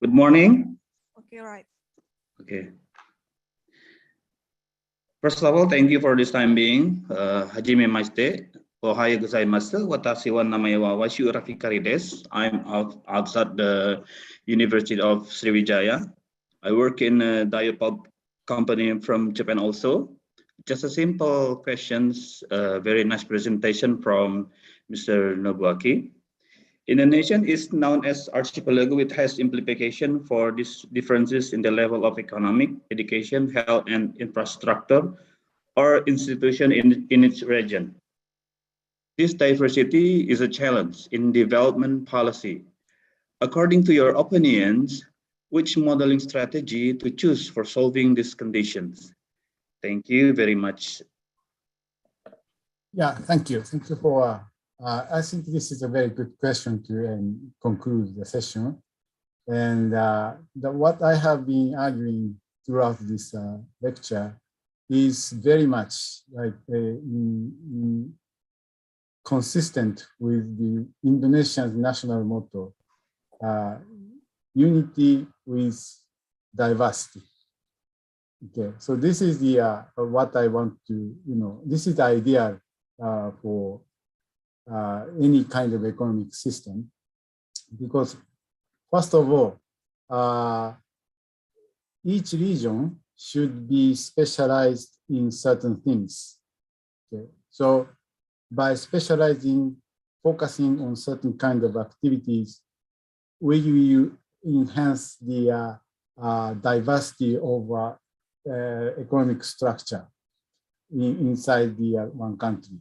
Good morning. Okay, right. Okay. First of all, thank you for this time being. Hajime Maste, Ohio gozaimasu. Watashi wa namae wa Washu Rafikari desu. I'm outside the University of Sriwijaya. I work in a Diopub company from Japan also. Just a simple questions, very nice presentation from Mr. Nobuaki. Indonesia is known as archipelago, which has implication for these differences in the level of economic, education, health, and infrastructure or institution in its region. This diversity is a challenge in development policy. According to your opinions, which modeling strategy to choose for solving these conditions? Thank you very much. Yeah, thank you. Thank you for, I think this is a very good question to conclude the session. And what I have been arguing throughout this lecture is very much like consistent with the Indonesian national motto, unity with diversity. Okay, so this is the what I want to, this is the idea for any kind of economic system, because first of all, each region should be specialized in certain things. Okay, so by specializing, focusing on certain kind of activities, we will enhance the diversity of economic structure inside the one country.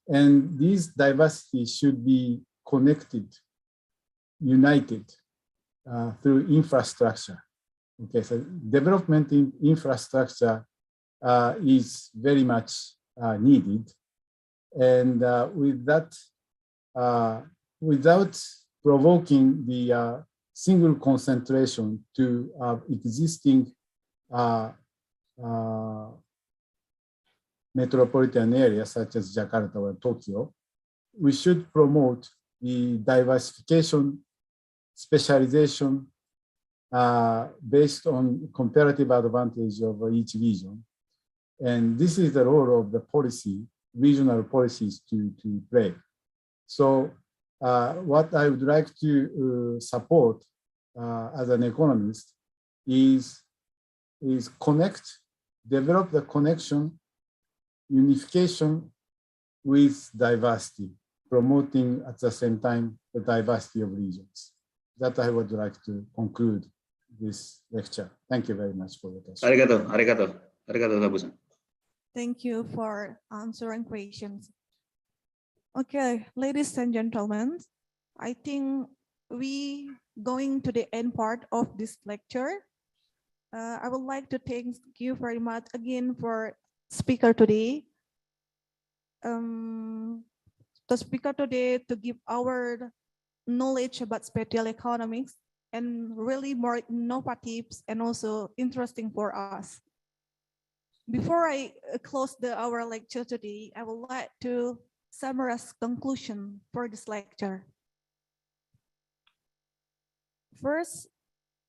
And this diversity should be connected, united through infrastructure. Okay, so development in infrastructure is very much needed. And with that, without provoking the single concentration to existing metropolitan areas such as Jakarta or Tokyo, we should promote the diversification, specialization based on comparative advantage of each region. And this is the role of the policy, regional policies to play. So what I would like to support as an economist is develop the connection, unification with diversity, promoting at the same time the diversity of regions. That I would like to conclude this lecture. Thank you very much for your attention. Arigato, arigato, arigato, Tabusan. Thank you for answering questions. Okay, ladies and gentlemen, I think we going to the end part of this lecture. I would like to thank you very much again for speaker today. The speaker today to give our knowledge about spatial economics and really more innovative and also interesting for us. Before I close our lecture today, I would like to summarize conclusion for this lecture. First,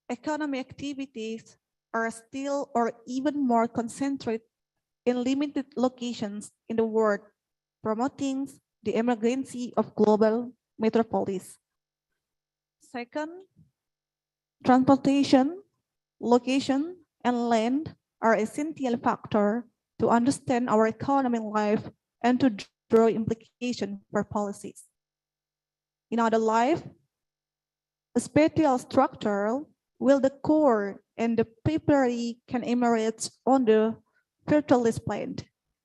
economic activities are still or even more concentrated in limited locations in the world, promoting the emergency of global metropolis. Second, transportation, location, and land are essential factors to understand our economic life and to draw implications for policies. In other life, a spatial structure will the core and the papillary can emerge on the virtualist plane,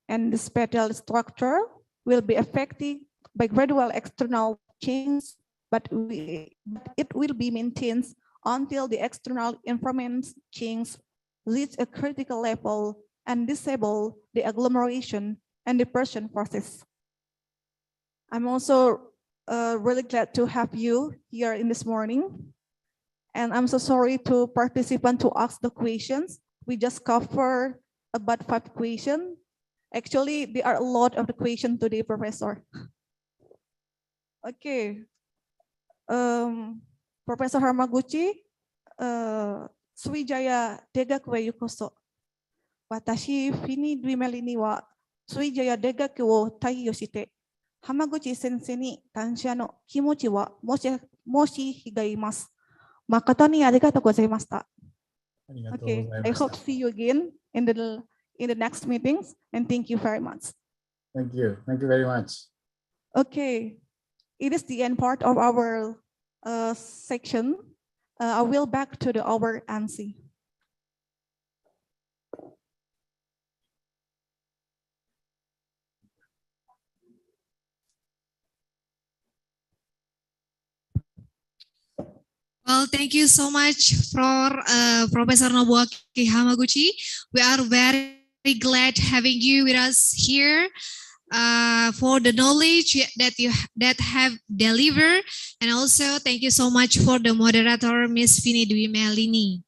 and the spatial structure will be affected by gradual external change, but it will be maintained until the external environment change reach a critical level and disable the agglomeration and dispersion process. I'm also really glad to have you here in this morning. And I'm so sorry to participants to ask the questions. We just cover about 5 questions. Actually, there are a lot of the questions today, Professor. Okay. Professor Hamaguchi, Sriwijaya Degakue Yukoso. Watashi fini duimeli ni wa Sriwijaya Degaku wo taiyo shite, Hamaguchi sensei ni kansha no kimochi wa moshi higaimasu. Makoto ni arigatou gozaimashita. Okay, I hope see you again in the next meetings, and thank you very much. Thank you. Thank you very much. Okay, it is the end part of our section. I will back to our MC. Well, thank you so much for Professor Nobuaki Hamaguchi. We are very glad having you with us here for the knowledge that have delivered, and also thank you so much for the moderator, Miss Vini Dwi Melini.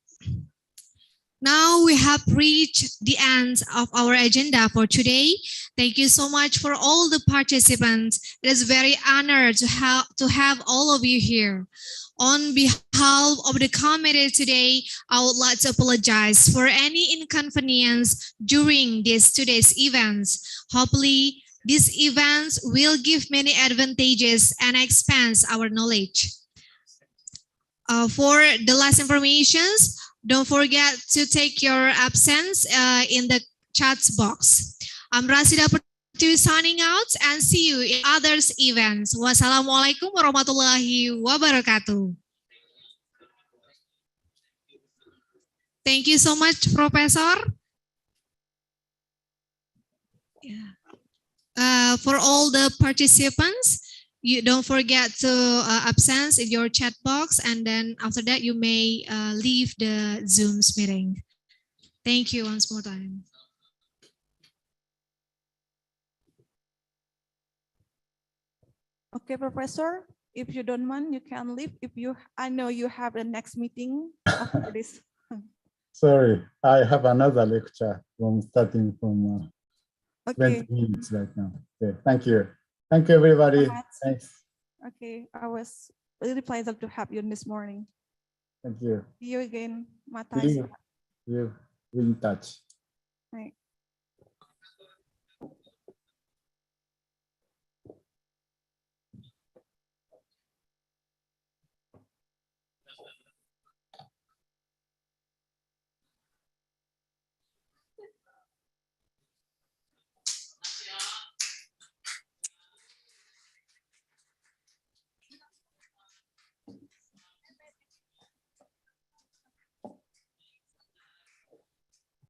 Now we have reached the end of our agenda for today. Thank you so much for all the participants. It is very honored to have all of you here. On behalf of the committee today, I would like to apologize for any inconvenience during today's events. Hopefully, these events will give many advantages and expand our knowledge. For the last informations, don't forget to take your absence in the chat box. I'm Rasida Pertiwi signing out, and see you in others events. Wassalamualaikum warahmatullahi wabarakatuh. Thank you so much, Professor. For all the participants, you don't forget to absence in your chat box, and then after that you may leave the Zoom's meeting. Thank you once more time. Okay, Professor, if you don't mind, you can leave. I know you have the next meeting after this. Sorry, I have another lecture starting from Okay. 20 minutes right now. Okay, thank you. Thank you, everybody. Thanks. Okay, I was really pleased to have you this morning. Thank you. See you again. See you. We'll be in touch.